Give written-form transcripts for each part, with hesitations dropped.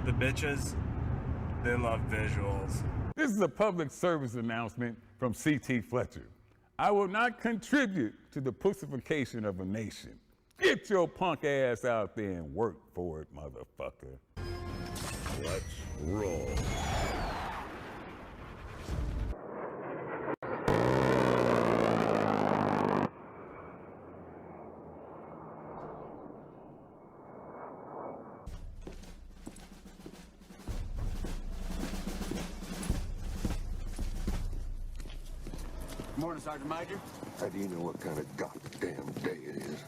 The bitches, they love visuals. This is a public service announcement from C.T. Fletcher. I will not contribute to the pussification of a nation. Get your punk ass out there and work for it, motherfucker. Let's roll. Morning, Sergeant Major. How do you know what kind of goddamn day it is?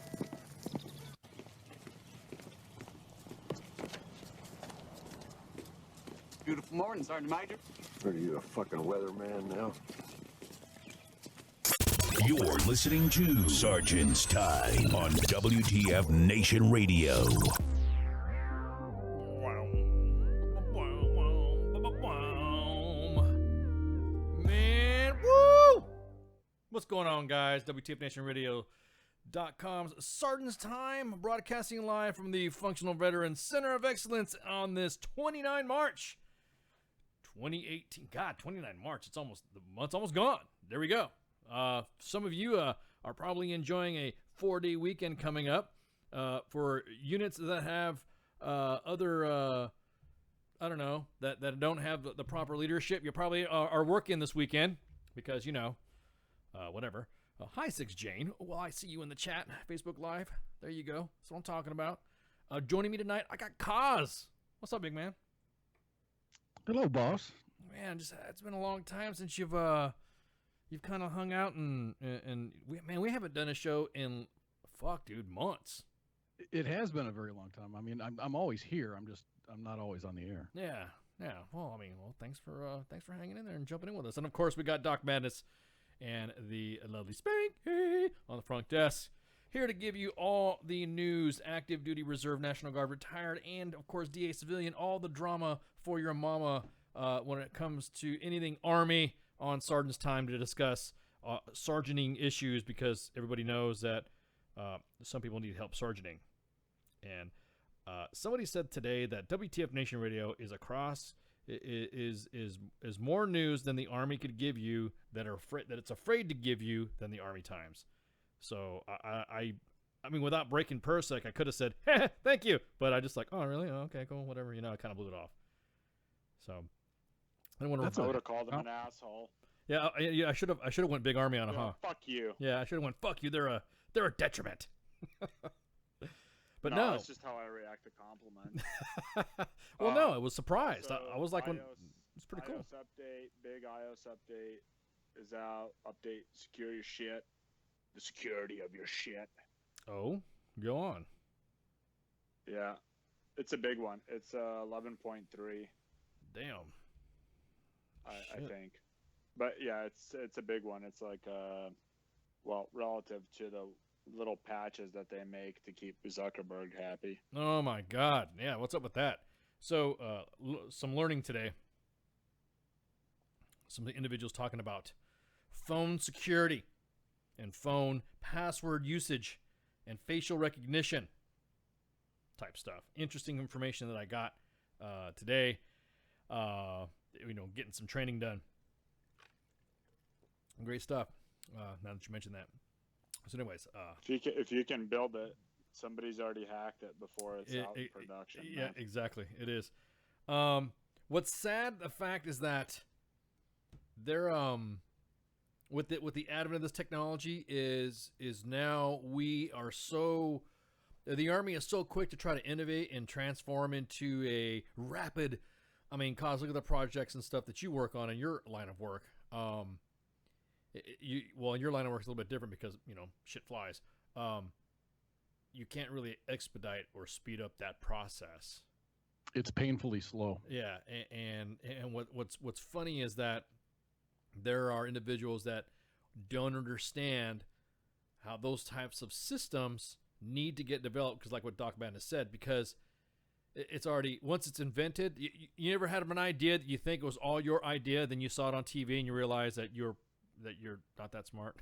Beautiful morning, Sergeant Major. Are you a fucking weatherman now? You're listening to Sergeant's Time on WTF Nation Radio. Man, woo! What's going on, guys? WTF Nation Radio.com's Sergeant's Time, broadcasting live from the Functional Veterans Center of Excellence on this 29 March 2018. God, 29 March. The month's almost gone. There we go. Some of you are probably enjoying a 4-day weekend coming up. For units that have other, I don't know, that don't have the proper leadership, you probably are working this weekend because, you know, whatever. Hi, 6 Jane. Well, I see you in the chat, Facebook Live. There you go. That's what I'm talking about. Joining me tonight, I got Kaz. What's up, big man? Hello, boss. Man, it's been a long time since you've kind of hung out and we haven't done a show in months. It has been a very long time. I mean, I'm always here. I'm not always on the air. Yeah. Well, thanks for hanging in there and jumping in with us. And of course, we got Doc Madness and the lovely Spanky on the front desk, here to give you all the news, active duty, reserve, National Guard, retired, and of course DA civilian, all the drama for your mama when it comes to anything Army on Sergeant's Time to discuss sergeanting issues, because everybody knows that some people need help sergeanting. And somebody said today that WTF Nation Radio is is more news than the Army could give you, that it's afraid to give you, than the Army Times. So I mean, without breaking Persec, I could have said, thank you, but I just like, oh really? Oh, okay, cool, whatever. You know, I kind of blew it off. So I would have called him an asshole. Yeah, I should have went big Army on it, huh? Fuck you. Yeah, I should have went, fuck you. They're a detriment. But no, no, that's just how I react to compliments. Well, no, it was surprised. So I was like, it's pretty cool. iOS update, big iOS update is out. Update, secure your shit. The security of your shit. Oh, go on. Yeah, it's a big one. It's 11.3. Damn. I think, but yeah, it's a big one. It's like relative to the little patches that they make to keep Zuckerberg happy. Oh my God. Yeah, what's up with that? So some learning today. Some of the individuals talking about phone security and phone password usage and facial recognition type stuff. Interesting information that I got today. Getting some training done. Great stuff. Now that you mentioned that. So anyways, if you can build it, somebody's already hacked it before it's out in production. Yeah, man. Exactly. It is. What's sad, the fact is that they're with the advent of this technology is now the Army is so quick to try to innovate and transform into a rapid. I mean, cause look at the projects and stuff that you work on in your line of work. Your line of work is a little bit different because, shit flies. You can't really expedite or speed up that process. It's painfully slow. Yeah, and what's funny is that there are individuals that don't understand how those types of systems need to get developed, because like what Doc Madness said, because it's already, once it's invented, you never had an idea that you think it was all your idea, then you saw it on TV and you realize that that you're not that smart.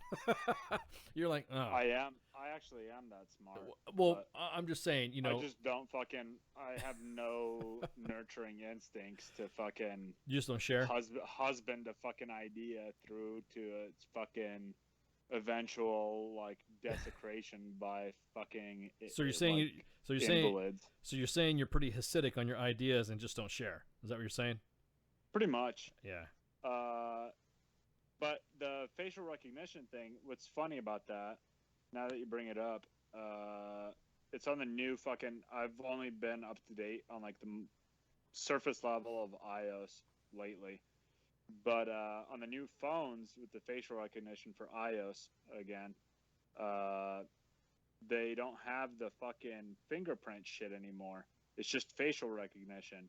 You're like, oh. I am. I actually am that smart. Well, I'm just saying, you know. I just don't fucking. I have no nurturing instincts to fucking. You just don't share. Husband a fucking idea through to its fucking eventual like desecration by fucking. So you're saying. Invalids. So you're saying you're pretty Hasidic on your ideas and just don't share. Is that what you're saying? Pretty much. Yeah. But the facial recognition thing, what's funny about that, now that you bring it up, it's on the new fucking, I've only been up to date on like the surface level of iOS lately. But on the new phones with the facial recognition for iOS, again, they don't have the fucking fingerprint shit anymore. It's just facial recognition.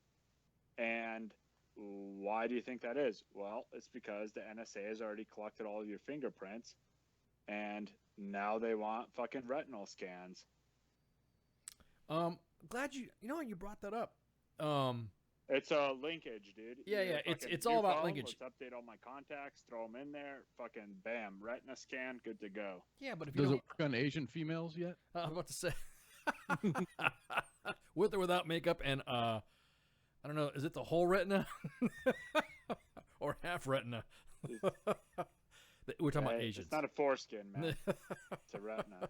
And why do you think that is? Well, it's because the NSA has already collected all of your fingerprints, and now they want fucking retinal scans. Glad you know what, you brought that up. It's a linkage, dude. Yeah. It's all about linkage. Let's update all my contacts, throw them in there, fucking bam, retina scan, good to go. Yeah, but if does it work on Asian females yet? I was about to say, with or without makeup, and I don't know, is it the whole retina or half retina? We're talking about Asians. It's not a foreskin, man. It's a retina.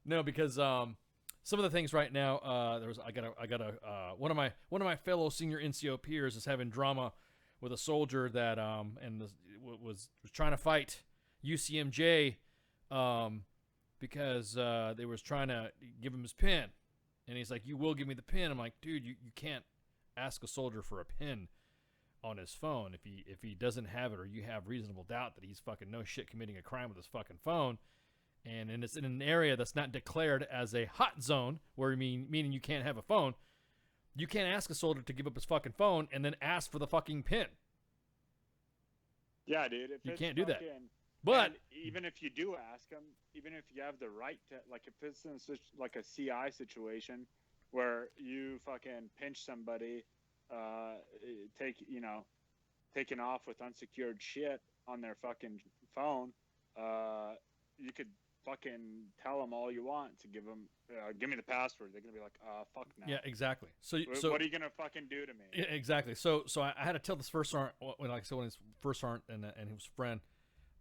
No, because some of the things right now, one of my fellow senior NCO peers is having drama with a soldier that was trying to fight UCMJ because they was trying to give him his pin. And he's like, you will give me the pin. I'm like, dude, you can't ask a soldier for a pin on his phone if he doesn't have it, or you have reasonable doubt that he's fucking no shit committing a crime with his fucking phone. And it's in an area that's not declared as a hot zone, where meaning you can't have a phone. You can't ask a soldier to give up his fucking phone and then ask for the fucking pin. Yeah, dude. You can't do that. But even if you do ask them, even if you have the right to, like, if it's in such like a CI situation where you fucking pinch somebody, taking off with unsecured shit on their fucking phone, you could fucking tell them all you want to give them, give me the password. They're gonna be like, fuck no. Yeah, exactly. So what are you gonna fucking do to me? Yeah, exactly. So I had to tell this first sergeant, when his first sergeant and his friend,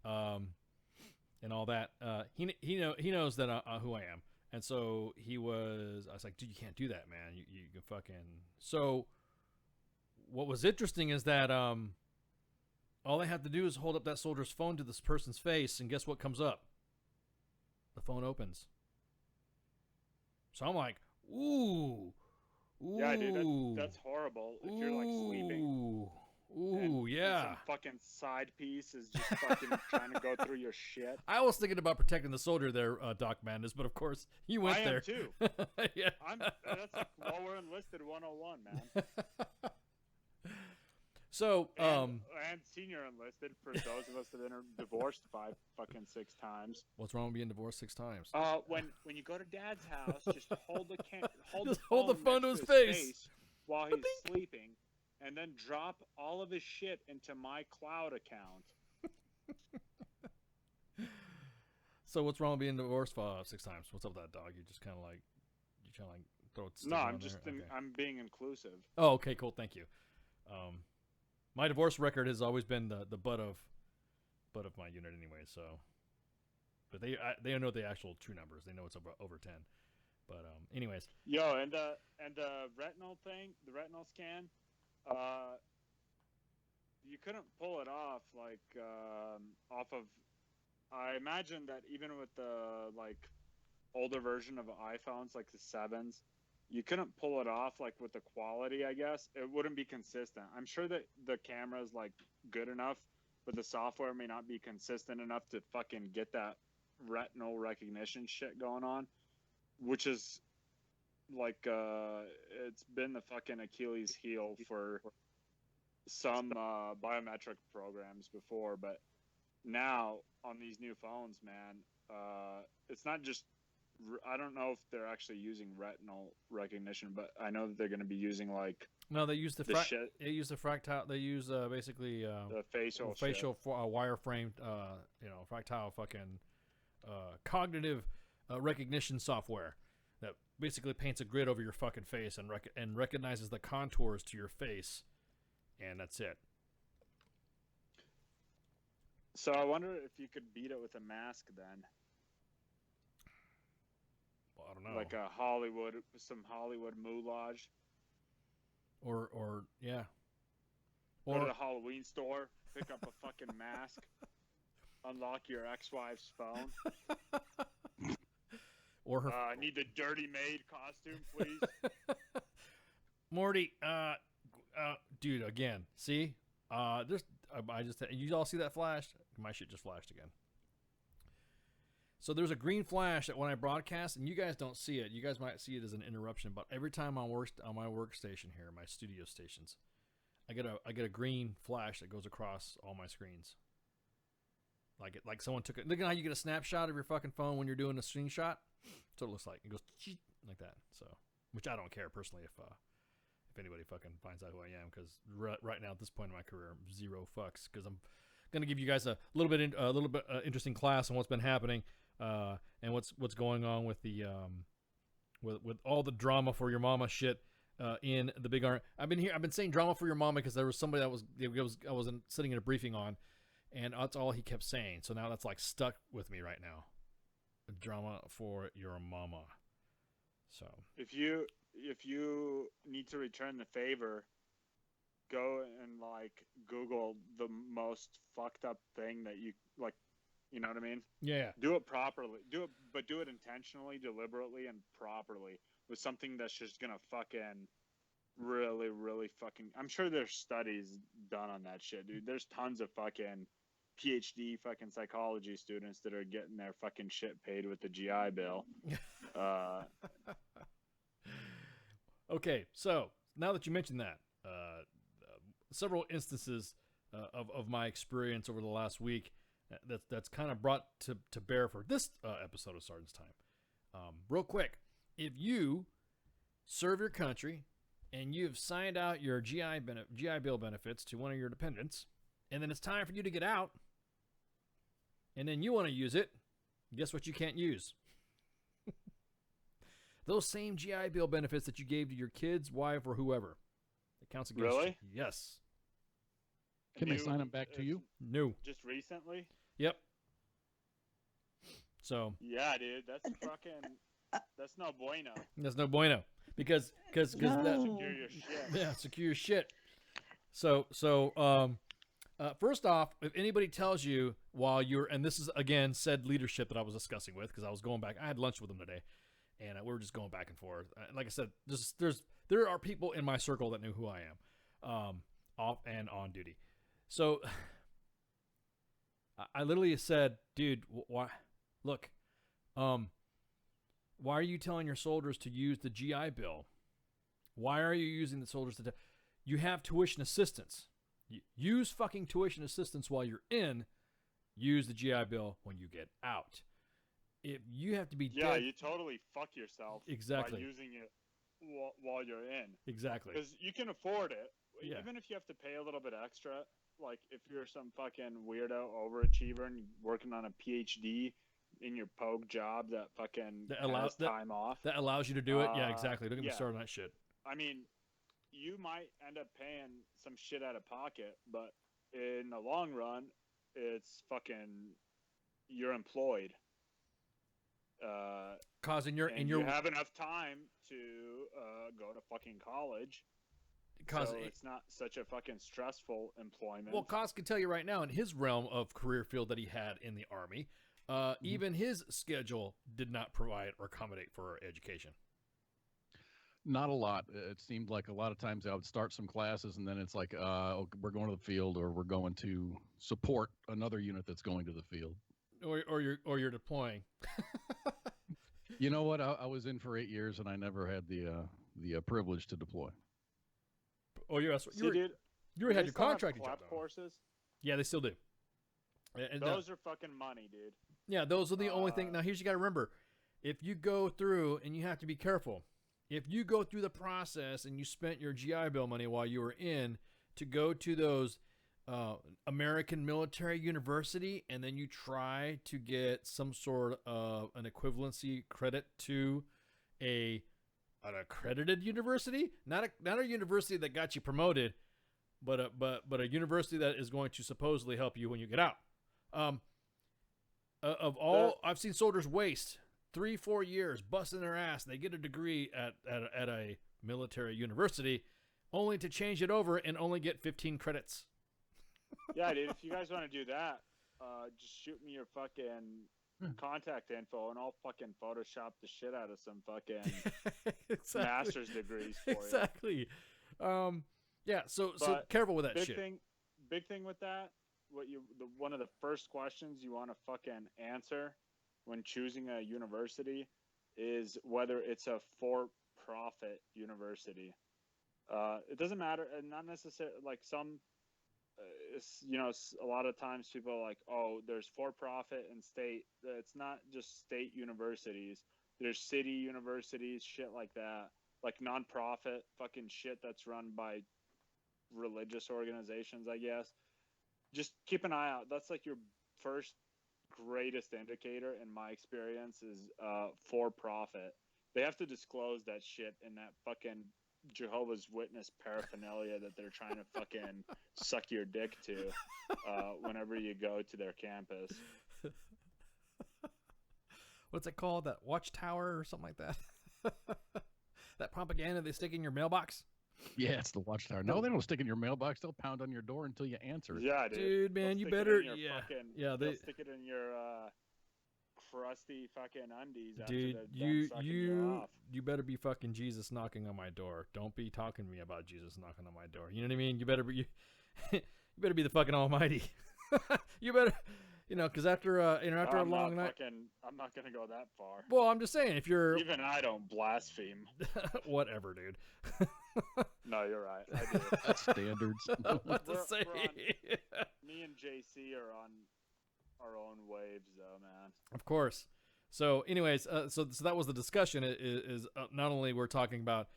and all that. He knows that who I am, and so I was like, dude, you can't do that, man. You can fucking. So what was interesting is that all they have to do is hold up that soldier's phone to this person's face, and guess what comes up? The phone opens. So I'm like, ooh. Yeah, dude, that's horrible. If you're like sleeping. Ooh, yeah. Some fucking side piece is just fucking trying to go through your shit. I was thinking about protecting the soldier there, Doc Mandis, but of course you went there. I am too. Yeah. That's like, well, we're enlisted 101, man. So, and senior enlisted for those of us that are divorced 6 times. What's wrong with being divorced 6 times? When you go to Dad's house, just hold the phone to his face while he's sleeping, and then drop all of his shit into my cloud account. So what's wrong with being divorced 6 times? What's up with that, dog? You just kind of like, you trying to like throw it. No, I'm just I'm being inclusive. Oh, okay, cool, thank you. My divorce record has always been the butt of my unit anyway. So, but they know the actual true numbers. They know it's over 10. But anyways. Yo, and the retinal thing, the retinal scan, you couldn't pull it off off of. I imagine that even with the older version of iPhones, like the 7s. You couldn't pull it off with the quality, I guess. It wouldn't be consistent. I'm sure that the camera is good enough, but the software may not be consistent enough to fucking get that retinal recognition shit going on, which is it's been the fucking Achilles heel for some biometric programs before, but now on these new phones, man, it's not just I don't know if they're actually using retinal recognition, but I know that they're going to be using like No, they use the shit, they use the fractile. They use basically the facial wireframe, fractile fucking cognitive recognition software that basically paints a grid over your fucking face and recognizes the contours to your face, and that's it. So I wonder if you could beat it with a mask then. Well, I don't know. Like some Hollywood moulage. Or yeah. Go to Or the Halloween store, pick up a fucking mask, unlock your ex-wife's phone. or her. I need the Dirty Maid costume, please. Morty, dude, again, see? You all see that flash? My shit just flashed again. So there's a green flash that when I broadcast, and you guys don't see it, you guys might see it as an interruption, but every time on my workstation here, my studio stations, I get a green flash that goes across all my screens. Like someone took it. Look at how you get a snapshot of your fucking phone when you're doing a screenshot. So it looks like it goes like that. So, which I don't care personally if anybody fucking finds out who I am, because right now at this point in my career, zero fucks, because I'm gonna give you guys a little bit interesting class on what's been happening and what's going on with the with all the drama for your mama shit in the big army. I've been saying drama for your mama because there was somebody I was sitting in a briefing on, and that's all he kept saying. So now that's like stuck with me right now. Drama for your mama. So if you need to return the favor, go and like Google the most fucked up thing that you like. You know what I mean? Yeah. Do it properly. Do it intentionally, deliberately, and properly with something that's just gonna fucking really, really fucking. I'm sure there's studies done on that shit, dude. There's tons of fucking PhD fucking psychology students that are getting their fucking shit paid with the GI Bill. Okay, so now that you mentioned that, several instances of my experience over the last week that's kind of brought to bear for this episode of Sergeant's Time. Real quick, if you serve your country and you've signed out your GI Bill benefits to one of your dependents, and then it's time for you to get out, and then you want to use it, guess what you can't use? Those same GI Bill benefits that you gave to your kids, wife, or whoever. It counts against Really? you. Yes. Can they sign them back to you? No. Just recently? Yep. So. Yeah, dude, that's fucking. That's no bueno. That's no bueno because that secure your shit. Yeah, secure your shit. So first off, if anybody tells you while you're, and this is again said leadership that I was discussing with, because I was going back, I had lunch with them today, and we were just going back and forth. Like I said, there are people in my circle that knew who I am, off and on duty. So I literally said, dude, why? Look, why are you telling your soldiers to use the GI Bill? Why are you using the soldiers to? You have tuition assistance. Use fucking tuition assistance while you're in. Use the GI Bill when you get out. If you have to be dead, you totally fuck yourself exactly by using it while you're in. Exactly. Because you can afford it. Yeah. Even if you have to pay a little bit extra, like if you're some fucking weirdo overachiever and working on a PhD in your pogue job that fucking has time off. That allows you to do it. Yeah, exactly. Don't get me started on that shit. I mean, you might end up paying some shit out of pocket, but in the long run, it's fucking you're employed. You have enough time to go to fucking college. So it's not such a fucking stressful employment. Well, Cos can tell you right now, in his realm of career field that he had in the Army, even his schedule did not provide or accommodate for education. Not a lot. It seemed like a lot of times I would start some classes and then it's like, we're going to the field, or we're going to support another unit that's going to the field. Or you're deploying. You know what? I was in for 8 years and I never had the privilege to deploy. Oh, you had your contracted job courses. Yeah, they still do. And those are fucking money, dude. Yeah, those are the only thing. Now, here's you got to remember, if you go through, and you have to be careful, if you go through the process and you spent your GI Bill money while you were in to go to those American Military University, and then you try to get some sort of an equivalency credit to an accredited university, not a university that got you promoted, but a university that is going to supposedly help you when you get out. I've seen soldiers waste 3-4 years busting their ass. They get a degree at a military university, only to change it over and only get 15 credits. Yeah, dude. If you guys want to do that, just shoot me your fucking contact info, and I'll fucking Photoshop the shit out of some fucking master's degrees for you. Exactly. Yeah. So careful with that big shit. Big thing with that. One of the first questions you want to fucking answer when choosing a university is whether it's a for-profit university. It doesn't matter, and not necessarily like some. A lot of times people are like, oh, there's for-profit and state. It's not just state universities. There's city universities, shit like that. Like non-profit fucking shit that's run by religious organizations, I guess. Just keep an eye out. That's like your first greatest indicator, in my experience, is for-profit. They have to disclose that shit in that fucking Jehovah's Witness paraphernalia that they're trying to fucking suck your dick to whenever you go to their campus. What's it called? That Watchtower or something like that? That propaganda they stick in your mailbox? Yeah, it's the Watchtower. No, they don't stick it in your mailbox. They'll pound on your door until you answer it. Yeah, dude, man, you better. Yeah, they'll stick it in your crusty fucking undies. Dude, after they're done sucking you off. You better be fucking Jesus knocking on my door. Don't be talking to me about Jesus knocking on my door. You know what I mean? You better be. You better be the fucking Almighty. You better. Because after after a long night, I'm not gonna go that far. Well, I'm just saying, if you're even I don't blaspheme. Whatever, dude. No, you're right. I do. That's standards. What to say? Me and JC are on our own waves, though, man. Of course. So, anyways, so that was the discussion. Is not only we're talking about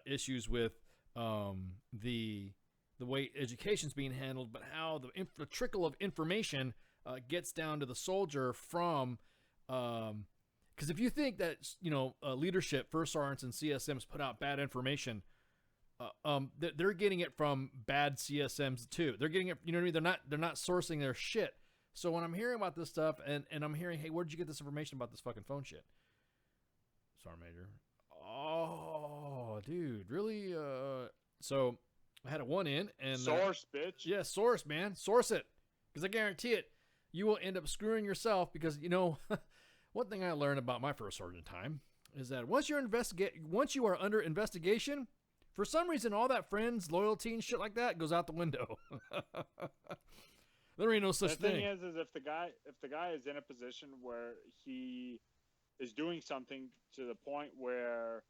issues with the way education's being handled, but how the trickle of information gets down to the soldier from, because if you think that leadership, first sergeants and CSMs put out bad information, they're getting it from bad CSMs too. They're getting it, you know what I mean? They're not sourcing their shit. So when I'm hearing about this stuff and I'm hearing, hey, where'd you get this information about this fucking phone shit? Sergeant Major. Oh, dude, really? So I had a one in and source, bitch. Yeah, source, man, source it, because I guarantee it, you will end up screwing yourself. Because one thing I learned about my first sergeant time is that once you are under investigation, for some reason, all that friends, loyalty, and shit like that goes out the window. There ain't no such thing. The thing is if the guy is in a position where he is doing something to the point where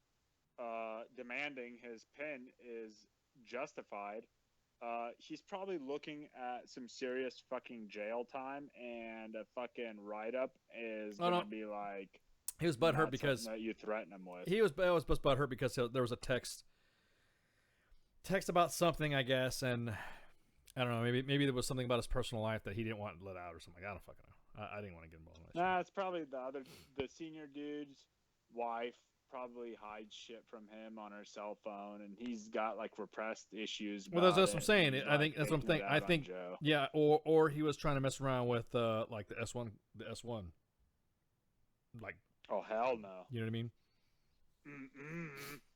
demanding his pin is justified, he's probably looking at some serious fucking jail time, and a fucking write-up is gonna be like. He was butthurt because that you threaten him with. I was butthurt because there was a text about something, I guess, and I don't know, maybe there was something about his personal life that he didn't want let out or something. I don't fucking know. I didn't want to get involved in that. Nah, it's probably the senior dude's wife probably hides shit from him on her cell phone, and he's got like repressed issues. Well, that's what I'm saying. I think that's what I'm thinking. I think, yeah, or he was trying to mess around with like the S1, like. Oh hell no! You know what I mean?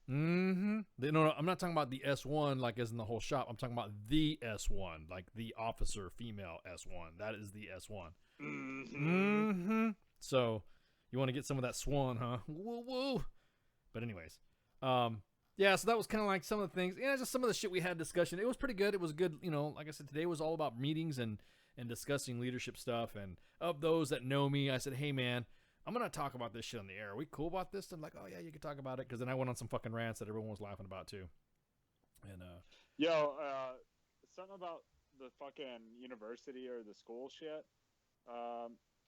No, I'm not talking about the S1 like as in the whole shop. I'm talking about the S1, like the officer female S1. That is the S1. So you want to get some of that swan, huh? Woo woo. But anyways, yeah. So that was kind of like some of the things. Yeah, just some of the shit we had discussion. It was pretty good. It was good. Like I said, today was all about meetings and discussing leadership stuff. And of those that know me, I said, hey man, I'm going to talk about this shit on the air. Are we cool about this? I'm like, oh, yeah, you can talk about it. Because then I went on some fucking rants that everyone was laughing about, too. And something about the fucking university or the school shit.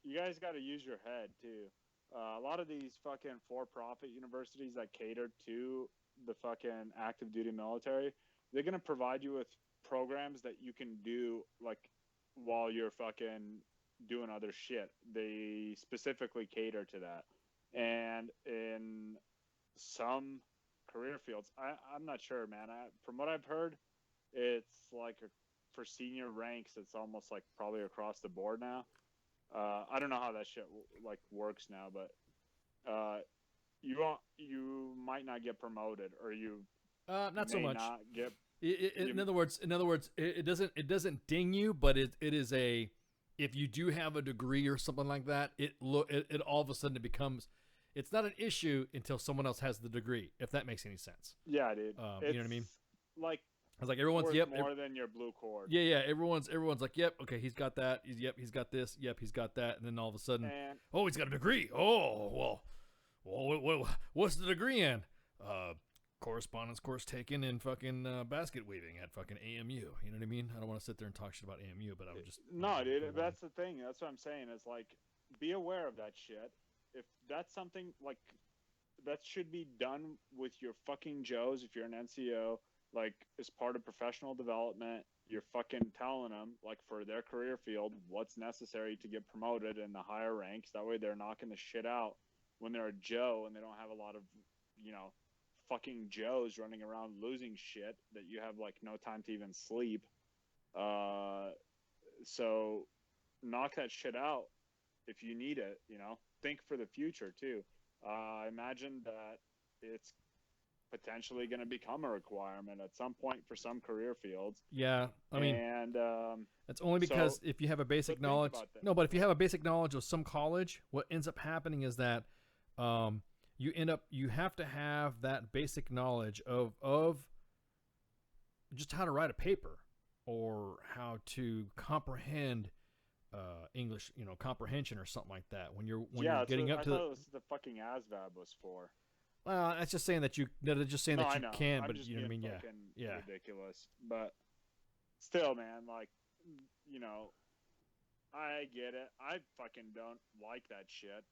You guys got to use your head, too. A lot of these fucking for-profit universities that cater to the fucking active duty military, they're gonna provide you with programs that you can do like while you're fucking doing other shit. They specifically cater to that, and in some career fields, I'm not sure, man. From what I've heard, it's like for senior ranks, it's almost like probably across the board now. I don't know how that shit like works now, but you might not get promoted, or you not so may much. not get. In other words, it doesn't ding you, but it is a, if you do have a degree or something like that, it all of a sudden it becomes, it's not an issue until someone else has the degree, if that makes any sense. Yeah, dude. You know what I mean? Like, it's like everyone's worth yep more than your blue cord. yeah, everyone's like, yep, okay, he's got that, he's got this, yep, he's got that, and then all of a sudden, And oh, he's got a degree. Oh, well, what's the degree in? Correspondence course taken in fucking basket weaving at fucking AMU. You know what I mean? I don't want to sit there and talk shit about AMU, but I'm just no, dude. That's the thing. That's what I'm saying. Is like, be aware of that shit. If that's something like that should be done with your fucking Joes. If you're an NCO, like as part of professional development, you're fucking telling them like for their career field what's necessary to get promoted in the higher ranks. That way they're knocking the shit out when they're a Joe and they don't have a lot of, fucking Joes running around losing shit that you have like no time to even sleep. So knock that shit out if you need it, think for the future too. I imagine that it's potentially going to become a requirement at some point for some career fields. Yeah, I mean, and it's only because if you have a basic knowledge, but if you have a basic knowledge of some college, what ends up happening is that you have to have that basic knowledge of just how to write a paper or how to comprehend English, comprehension or something like that. When you're getting up to, I thought it was the fucking ASVAB was for. Well, that's just saying that you can, but you know what I mean? Yeah. Ridiculous, but still, man, like, I get it. I fucking don't like that shit.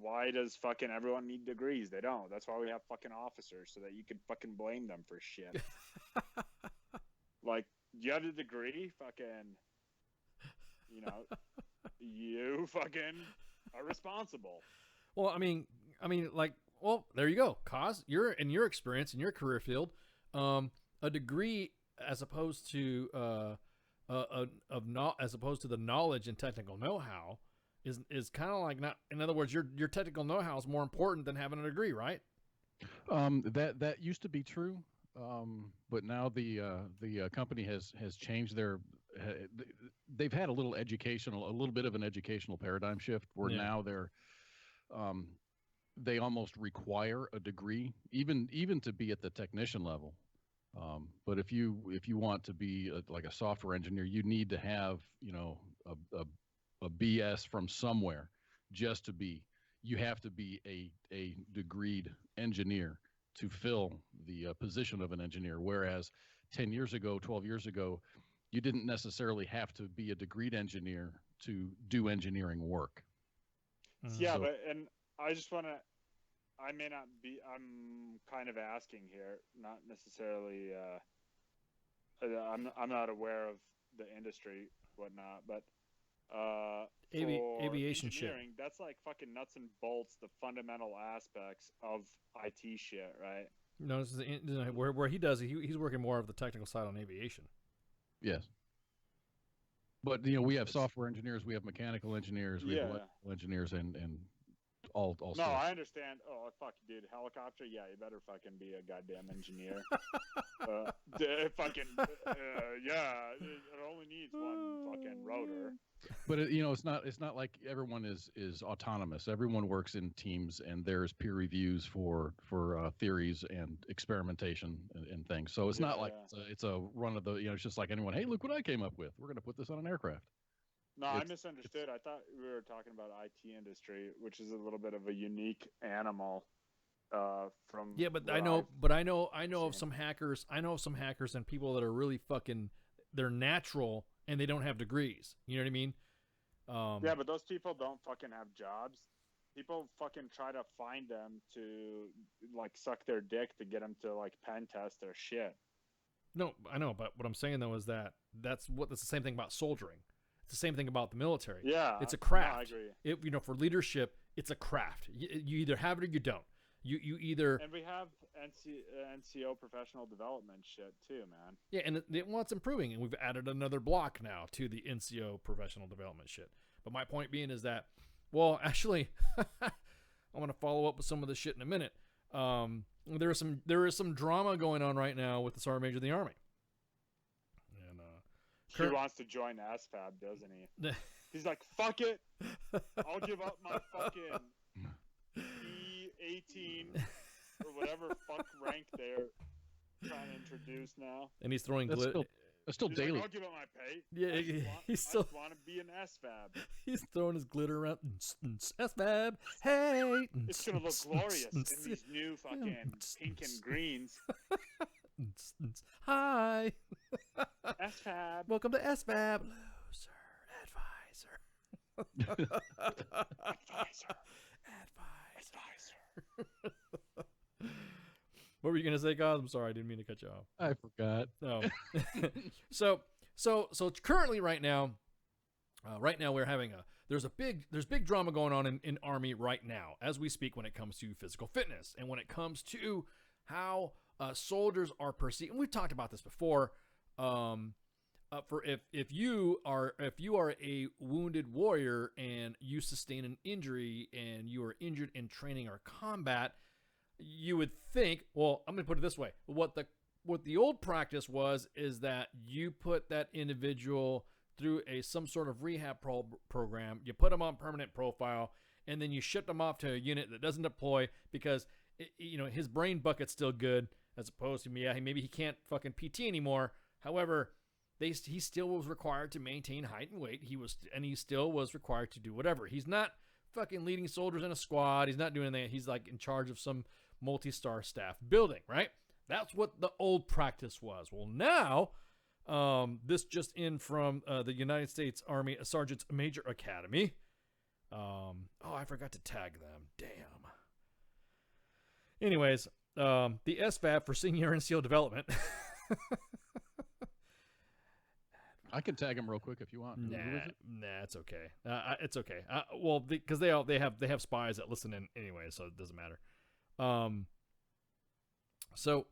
Why does fucking everyone need degrees? They don't. That's why we have fucking officers, so that you can fucking blame them for shit. Like, you have a degree, fucking, you fucking are responsible. Well, I mean, there you go. Cause you're in your experience in your career field, a degree as opposed to as opposed to the knowledge and technical know-how is kind of like not. In other words, your technical know-how is more important than having a degree, right? That used to be true, but now the company has changed their. They've had a little bit of an educational paradigm shift where now they almost require a degree, even to be at the technician level. But if you want to be like a software engineer, you need to have a BS from somewhere just to be. You have to be a degreed engineer to fill the position of an engineer. Whereas 10 years ago, 12 years ago, you didn't necessarily have to be a degreed engineer to do engineering work. Yeah, and I just want to, I'm kind of asking here, not necessarily, I'm not aware of the industry, whatnot, but aviation shit. That's like fucking nuts and bolts, the fundamental aspects of IT shit, right? No, this is where he does it. He's working more of the technical side on aviation. Yes. But we have software engineers, we have mechanical engineers, we have electrical engineers, and all. No, I understand. Oh, fuck, dude, helicopter. Yeah, you better fucking be a goddamn engineer. It only needs one fucking rotor. But it's not like everyone is autonomous. Everyone works in teams, and there's peer reviews for theories and experimentation and things. So it's not like it's a run of the. It's just like anyone. Hey, look what I came up with. We're going to put this on an aircraft. No, I misunderstood. I thought we were talking about IT industry, which is a little bit of a unique animal. But I know of some hackers. I know of some hackers and people that are really fucking. They're natural and they don't have degrees. You know what I mean? Yeah, but those people don't fucking have jobs. People fucking try to find them to like suck their dick to get them to like pen test their shit. No, I know, but what I'm saying though is that that's the same thing about soldiering. It's the same thing about the military. Yeah, it's a no, craft. I agree. For leadership, it's a craft. You either have it or you don't. You either. And we have NCO professional development shit too, man. Yeah, and it's improving, and we've added another block now to the NCO professional development shit. But my point being is that, well, actually, I'm gonna follow up with some of this shit in a minute. There is some drama going on right now with the Sergeant Major of the Army. And he wants to join ASFAB, doesn't he? He's like, fuck it, I'll give up my fucking E18 or whatever fuck rank they're trying to introduce now. And he's throwing glitter. That's still He's daily. like, I'll give up my pay. Yeah, I just want to be an SFAB. He's throwing his glitter around. SFAB, hey. It's gonna look glorious in these new fucking pink and greens. Hi. SFAB. Welcome to SFAB. Loser advisor. What were you gonna say, guys? I'm sorry, I didn't mean to cut you off. I forgot. No. So currently right now we're having there's big drama going on in Army right now as we speak when it comes to physical fitness and when it comes to how soldiers are perceived. And we've talked about this before. For if you are a wounded warrior and you sustain an injury and you are injured in training or combat, you would think, well, I'm going to put it this way. What the old practice is that you put that individual through some sort of rehab program, you put them on permanent profile, and then you ship them off to a unit that doesn't deploy because his brain bucket's still good, as opposed to maybe he can't fucking PT anymore. However, he still was required to maintain height and weight. He still was required to do whatever. He's not fucking leading soldiers in a squad. He's not doing anything. He's like in charge of some multi-star staff building, right? That's what the old practice was. Well, now, this just in from the United States Army Sergeant's Major Academy. I forgot to tag them. Damn. Anyways, the SFAB for Senior NCO Development. I can tag him real quick if you want. Nah, it's okay. It's okay. Well, because they have spies that listen in anyway, so it doesn't matter. So,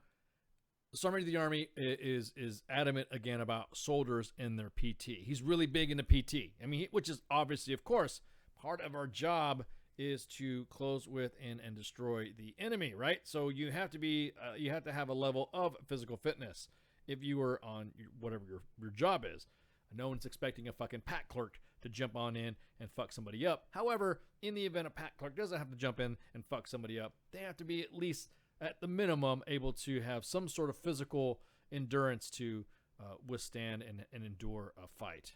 Sergeant of the Army is adamant again about soldiers and their PT. He's really big into PT. I mean, which is obviously, of course, part of our job is to close with and destroy the enemy, right? So you have to have a level of physical fitness if you were on whatever your job is. No one's expecting a fucking pack clerk to jump on in and fuck somebody up. However, in the event a pack clerk doesn't have to jump in and fuck somebody up, they have to be at least, at the minimum, able to have some sort of physical endurance to withstand and endure a fight.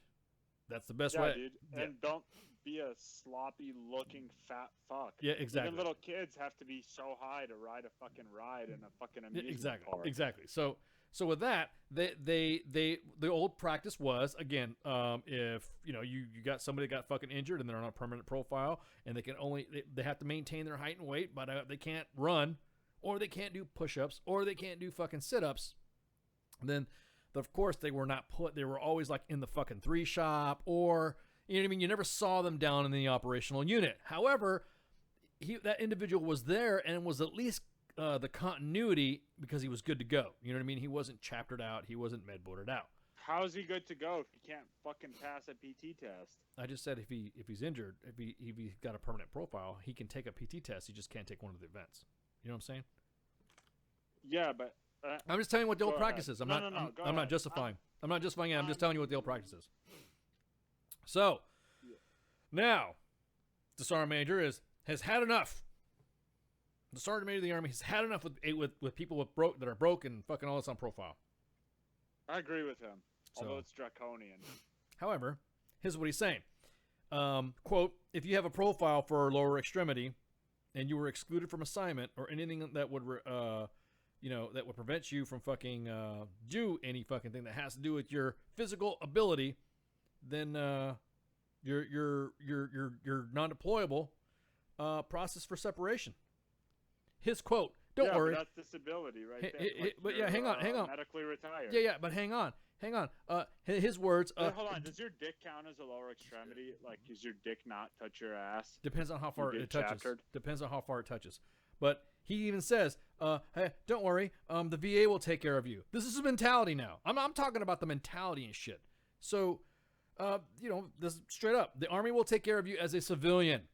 That's the best way. Dude. And don't be a sloppy looking fat fuck. Yeah, exactly. Even little kids have to be so high to ride a fucking ride in a fucking amusement park. Exactly. So with that, the old practice was, again, if you got somebody that got fucking injured and they're on a permanent profile and they have to maintain their height and weight, but they can't run, or they can't do push-ups, or they can't do fucking sit-ups, then of course they were always like in the fucking 3 shop, or you know what I mean, you never saw them down in the operational unit. However, that individual was there and was at least the continuity because he was good to go. You know what I mean? He wasn't chaptered out. He wasn't med-boarded out. How's he good to go if he can't fucking pass a PT test? I just said if he's injured, if he's got a permanent profile, he can take a PT test. He just can't take one of the events. You know what I'm saying? Yeah, but I'm just telling you what the old practice ahead. is. I'm No, not justifying. I'm not justifying it. I'm just telling you what the old practice is. So now the Sergeant Major has had enough. The Sergeant Major of the Army has had enough with people that are broke and fucking all this on profile. I agree with him, although it's draconian. However, here's what he's saying. Quote, if you have a profile for lower extremity and you were excluded from assignment or anything that would that would prevent you from fucking do any fucking thing that has to do with your physical ability, then your non-deployable process for separation. His quote, don't worry. But that's disability, right? there. But yeah, hang on. Medically retired. Yeah, but hang on. His words. Hold on. Does your dick count as a lower extremity? Like, does your dick not touch your ass? Depends on how far You it get touches. chaptered? Depends on how far it touches. But he even says, "Hey, don't worry. The VA will take care of you." This is a mentality now. I'm talking about the mentality and shit. So, this straight up, the Army will take care of you as a civilian.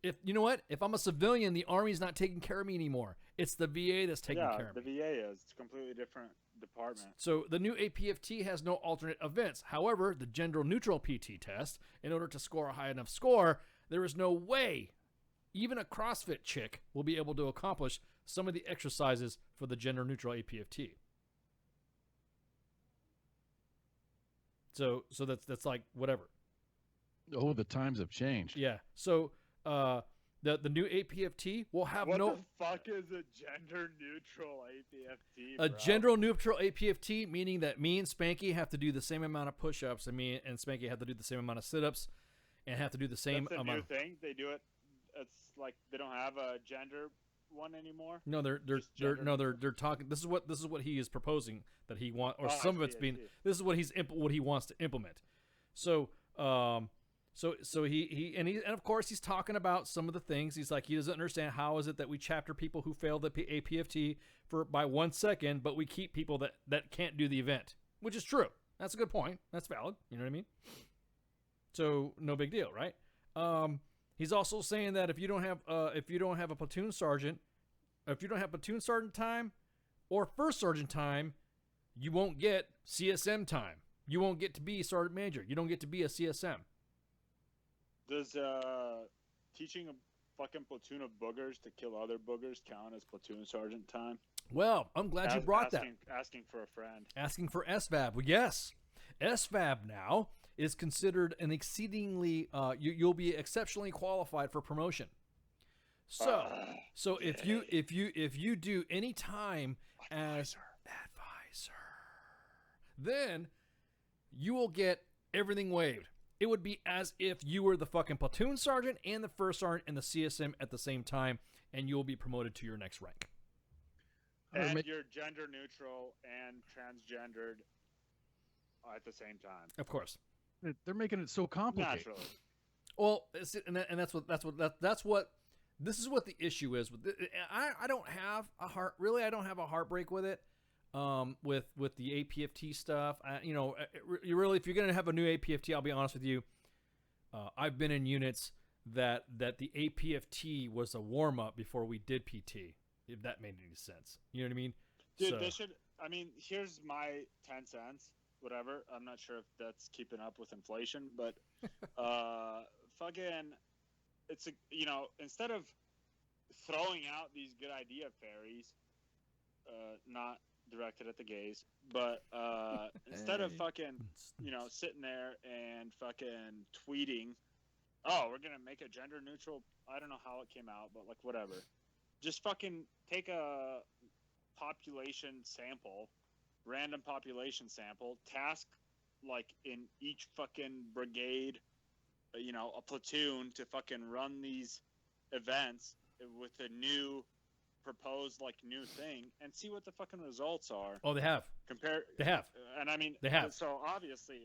If you know what, if I'm a civilian, the Army's not taking care of me anymore. It's the VA that's taking care of me. The VA is. It's a completely different department. So the new APFT has no alternate events. However, the gender-neutral PT test, in order to score a high enough score, there is no way even a CrossFit chick will be able to accomplish some of the exercises for the gender-neutral APFT. So that's like whatever. Oh, the times have changed. Yeah. So the new APFT will have What no. the fuck is a gender neutral APFT? A bro? gender neutral APFT, meaning that me and Spanky have to do the same amount of push-ups, and me and Spanky have to do the same amount of sit-ups, and have to do the same That's a amount. new thing. They do it. It's like they don't have a gender one anymore. No, they're talking. This is what he is proposing that he want, or Oh, some of I it's see, I being. see. This is what he wants to implement. So he of course he's talking about some of the things. He's like, he doesn't understand how is it that we chapter people who fail the APFT by 1 second, but we keep people that can't do the event, which is true. That's a good point. That's valid. You know what I mean? So no big deal, right? He's also saying that if you don't have a platoon sergeant, if you don't have platoon sergeant time or first sergeant time, you won't get CSM time. You won't get to be sergeant major. You don't get to be a CSM. Does teaching a fucking platoon of boogers to kill other boogers count as platoon sergeant time? Well, I'm glad you brought that. Asking for a friend. Asking for SVAB. Well, yes. SVAB now is considered an exceedingly you'll be exceptionally qualified for promotion. So if you do any time as advisor, then you will get everything waived. It would be as if you were the fucking platoon sergeant and the first sergeant and the CSM at the same time, and you will be promoted to your next rank. And you're gender neutral and transgendered at the same time. Of course. They're making it so complicated. Naturally. Well, this is what the issue is. I don't have a heartbreak with it. With the APFT stuff, you really, if you're gonna have a new APFT, I'll be honest with you. I've been in units that the APFT was a warm up before we did PT. If that made any sense, you know what I mean? Dude, they should. I mean, here's my 10 cents. Whatever. I'm not sure if that's keeping up with inflation, but fucking, it's instead of throwing out these good idea fairies, not directed at the gays, but instead of fucking, sitting there and fucking tweeting, oh, we're gonna make a gender neutral. I don't know how it came out, but like whatever. Just fucking take a population sample, random population sample, task like in each fucking brigade, a platoon to fucking run these events with a new proposed new thing and see what the fucking results are. Oh, they have. They have. And I mean, they have. So obviously,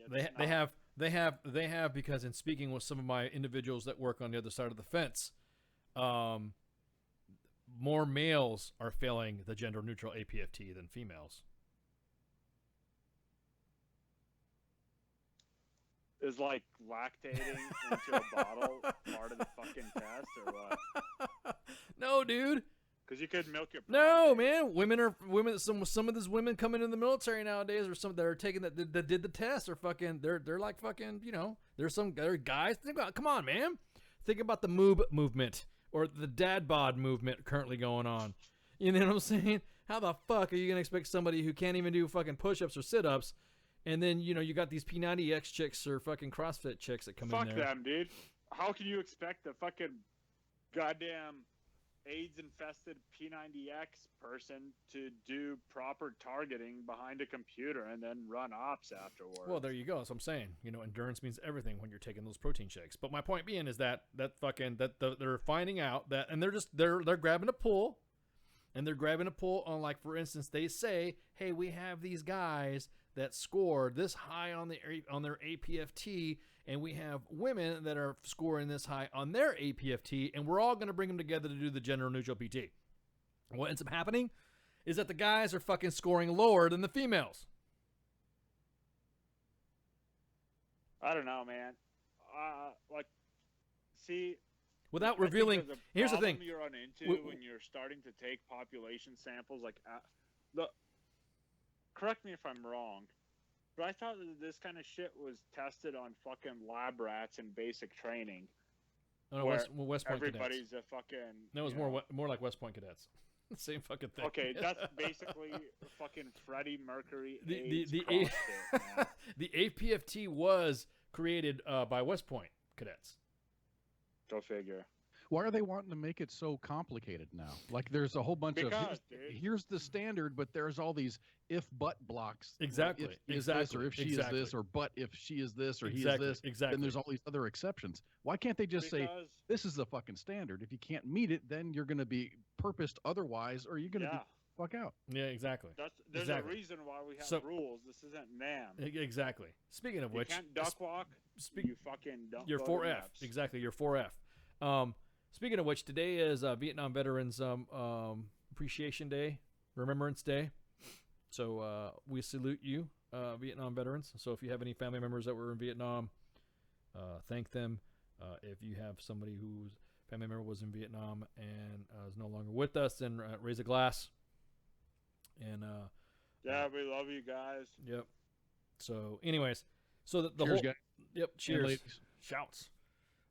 they have because in speaking with some of my individuals that work on the other side of the fence, more males are failing the gender neutral APFT than females. Is like lactating into a bottle part of the fucking test or what? No, dude. Because you could milk your. No, man. Women. Some of these women coming in the military nowadays, or some that are taking that did the test, are fucking. They're like fucking. There's guys. Come on, man. Think about the moob movement or the dad bod movement currently going on. You know what I'm saying? How the fuck are you gonna expect somebody who can't even do fucking push-ups or sit-ups, and then you got these P90X chicks or fucking CrossFit chicks that come in there? Fuck them, dude. How can you expect the fucking goddamn AIDS-infested P90X person to do proper targeting behind a computer and then run ops afterwards. Well, there you go. That's what I'm saying. You know, endurance means everything when you're taking those protein shakes. But my point being is that they're finding out that, and they're grabbing a pull, and they're grabbing a pull on, like, for instance, they say, hey, we have these guys that scored this high on their APFT, and we have women that are scoring this high on their APFT, and we're all going to bring them together to do the gender neutral PT. What ends up happening is that the guys are fucking scoring lower than the females. I don't know, man. Like, see, Without I think revealing, there's a here's the thing. problem you run into when you're starting to take population samples. Like, look, correct me if I'm wrong, but I thought that this kind of shit was tested on fucking lab rats in basic training. No, where West Point everybody's cadets. a fucking. That was you know, more like West Point cadets. Same fucking thing. Okay, that's basically fucking Freddie Mercury. the CrossFit, man. the APFT was created by West Point cadets. Go figure. Why are they wanting to make it so complicated now? Like, there's a whole bunch Because, of dude. here's the standard, but there's all these if-but blocks. Exactly, If is exactly, this, or if she exactly. is this, or but if she is this, or Exactly, he is this. exactly. Then there's all these other exceptions. Why can't they just say, Because- this is the fucking standard? If you can't meet it, then you're going to be purposed otherwise, or you're going to Yeah. be fuck out. Yeah, exactly. There's Exactly. a reason why we have So- rules. This isn't NAM. Exactly. Speaking of You which, can't duck walk. You fucking don't. you're go to 4F. reps. Exactly, you're 4F. Speaking of which, today is Vietnam Veterans Appreciation Day, Remembrance Day. So we salute you, Vietnam veterans. So if you have any family members that were in Vietnam, thank them. If you have somebody whose family member was in Vietnam and is no longer with us, then raise a glass. And Yeah, we love you guys. yep. So, anyways, so the Cheers, whole guys. yep, And cheers, ladies. shouts.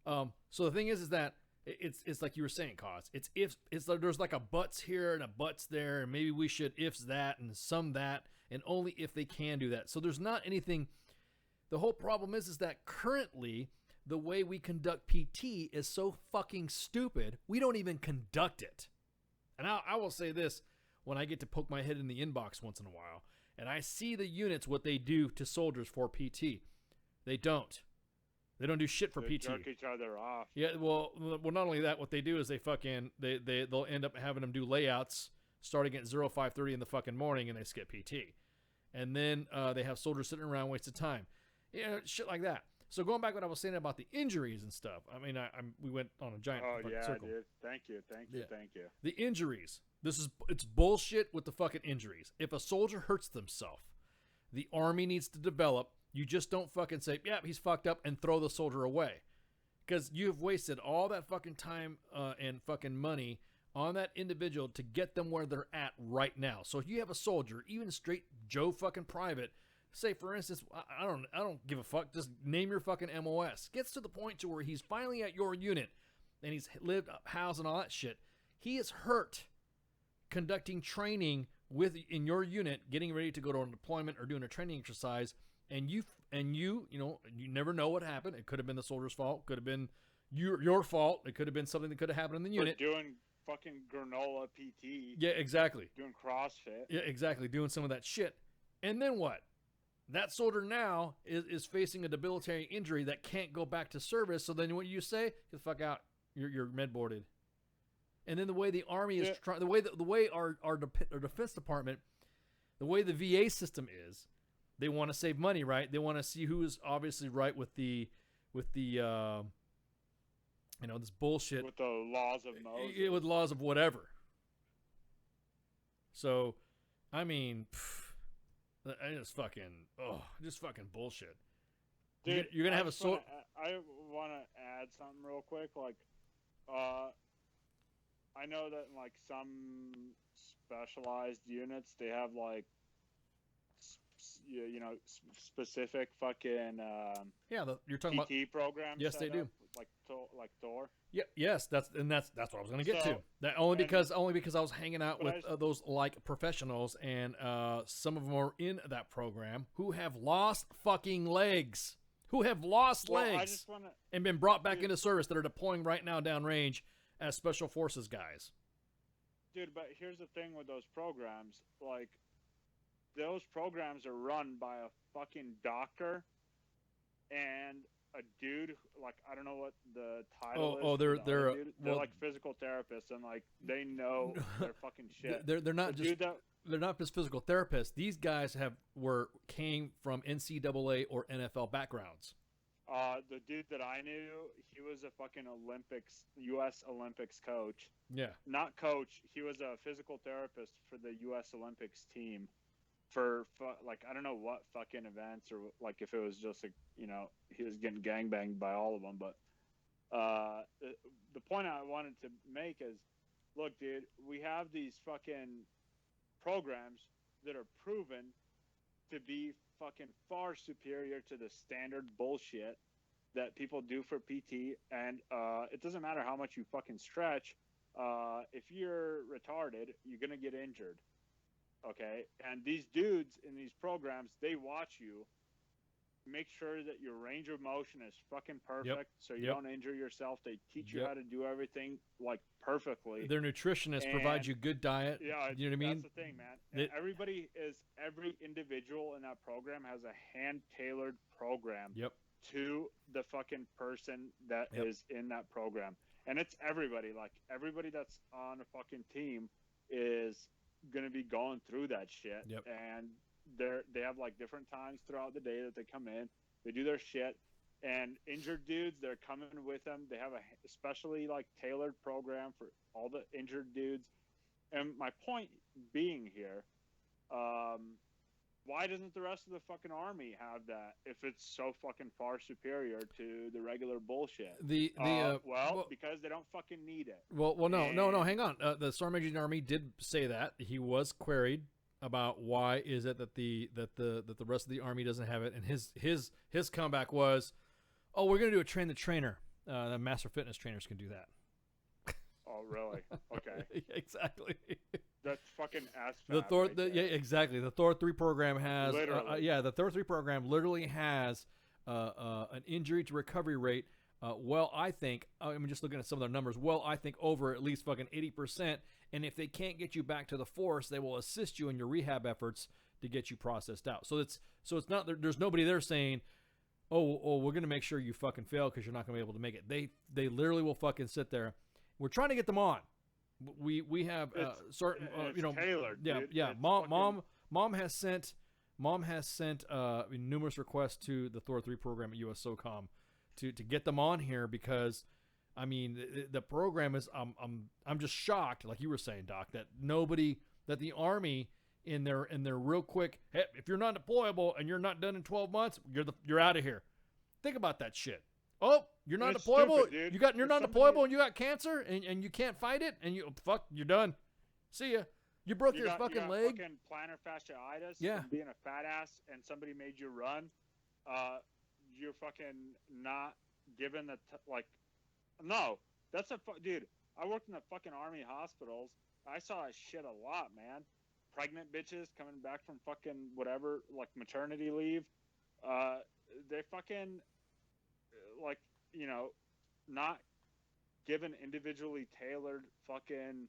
So the thing is that it's like you were saying, Cause. It's like there's like a buts here and a buts there, and maybe we should ifs that and some that, and only if they can do that. So there's not anything. The whole problem is that currently the way we conduct PT is so fucking stupid. We don't even conduct it. And I will say this: when I get to poke my head in the inbox once in a while, and I see the units what they do to soldiers for PT, they don't. They don't do shit for They PT. jerk each other off. Yeah, well, not only that, what they do is they'll end up having them do layouts starting at 05:30 in the fucking morning, and they skip PT, and then they have soldiers sitting around wasting time, shit like that. So going back to what I was saying about the injuries and stuff, I mean, we went on a giant Oh fucking yeah, circle. dude. Thank you. Yeah. The The injuries. It's bullshit with the fucking injuries. If a soldier hurts themselves, the Army needs to develop. You just don't fucking say, yeah, he's fucked up, and throw the soldier away. Because you've wasted all that fucking time and fucking money on that individual to get them where they're at right now. So if you have a soldier, even straight Joe fucking private, say for instance, I don't give a fuck, just name your fucking MOS. Gets to the point to where he's finally at your unit and he's lived, housed, and all that shit. He is hurt conducting training in your unit, getting ready to go to a deployment or doing a training exercise. And you never know what happened. It could have been the soldier's fault. Could have been your fault. It could have been something that could have happened in the unit. Doing fucking granola PT. Yeah, exactly. Doing CrossFit. Yeah, exactly. Doing some of that shit. And then what? That soldier now is facing a debilitating injury that can't go back to service. So then what you say? Get the fuck out. You're med boarded. And then the way the Army is trying, the way our Defense Department, the way the VA system is. They want to save money, right? They want to see who is obviously right with the this bullshit. With the laws of Moses. With laws of whatever. So, I mean, just fucking bullshit. Dude, you're gonna have a soldier. I want to add something real quick. Like, I know that in like some specialized units, they have like specific fucking you're talking about PT programs. Yes, they do. Like Thor. Yeah, yes, that's what I was going to get to. That only because I was hanging out with those like professionals, and some of them are in that program who have lost fucking legs, and been brought back into service that are deploying right now downrange as special forces guys. dude, but here's the thing with those programs. Like, those programs are run by a fucking doctor and a dude. Like, I don't know what the title is. They're like physical therapists, and like they know their fucking shit. They're not they're not just physical therapists. These guys came from NCAA or NFL backgrounds. The dude that I knew, he was a fucking U.S. Olympics coach. Yeah. Not coach. He was a physical therapist for the U.S. Olympics team for like, I don't know what fucking events, or like if it was just like, you know, he was getting gangbanged by all of them. But the point I wanted to make is, look, dude, we have these fucking programs that are proven to be fucking far superior to the standard bullshit that people do for PT. And it doesn't matter how much you fucking stretch. If you're retarded, you're going to get injured. Okay? And these dudes in these programs, they watch you, make sure that your range of motion is fucking perfect, so you don't injure yourself. They teach you how to do everything like perfectly. Their nutritionists provide you good diet. Yeah, you know what I mean? That's the thing, man. Every individual in that program has a hand-tailored program to the fucking person that is in that program. And it's everybody. Like, everybody that's on a fucking team is going to be going through that shit. And they have like different times throughout the day that they come in, they do their shit, and injured dudes, they're coming with them. They have a especially like tailored program for all the injured dudes. And my point being here, why doesn't the rest of the fucking army have that if it's so fucking far superior to the regular bullshit? Because they don't fucking need it. Well, no, hang on. The Sergeant Major of the Army did say that. He was queried about why is it that the rest of the Army doesn't have it, and his comeback was, "Oh, we're gonna do a train the trainer. The master fitness trainers can do that." Oh, really? Okay. Exactly. That's fucking ass. The Thor, exactly. The Thor 3 program has, the Thor 3 program literally has an injury to recovery rate. I think, I'm just looking at some of their numbers. I think over at least fucking 80%. And if they can't get you back to the force, they will assist you in your rehab efforts to get you processed out. So it's not, there's nobody there saying, oh, we're gonna make sure you fucking fail because you're not gonna be able to make it. They literally will fucking sit there. We're trying to get them on. We have certain tailored, Mom has sent numerous requests to the Thor 3 program at USSOCOM to get them on here, because I mean the program is I'm just shocked, like you were saying, Doc, that the Army in their real quick, hey, if you're not deployable and you're not done in 12 months, you're out of here. Think about that shit. Oh, you're not deployable. Stupid, you're not deployable and you got cancer and you can't fight it, and you're done. See ya. You broke your fucking leg. Fucking plantar fasciitis. Yeah. From being a fat ass and somebody made you run. You're fucking not given no. That's dude. I worked in the fucking Army hospitals. I saw that shit a lot, man. Pregnant bitches coming back from fucking whatever, like maternity leave. They fucking not given individually tailored fucking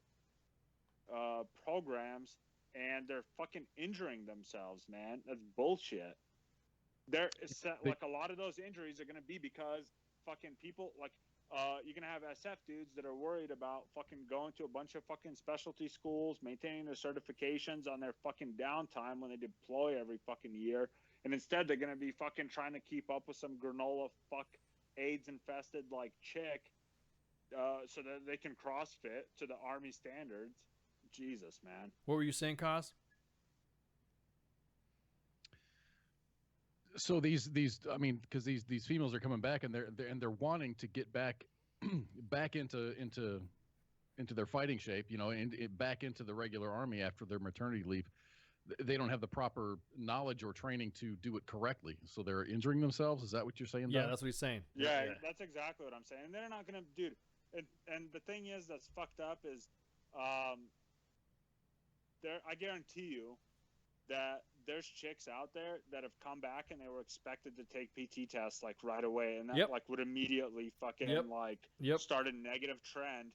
programs, and they're fucking injuring themselves, man. That's bullshit. Like, a lot of those injuries are going to be because fucking people, like, you're going to have SF dudes that are worried about fucking going to a bunch of fucking specialty schools, maintaining their certifications on their fucking downtime when they deploy every fucking year. And instead they're going to be fucking trying to keep up with some granola fuck AIDS infested like chick, so that they can CrossFit to the Army standards. Jesus, man. What were you saying, Kaz? So these I mean, because these females are coming back and they're wanting to get back into their fighting shape, and back into the regular Army after their maternity leave. They don't have the proper knowledge or training to do it correctly, so they're injuring themselves. Is that what you're saying? Yeah, Doc? that's what he's saying. Yeah, that's exactly what I'm saying. And they're not gonna, dude. And the thing is, that's fucked up is, I guarantee you that there's chicks out there that have come back and they were expected to take PT tests like right away, and that like would immediately fucking start a negative trend.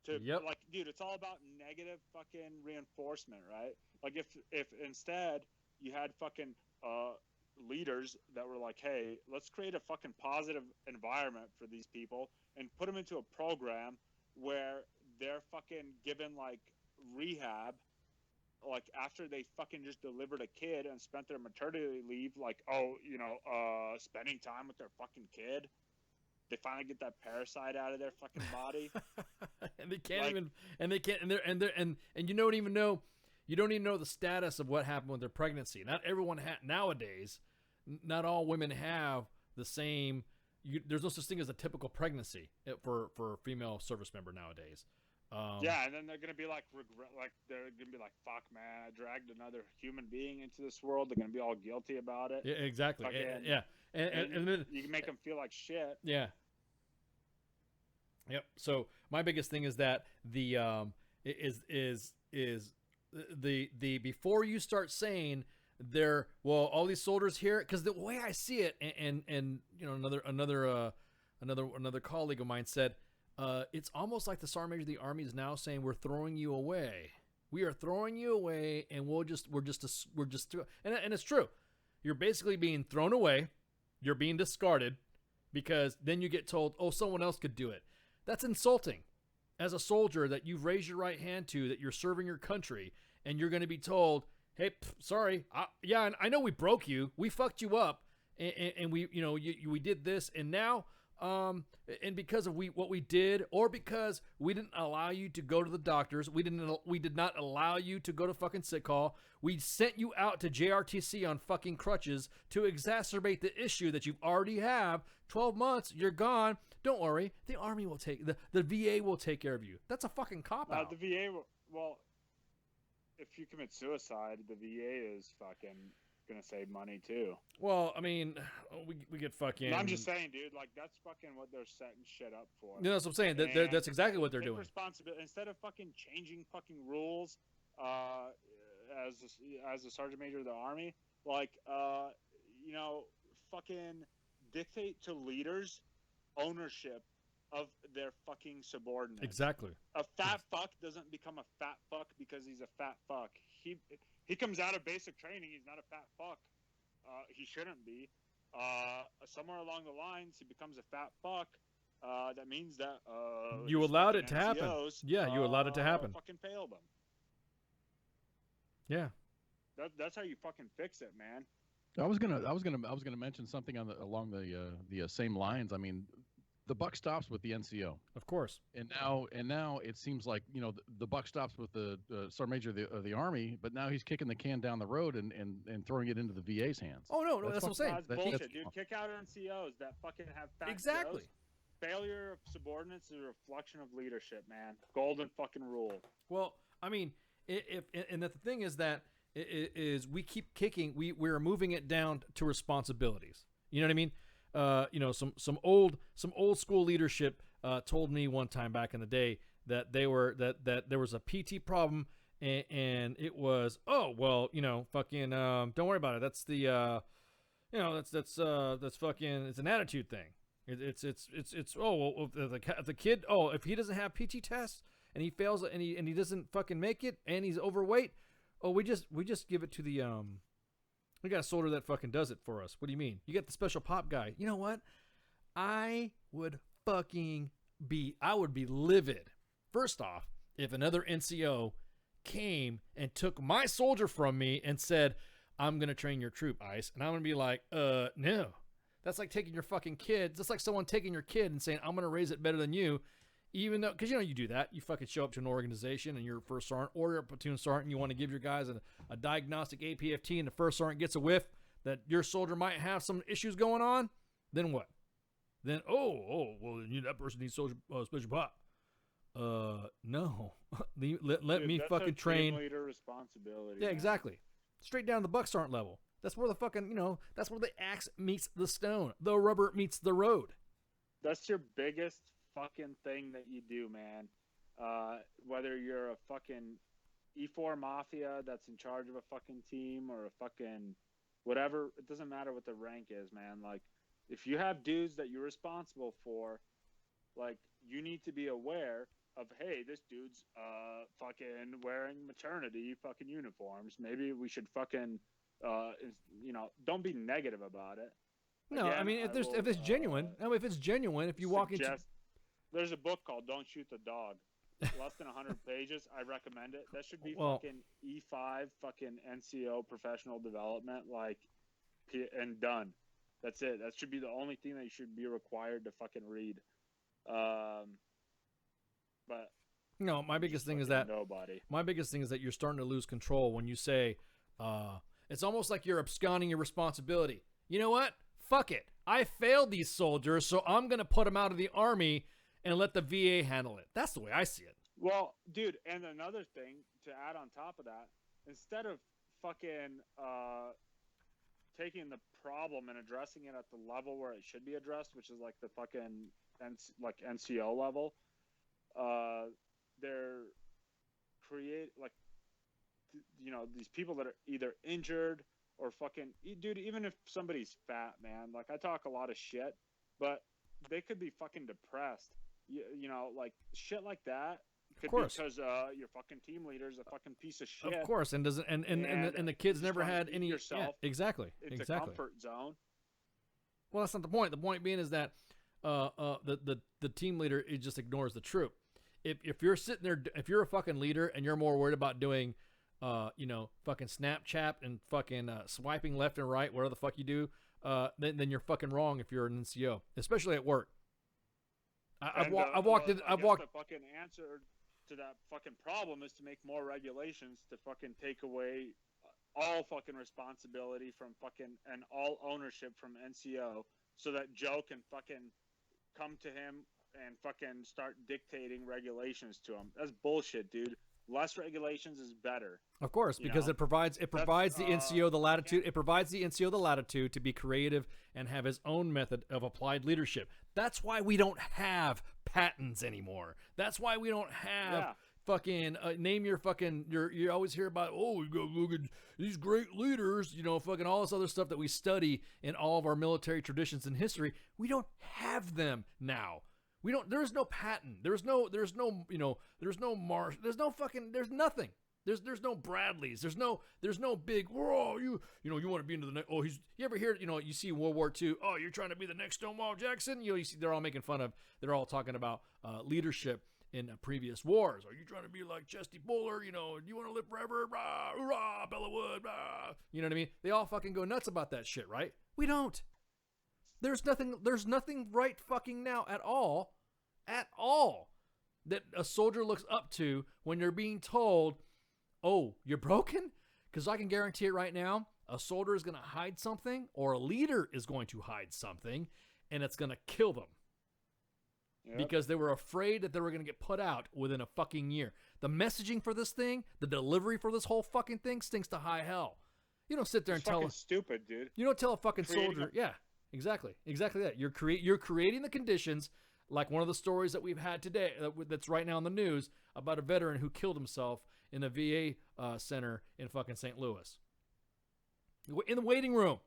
to Yep. like, dude, it's all about negative fucking reinforcement, right? Like if instead you had fucking leaders that were like, hey, let's create a fucking positive environment for these people and put them into a program where they're fucking given like rehab, like after they fucking just delivered a kid and spent their maternity leave, like, oh, you know, spending time with their fucking kid. They finally get that parasite out of their fucking body. And they can't Like- even, and they can't, and you don't even know, you don't even know the status of what happened with their pregnancy. Not everyone nowadays, not all women have the same. There's no such thing as a typical pregnancy for a female service member nowadays. Yeah, and then they're gonna be like, they're gonna be like, fuck, man, I dragged another human being into this world. They're gonna be all guilty about it. Yeah, exactly. Fucking- Yeah, and then you can make them feel like shit. yeah. Yep. So my biggest thing is that the the before you start saying all these soldiers here, because the way I see it, and you know another colleague of mine said, it's almost like the Sergeant Major of the Army is now saying we're throwing you away. We are throwing you away, and we're just and it's true. You're basically being thrown away. You're being discarded because then you get told, oh, someone else could do it. That's insulting. As a soldier that you've raised your right hand to, that you're serving your country, and you're going to be told, hey, sorry, I know we broke you, we fucked you up, and we, you know, we did this, and now, and because of what we did, or because we didn't allow you to go to the doctors, we did not allow you to go to fucking sick call. We sent you out to JRTC on fucking crutches to exacerbate the issue that you already have. 12 months, you're gone. Don't worry, the Army will take the VA will take care of you. That's a fucking cop out. The VA, well, if you commit suicide, the VA is fucking gonna save money too. Well, I mean, we get fucking. No, I'm just saying, dude. Like that's fucking what they're setting shit up for. No, that's what I'm saying. That's exactly what they're doing. Responsibility instead of fucking changing fucking rules. As a sergeant major of the Army, like you know, fucking dictate to leaders ownership of their fucking subordinates. Exactly. A fat fuck doesn't become a fat fuck because he's a fat fuck. He comes out of basic training. He's not a fat fuck. He shouldn't be. Somewhere along the lines, he becomes a fat fuck. That means that you his allowed it fucking to happen. NCOs, Yeah, you allowed it to happen. Fucking failed him. Yeah. That's how you fucking fix it, man. I was gonna mention something along the same lines. I mean, the buck stops with the NCO, of course, and now it seems like, you know, the buck stops with the Sergeant Major of the Army, but now he's kicking the can down the road and throwing it into the VA's hands. Oh no, that's what I'm saying. That's bullshit, dude. Kick out NCOs that fucking have fat exactly. COs. Failure of subordinates is a reflection of leadership, man. Golden fucking rule. Well, I mean, and the thing is that is we keep kicking. We're moving it down to responsibilities. You know what I mean? You know, some old school leadership told me one time back in the day that that there was a PT problem, and it was, oh well, you know, fucking don't worry about it. That's the you know, that's fucking, it's an attitude thing. It's oh well, if the kid, oh, if he doesn't have PT tests and he fails and he doesn't fucking make it and he's overweight, oh, we just give it to the we got a soldier that fucking does it for us. What do you mean? You got the special pop guy. You know what? I would be livid. First off, if another NCO came and took my soldier from me and said, I'm going to train your troop, ICE. And I'm going to be like, no. That's like taking your fucking kid. That's like someone taking your kid and saying, I'm going to raise it better than you. Even though, because you know you do that. You fucking show up to an organization and you're a first sergeant or you're a platoon sergeant and you want to give your guys a diagnostic APFT and the first sergeant gets a whiff that your soldier might have some issues going on. Then what? Then, well, that person needs special pop. No. let me fucking train. Team leader responsibility. Yeah, man. exactly. Straight down to the buck sergeant level. That's where the fucking, you know, that's where the axe meets the stone. The rubber meets the road. That's your biggest fucking thing that you do, man. Whether you're a fucking E4 mafia that's in charge of a fucking team or a fucking whatever, it doesn't matter what the rank is, man. Like, if you have dudes that you're responsible for, like, you need to be aware of, hey, this dude's fucking wearing maternity fucking uniforms. Maybe we should fucking don't be negative about it. No, Again, I mean, if it's genuine, if you walk into, there's a book called "Don't Shoot the Dog," less than 100 pages. I recommend it. That should be fucking E5, fucking NCO professional development, and done. That's it. That should be the only thing that you should be required to fucking read. But no, my biggest thing is that you're starting to lose control when you say, it's almost like you're absconding your responsibility. You know what? Fuck it. I failed these soldiers, so I'm going to put them out of the Army and let the VA handle it. That's the way I see it. Well, dude, and another thing to add on top of that, instead of fucking taking the problem and addressing it at the level where it should be addressed, which is like the fucking NCO level, they're these people that are either injured or fucking, dude, even if somebody's fat, man, like I talk a lot of shit, but they could be fucking depressed, like shit like that. Could be because your fucking team leader is a fucking piece of shit. Of course, and doesn't and the kids never had any. Yourself. Yeah, exactly. It's a comfort zone. Well, that's not the point. The point being is that the team leader just ignores the troop. If you're sitting there, if you're a fucking leader and you're more worried about doing, fucking Snapchat and fucking swiping left and right, whatever the fuck you do, then you're fucking wrong if you're an NCO, especially at work. I've walked. The fucking answer to that fucking problem is to make more regulations to fucking take away all fucking responsibility from fucking and all ownership from NCO, so that Joe can fucking come to him and fucking start dictating regulations to him. That's bullshit, dude. Less regulations is better. Of course, because it provides the NCO the latitude. It provides the NCO the latitude to be creative and have his own method of applied leadership. That's why we don't have Pattons anymore. That's why we don't have fucking name your fucking. You always hear about, oh, you go look at these great leaders, fucking all this other stuff that we study in all of our military traditions and history. We don't have them now. We don't. There's no Patton. There's no Marsh. There's no fucking. There's nothing. There's no Bradleys. There's no big. Whoa, you want to be into the next. Oh, you ever hear? You see World War II. Oh, you're trying to be the next Stonewall Jackson. You see they're all making fun of. They're all talking about leadership in previous wars. Are you trying to be like Chesty Puller? Do you want to live forever? Rah, hurrah, Bella Wood. Rah. You know what I mean? They all fucking go nuts about that shit, right? We don't. There's nothing right fucking now at all that a soldier looks up to when they're being told, oh, you're broken? Because I can guarantee it right now, a soldier is going to hide something, or a leader is going to hide something, and it's going to kill them. Yep. Because they were afraid that they were going to get put out within a fucking year. The messaging for this thing, the delivery for this whole fucking thing stinks to high hell. You don't sit there and tell... It's stupid, dude. You don't tell a fucking soldier... Yeah, exactly. Exactly that. You're creating the conditions... Like one of the stories that we've had today that's right now in the news about a veteran who killed himself in a VA center in fucking St. Louis. In the waiting room.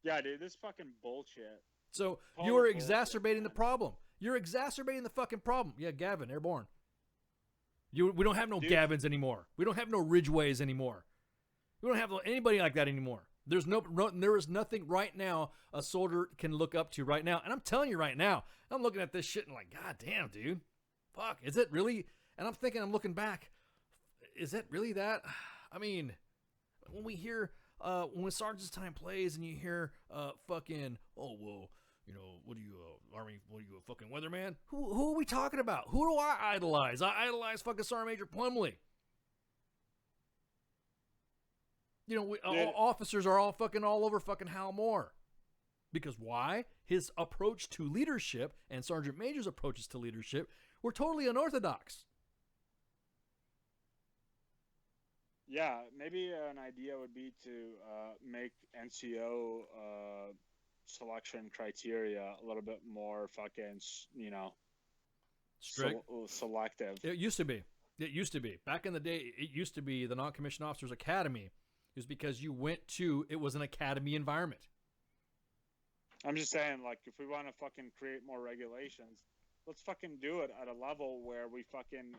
Yeah, dude, this fucking bullshit. So you are exacerbating the problem. You're exacerbating the fucking problem. Yeah, Gavin, airborne. We don't have no Gavins anymore. We don't have no Ridgeways anymore. We don't have anybody like that anymore. There is nothing right now a soldier can look up to right now. And I'm telling you right now, I'm looking at this shit and like, God damn, dude. Fuck, is it really? And I'm looking back, is it really that? I mean, when we hear, when Sergeant's Time plays and you hear fucking, oh, well, what are you, Army, what are you, a fucking weatherman? Who are we talking about? Who do I idolize? I idolize fucking Sergeant Major Plumley. Officers are all over fucking Hal Moore. Because why? His approach to leadership and Sergeant Major's approaches to leadership were totally unorthodox. Yeah, maybe an idea would be to make NCO selection criteria a little bit more fucking, strict, selective. It used to be. Back in the day, it used to be the Non-Commissioned Officers Academy. It was because it was an academy environment. I'm just saying, like, if we want to fucking create more regulations, let's fucking do it at a level where we fucking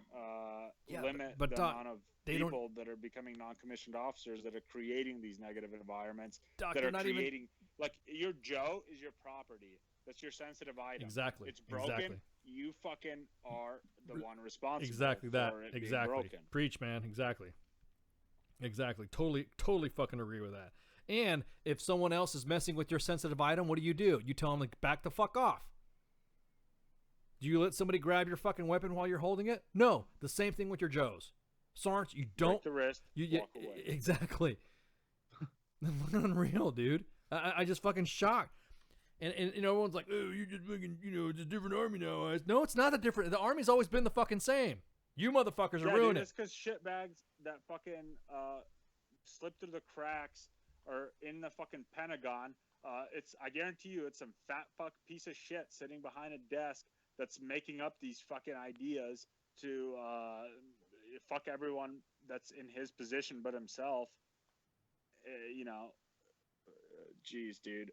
Yeah, limit but the Doc, amount of they don't- people that are becoming non-commissioned officers that are creating these negative environments, Doc, that they're are not even- creating like your Joe is your property. That's your sensitive item. Exactly. It's broken. Exactly. You fucking are the one responsible. Exactly that. For it being Exactly. broken. Preach, man. Exactly. Exactly. Totally fucking agree with that. And if someone else is messing with your sensitive item, what do? You tell them to back the fuck off. Do you let somebody grab your fucking weapon while you're holding it? No. The same thing with your Joes. Sarge, you don't. Break the wrist. Walk away. Exactly. Fucking unreal, dude. I just fucking shocked. And everyone's like, oh, you're just fucking, it's a different army now. No, it's not a different. The army's always been the fucking same. You motherfuckers are ruining it. It's because shitbags that fucking slip through the cracks or in the fucking Pentagon. I guarantee you, it's some fat fuck piece of shit sitting behind a desk that's making up these fucking ideas to fuck everyone that's in his position but himself. Jeez, dude.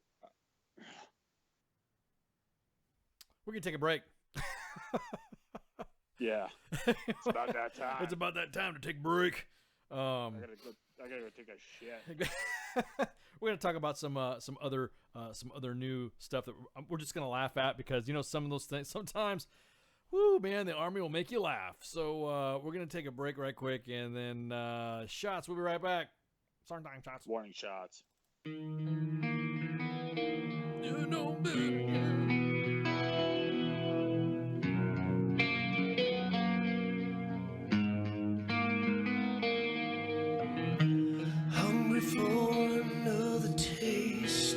We're going to take a break. Yeah. It's about that time. It's about that time to take a break. I gotta go take a shit. We're gonna talk about some other new stuff that we're just gonna laugh at because some of those things sometimes, whoo man, the army will make you laugh. So we're gonna take a break right quick and then shots. We'll be right back. Starting time shots. Warning shots. Hungry for another taste.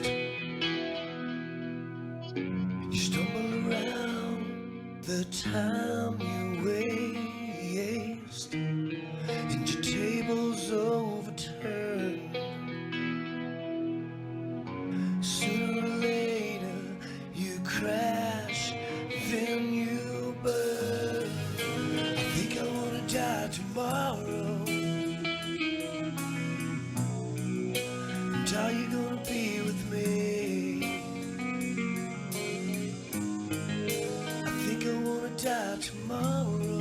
You stumble around the time you waste, and your table's overturned. Sooner or later you crash, then you burn. I think I wanna die tomorrow. Are you gonna be with me? I think I wanna die tomorrow,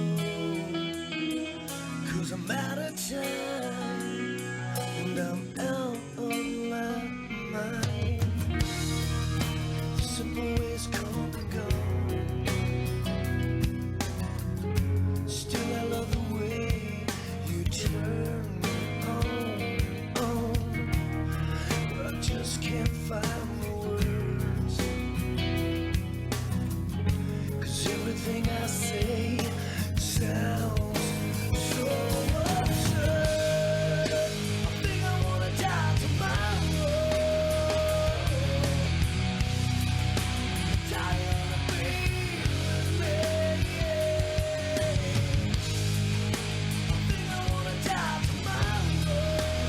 'cause I'm out of time and I'm out of my mind. Simple ways come and go. Still I love the way you turn me on. I just can't find the words, 'cause everything I say sounds so absurd. I think I wanna die tomorrow. Tired of being with me. I think I wanna die tomorrow.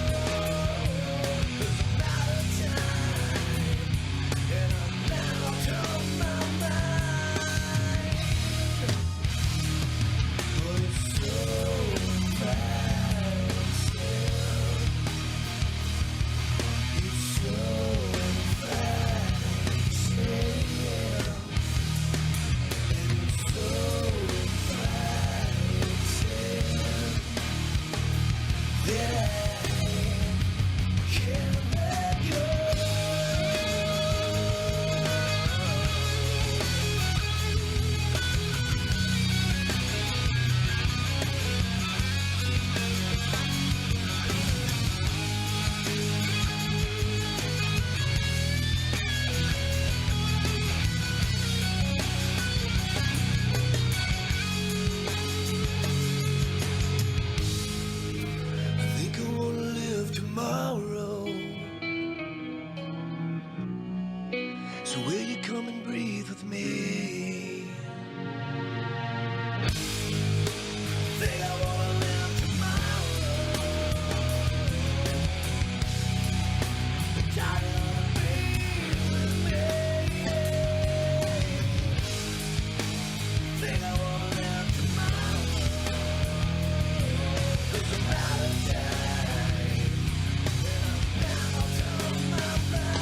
So will you come and breathe with me? Think I wanna live tomorrow. Tired of being with me. Think I wanna live tomorrow. 'Cause I'm out of time and I'm out of my mind.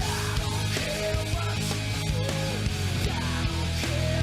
I don't care what you say. I don't care.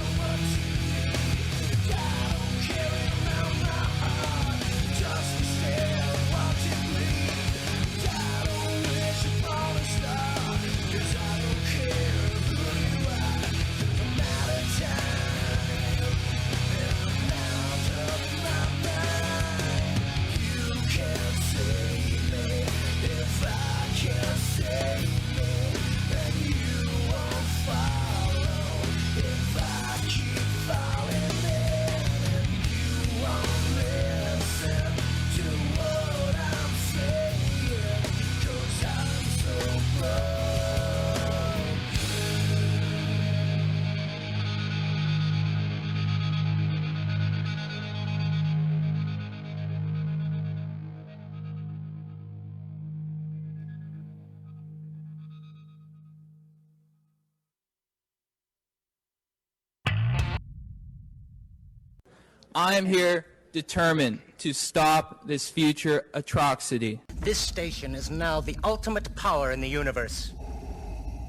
I am here determined to stop this future atrocity. This station is now the ultimate power in the universe.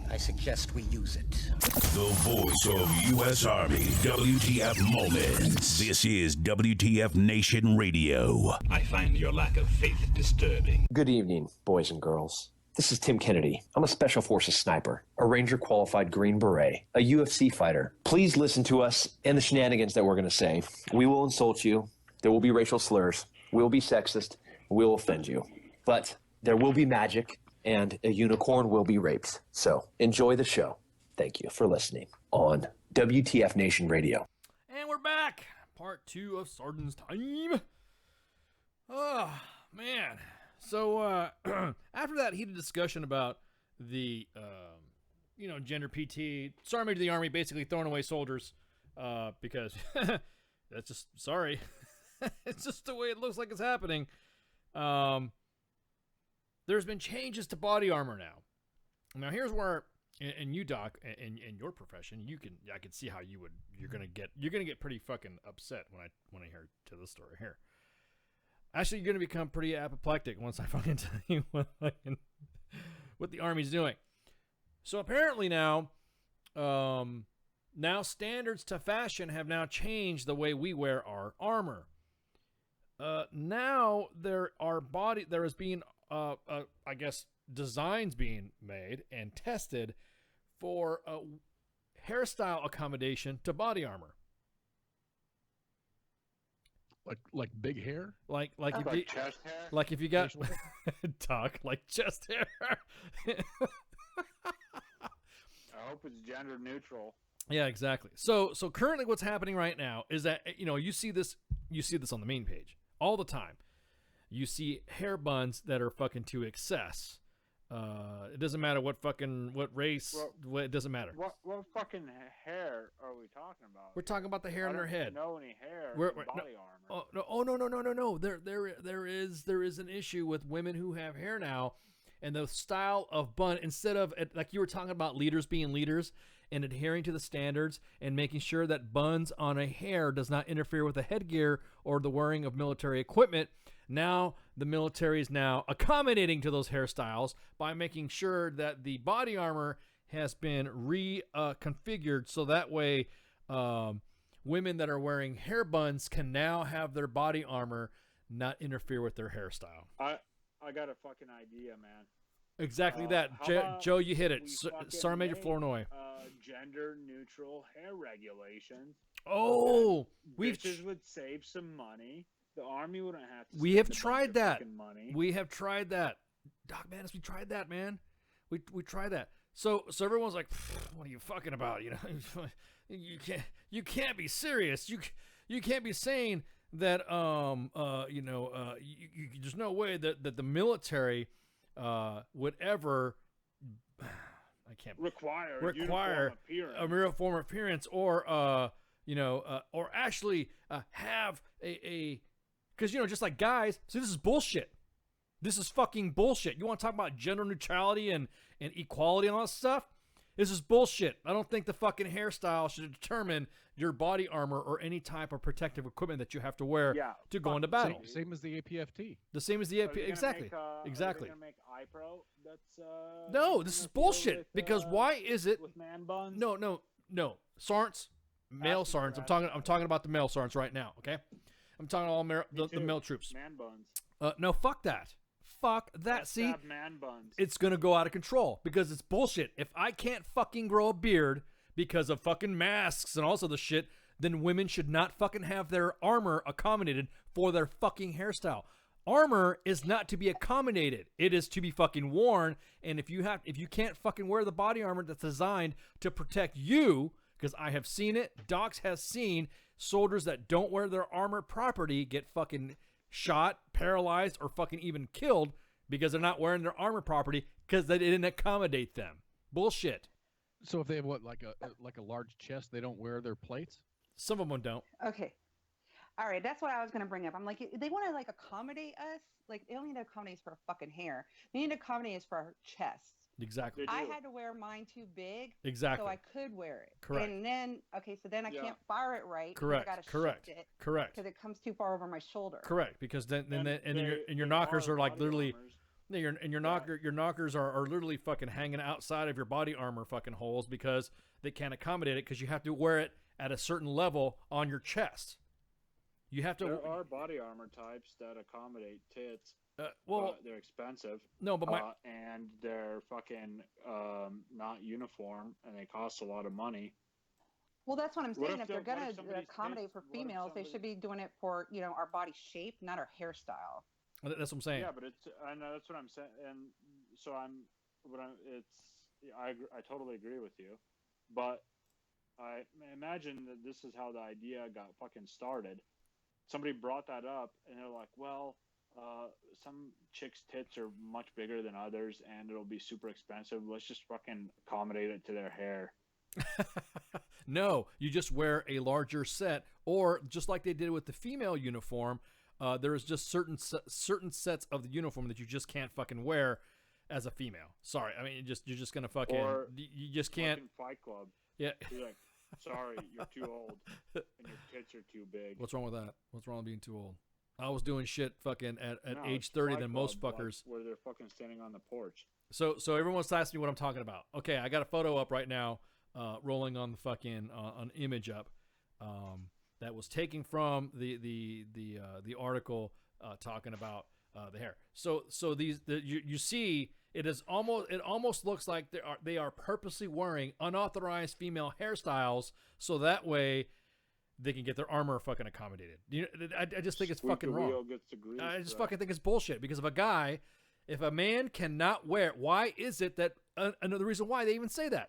I suggest we use it. The voice of U.S. Army, WTF Moments. This is WTF Nation Radio. I find your lack of faith disturbing. Good evening, boys and girls. This is Tim Kennedy. I'm a Special Forces sniper, a Ranger qualified Green Beret, a UFC fighter. Please listen to us and the shenanigans that we're going to say. We will insult you. There will be racial slurs. We will be sexist. We will offend you. But there will be magic, and a unicorn will be raped. So enjoy the show. Thank you for listening on WTF Nation Radio. And we're back. Part 2 of Sardin's Time. Oh, man. So, after that heated discussion about the, gender PT, Sergeant Major of the Army basically throwing away soldiers, because that's just, sorry. It's just the way it looks like it's happening. There's been changes to body armor now. Now, here's where, and you, Doc, in your profession, I can see how you're gonna get pretty fucking upset when I hear to this story here. Actually, you're gonna become pretty apoplectic once I fucking tell you what the Army's doing. So apparently now standards to fashion have now changed the way we wear our armor. Now there is being I guess designs being made and tested for hairstyle accommodation to body armor. Like big hair? Like chest hair? Like if you got Doc, like chest hair. I hope it's gender neutral. Yeah, exactly. So currently what's happening right now is that you see this on the main page all the time. You see hair buns that are fucking to excess. It doesn't matter what race, it doesn't matter. What fucking hair are we talking about? We're talking about the hair on their head. I don't know any hair in body armor. No. There is an issue with women who have hair now, and the style of bun, instead of, like you were talking about leaders being leaders and adhering to the standards and making sure that buns on a hair does not interfere with the headgear or the wearing of military equipment. Now the military is now accommodating to those hairstyles by making sure that the body armor has been reconfigured so that way women that are wearing hair buns can now have their body armor not interfere with their hairstyle. I got a fucking idea, man. Exactly that. Joe, you hit it. Sergeant Major Flournoy. Gender neutral hair regulations. Oh, bitches would save some money. The Army wouldn't have to. We have tried that. Money. We have tried that. Doc Manus, we tried that, man. We tried that. So everyone's like, what are you fucking about? You can't be serious. You can't be saying that there's no way that the military would ever require a uniform appearance or actually have a because just like guys, see, this is bullshit. This is fucking bullshit. You want to talk about gender neutrality and equality and all that stuff? This is bullshit. I don't think the fucking hairstyle should determine your body armor or any type of protective equipment that you have to wear to go into battle. Same as the APFT. The same as the APFT. Exactly. Exactly. Are they gonna make iPro? That's no, this is bullshit. Because why is it with man buns? No. Sergeants, male sergeants. I'm talking about the male sergeants right now. Okay, I'm talking all the male troops. Man buns. No, fuck that. Fuck that. See, man buns. It's gonna go out of control because it's bullshit. If I can't fucking grow a beard because of fucking masks and also the shit, then women should not fucking have their armor accommodated for their fucking hairstyle. Armor is not to be accommodated. It is to be fucking worn. And if you can't fucking wear the body armor that's designed to protect you, because I have seen it, Docs has seen soldiers that don't wear their armor properly get fucking shot, paralyzed, or fucking even killed because they're not wearing their armor properly because they didn't accommodate them. Bullshit. So if they have like a large chest, they don't wear their plates? Some of them don't. Okay. All right, that's what I was going to bring up. I'm like, they want to accommodate us. Like, they don't need to accommodate us for our fucking hair. They need to accommodate us for our chests. Exactly. I had to wear mine too big. Exactly. So I could wear it. Correct. And then, okay, so then I can't fire it right. Correct. I got to Correct. shift it. Correct. Because it comes too far over my shoulder. Correct. Because then your knockers are like literally. Your knockers are literally fucking hanging outside of your body armor fucking holes because they can't accommodate it because you have to wear it at a certain level on your chest. You have to. There are body armor types that accommodate tits. Well, they're expensive. No, but and they're fucking not uniform, and they cost a lot of money. Well, that's what I'm saying. If they're what going if to somebody's accommodate for females, they should be doing it for our body shape, not our hairstyle. That's what I'm saying. Yeah, but I know that's what I'm saying, and so I totally agree with you, but I imagine that this is how the idea got fucking started. Somebody brought that up, and they're like, well, some chicks' tits are much bigger than others, and it'll be super expensive. Let's just fucking accommodate it to their hair. No, you just wear a larger set, or just like they did with the female uniform, there is just certain sets of the uniform that you just can't fucking wear as a female. Sorry, I mean you're just gonna fucking you just can't. Fight Club. Yeah. You're like, sorry, you're too old, and your tits are too big. What's wrong with that? What's wrong with being too old? I was doing shit fucking at No, age it's 30 Fight than most Club, fuckers. like, where they're fucking standing on the porch. So everyone's asking me what I'm talking about. Okay, I got a photo up right now, rolling on the fucking an image up, that was taken from the article talking about the hair. So you see it almost looks like they are purposely wearing unauthorized female hairstyles so that way they can get their armor fucking accommodated. I just think it's fucking wrong. I just fucking think it's bullshit because if a man cannot wear, why is it that another reason why they even say that?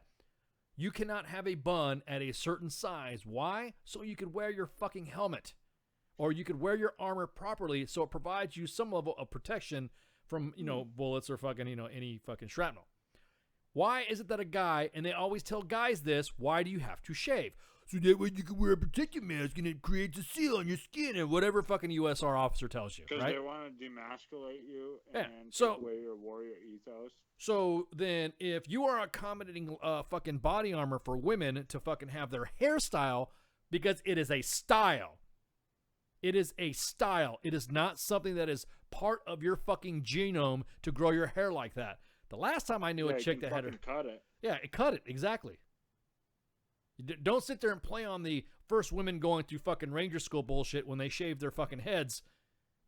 You cannot have a bun at a certain size. Why? So you could wear your fucking helmet. Or you could wear your armor properly so it provides you some level of protection from, bullets or fucking, any fucking shrapnel. Why is it that a guy, and they always tell guys this, why do you have to shave? So that way you can wear a protective mask and it creates a seal on your skin and whatever fucking USR officer tells you, Because right? they want to demasculate you Yeah, and so- take away your warrior ethos. So then if you are accommodating fucking body armor for women to fucking have their hairstyle, because it is a style. It is a style. It is not something that is part of your fucking genome to grow your hair like that. The last time I knew a chick that had her... cut it. Yeah, it cut it, exactly. Don't sit there and play on the first women going through fucking ranger school bullshit when they shave their fucking heads,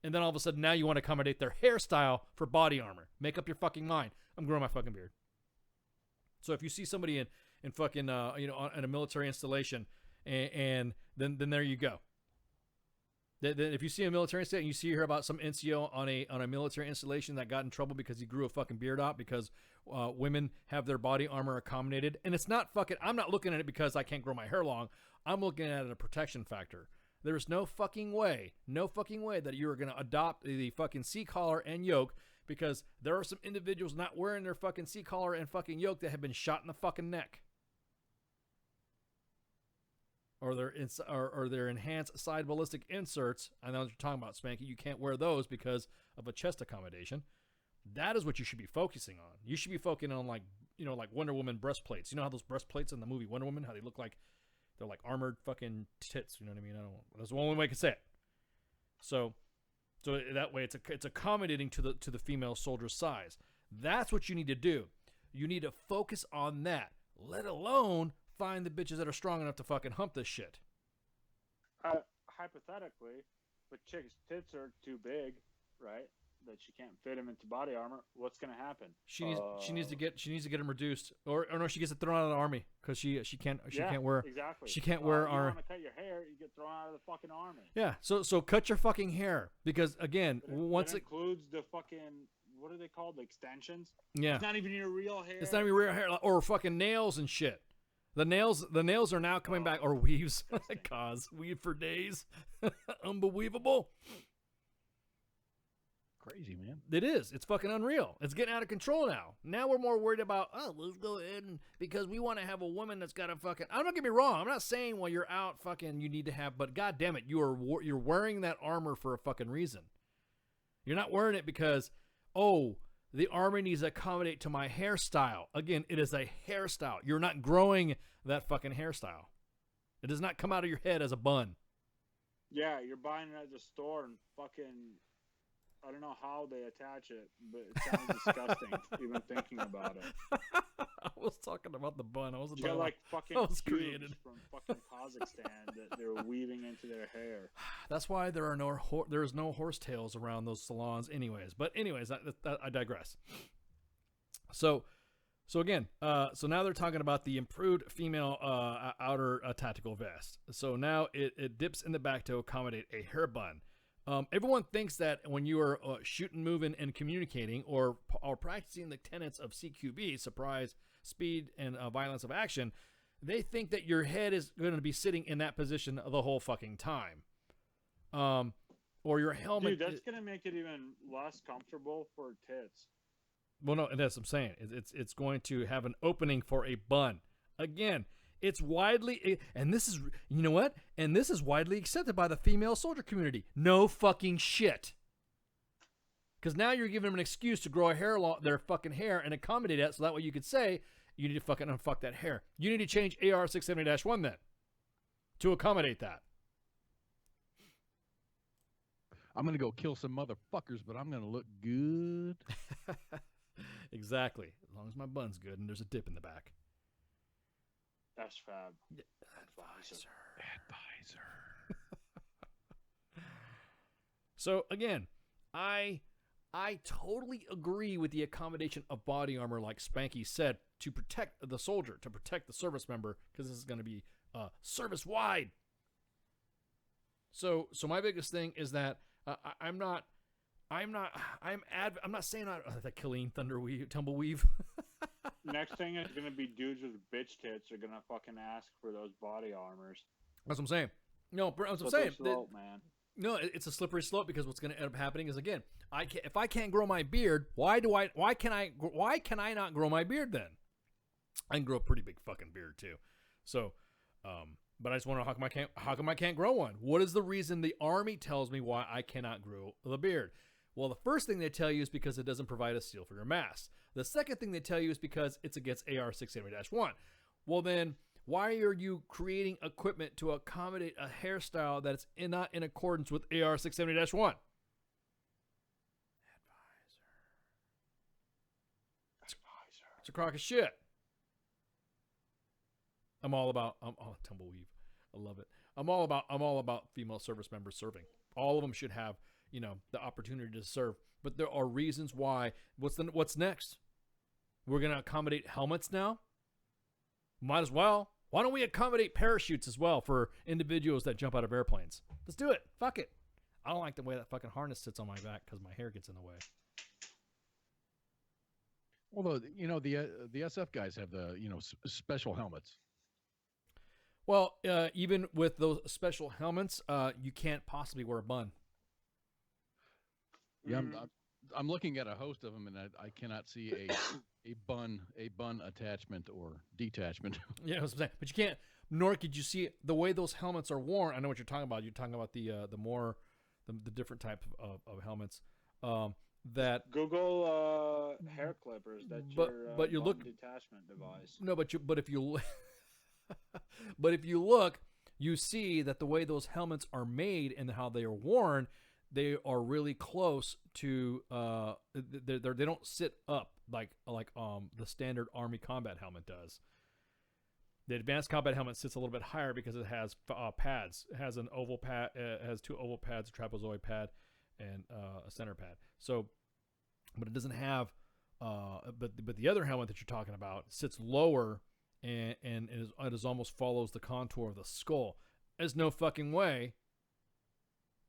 and then all of a sudden now you want to accommodate their hairstyle for body armor. Make up your fucking mind. I'm growing my fucking beard. So if you see somebody in fucking in a military installation, and then there you go. Then if you see a military installation, you see here about some NCO on a military installation that got in trouble because he grew a fucking beard out because women have their body armor accommodated, and it's not fucking. I'm not looking at it because I can't grow my hair long. I'm looking at it as a protection factor. There is no fucking way that you are going to adopt the fucking C-collar and yoke because there are some individuals not wearing their fucking C-collar and fucking yoke that have been shot in the fucking neck. Or their enhanced side ballistic inserts. I know what you're talking about, Spanky. You can't wear those because of a chest accommodation. That is what you should be focusing on. You should be focusing on like Wonder Woman breastplates. You know how those breastplates in the movie Wonder Woman, how they look like they're like armored fucking tits. You know what I mean? That's the only way I can say it. So that way it's accommodating to the female soldier's size. That's what you need to do. You need to focus on that. Let alone find the bitches that are strong enough to fucking hump this shit. Hypothetically, but chicks' tits are too big, right? That she can't fit them into body armor. What's gonna happen? She needs to get them reduced, or no, she gets thrown out of the army because she can't wear exactly. She can't wear You armor. want to cut your hair, you get thrown out of the fucking army. Yeah, so cut your fucking hair because again, once it includes the fucking, what are they called? The extensions. Yeah, it's not even your real hair. It's not even real hair or fucking nails and shit. The nails are now coming back, or weaves. Cause weave for days. Unbelievable. Crazy, man. It is. It's fucking unreal. It's getting out of control now. Now we're more worried about, let's go ahead and because we want to have a woman that's got a fucking. Don't get me wrong. I'm not saying while you're out fucking you need to have, but god damn it, you're wearing that armor for a fucking reason. You're not wearing it because the Army needs to accommodate to my hairstyle. Again, it is a hairstyle. You're not growing that fucking hairstyle. It does not come out of your head as a bun. Yeah, you're buying it at the store and fucking, I don't know how they attach it, but it sounds disgusting even thinking about it. I was talking about the bun. I wasn't You got talking like about fucking how it was cubes created. from fucking Kazakhstan that they're weaving into their hair. That's why there are there's no horsetails around those salons, anyways. But anyways, I digress. So again, so now they're talking about the improved female outer tactical vest. So now it dips in the back to accommodate a hair bun. Everyone thinks that when you are shooting, moving, and communicating, or practicing the tenets of CQB, surprise, speed, and violence of action, they think that your head is going to be sitting in that position the whole fucking time. Or your helmet. Dude, that's going to make it even less comfortable for tits. Well, no, that's what I'm saying. It's going to have an opening for a bun. Again, it's widely, and this is, you know what? And this is widely accepted by the female soldier community. No fucking shit. Because now you're giving them an excuse to grow their fucking hair and accommodate it, so that way you could say, you need to fucking unfuck that hair. You need to change AR 670-1 then to accommodate that. I'm going to go kill some motherfuckers, but I'm going to look good. Exactly. As long as my bun's good and there's a dip in the back. That's fab. Advisor. So again, I totally agree with the accommodation of body armor, like Spanky said, to protect the soldier, to protect the service member, because this is going to be service wide. So my biggest thing is that I'm not saying that Killeen Tumbleweave. Next thing is going to be dudes with bitch tits are going to fucking ask for those body armors. That's what I'm saying. No, that's what I'm saying. Slope, man. No, it's a slippery slope, because what's going to end up happening is, again, if I can't grow my beard, why can I not grow my beard then? I can grow a pretty big fucking beard too. So, but I just wonder how come I can't grow one? What is the reason the Army tells me why I cannot grow the beard? Well, the first thing they tell you is because it doesn't provide a seal for your mask. The second thing they tell you is because it's against AR 670-1. Well, then why are you creating equipment to accommodate a hairstyle that's not in accordance with AR 670-1? It's a crock of shit. I'm all Tumbleweave. I love it. I'm all about female service members serving. All of them should have, the opportunity to serve. But there are reasons why. What's next? We're gonna accommodate helmets now? Might as well. Why don't we accommodate parachutes as well for individuals that jump out of airplanes? Let's do it. Fuck it. I don't like the way that fucking harness sits on my back because my hair gets in the way. Although, the SF guys have the, special helmets. Well, even with those special helmets, you can't possibly wear a bun. Yeah, I'm looking at a host of them, and I cannot see a bun attachment or detachment. Yeah, that's what I'm saying. But you can't. Nor could you see the way those helmets are worn. I know what you're talking about. You're talking about the different type of helmets. That Google hair clippers. That's but you look detachment device. No, but if you but if you look, you see that the way those helmets are made and how they are worn, they are really close to they don't sit up like the standard Army combat helmet does. The advanced combat helmet sits a little bit higher because it has pads. It has an oval pad. It has two oval pads, a trapezoid pad, and a center pad. So, but it doesn't have. But the other helmet that you're talking about sits lower, and it is almost follows the contour of the skull. There's no fucking way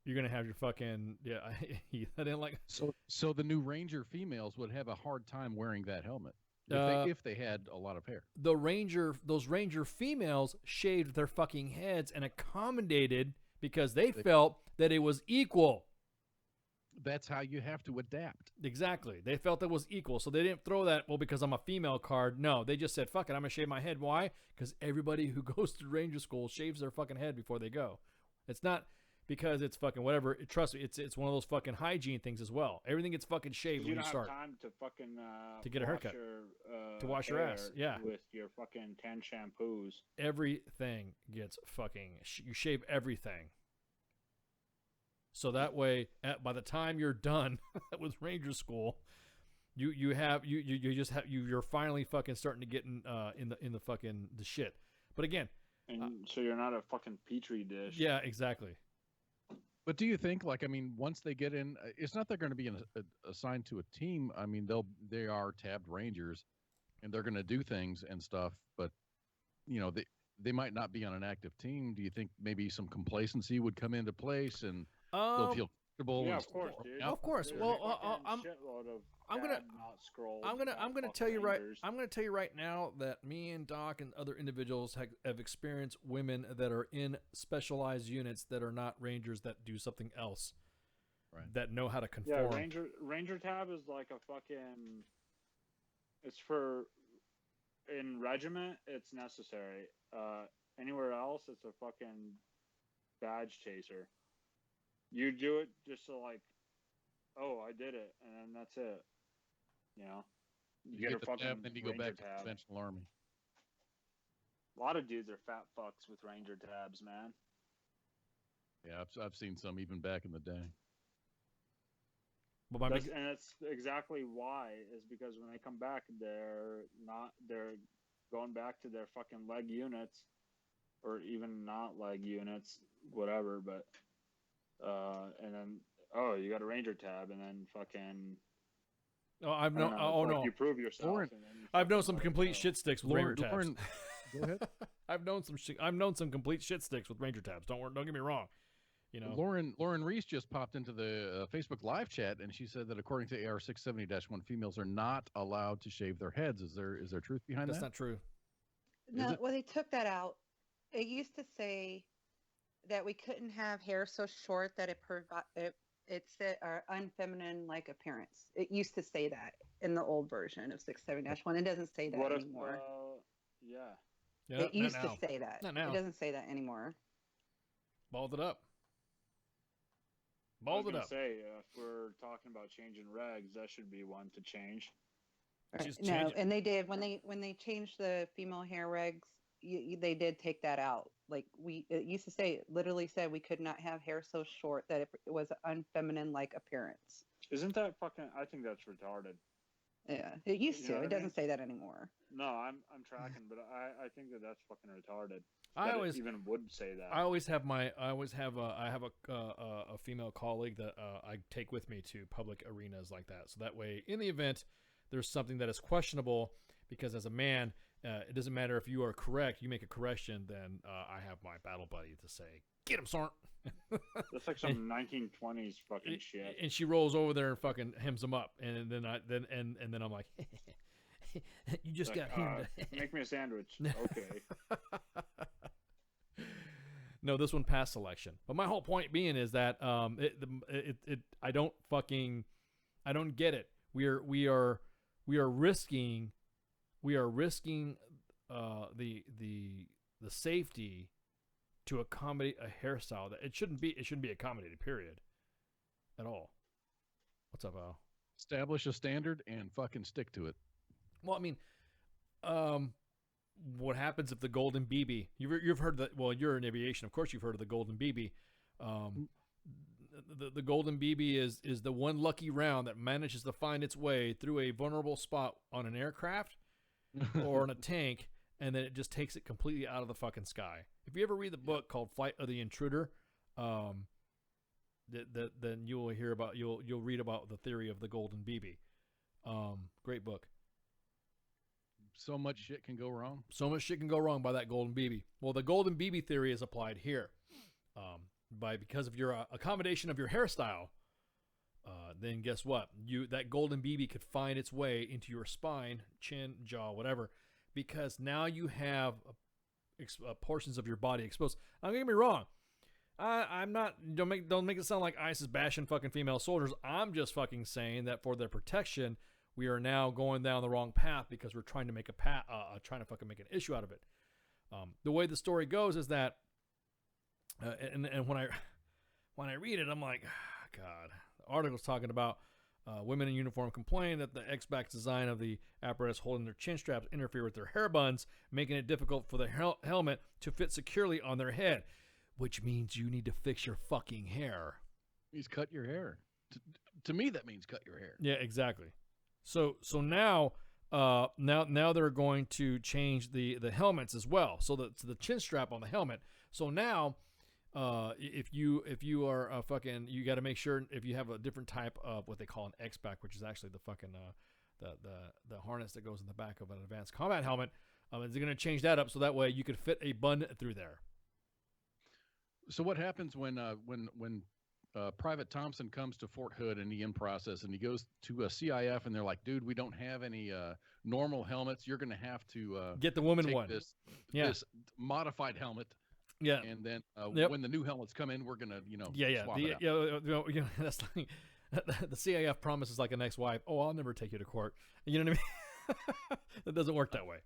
you're gonna have your fucking I didn't like. So the new Ranger females would have a hard time wearing that helmet if they had a lot of hair. Those Ranger females shaved their fucking heads and accommodated because they felt that it was equal. That's how you have to adapt. Exactly. They felt it was equal. So they didn't throw that, well, because I'm a female card. No, they just said, fuck it, I'm going to shave my head. Why? Because everybody who goes to Ranger School shaves their fucking head before they go. It's not because it's fucking whatever. Trust me, it's one of those fucking hygiene things as well. Everything gets fucking shaved You when don't you start. have time to fucking To get a haircut. To wash your hair ass, yeah. with your fucking 10 shampoos. Everything gets fucking. You shave everything. So that way, by the time you're done with Ranger School, you're finally fucking starting to get in the fucking the shit. But again, And so you're not a fucking petri dish. yeah, exactly. But do you think, like, I mean, once they get in, it's not they're going to be assigned to a team. I mean, they are tabbed Rangers, and they're going to do things and stuff. But you know, they might not be on an active team. Do you think maybe some complacency would come into place and they'll feel comfortable? Yeah, and of course, dude. Yeah. Of course. There's Well, a fucking shitload of I'm gonna tab not scrolled I'm gonna fuck tell you Rangers. I'm gonna tell you right now that me and Doc and other individuals have experienced women that are in specialized units that are not Rangers that do something else, right? That know how to conform. Yeah, Ranger tab is like a fucking. It's for in regiment. It's necessary. Anywhere else, it's a fucking badge chaser. You do it just to like, oh, I did it, and then that's it. You know, You get a the fucking tab, then you go Ranger back to tab. conventional army. A lot of dudes are fat fucks with Ranger tabs, man. Yeah, I've seen some even back in the day. But And that's exactly why, is because when they come back, they're going back to their fucking leg units, or even not leg units, whatever. But and then you got a Ranger tab, and then fucking. Oh, I've known. No, you prove yourself. Lauren, and then you I've known fucking some let it complete go. shit sticks with Lauren- Ranger tabs. Lauren- go ahead. I've known some complete shit sticks with Ranger tabs. Don't get me wrong. You know, Lauren Reese just popped into the Facebook live chat, and she said that according to AR 670-1, females are not allowed to shave their heads. Is there truth behind that's that? not true. No, it? well, they took that out. It used to say that we couldn't have hair so short that it's unfeminine like appearance. It used to say that in the old version of 670-1. It doesn't say that What if? anymore. Yeah. It used to now. say that. Not now. It doesn't say that anymore. Balled it up. I was Balled it gonna up. say, if we're talking about changing regs, that should be one to change. Right. Just No, change it. and they did when they changed the female hair regs. They did take that out. Like it used to say, it literally said we could not have hair so short that it was an unfeminine like appearance. Isn't that fucking? I think that's retarded. Yeah, it used You to. know what It I doesn't mean? say that anymore. No, I'm tracking, but I think that's fucking retarded. I That it always- even would say that. I always have a female colleague that I take with me to public arenas like that. So that way, in the event there's something that is questionable, because as a man, it doesn't matter if you are correct. You make a correction, then I have my battle buddy to say, "Get him, Sorn." That's like some 1920s fucking shit. And she rolls over there and fucking hems him up, and then I'm like, "You just Like, got hemmed." make me a sandwich. Okay. No, this one passed selection. But my whole point being is that I don't get it. We are risking the safety to accommodate a hairstyle that it shouldn't be accommodated, period, at all. What's up, Al? Establish a standard and fucking stick to it. Well, I mean, what happens if the Golden BB? You've heard that? Well, you're in aviation, of course. You've heard of the Golden BB. The Golden BB is the one lucky round that manages to find its way through a vulnerable spot on an aircraft or on a tank, and then it just takes it completely out of the fucking sky. If you ever read the book called Flight of the Intruder, then you'll read about the theory of the Golden BB. Great book. So much shit can go wrong. So much shit can go wrong by that Golden BB. Well, the Golden BB theory is applied here. Because of your accommodation of your hairstyle, then guess what? That Golden BB could find its way into your spine, chin, jaw, whatever, because now you have portions of your body exposed. Don't get me wrong. I'm not. Don't make it sound like ICE is bashing fucking female soldiers. I'm just fucking saying that for their protection, we are now going down the wrong path because we're trying to make trying to fucking make an issue out of it. The way the story goes is that, and when I read it, I'm like, God. The article's talking about women in uniform complain that the X-back design of the apparatus holding their chin straps interfere with their hair buns, making it difficult for the helmet to fit securely on their head, which means you need to fix your fucking hair. Means cut your hair. To me, that means cut your hair. Yeah, exactly. So now they're going to change the helmets as well. So the chin strap on the helmet. So now, if you are fucking, you got to make sure if you have a different type of what they call an X-back, which is actually the fucking the harness that goes in the back of an advanced combat helmet. They're going to change that up so that way you could fit a bun through there. So what happens when Private Thompson comes to Fort Hood and he in process and he goes to a CIF and they're like, dude, we don't have any normal helmets. You're going to have to get the woman take one. This modified helmet. Yeah. And then when the new helmets come in, we're going to, swap it out. That's like the CIF promises like an ex-wife. Oh, I'll never take you to court. You know what I mean? That doesn't work that way.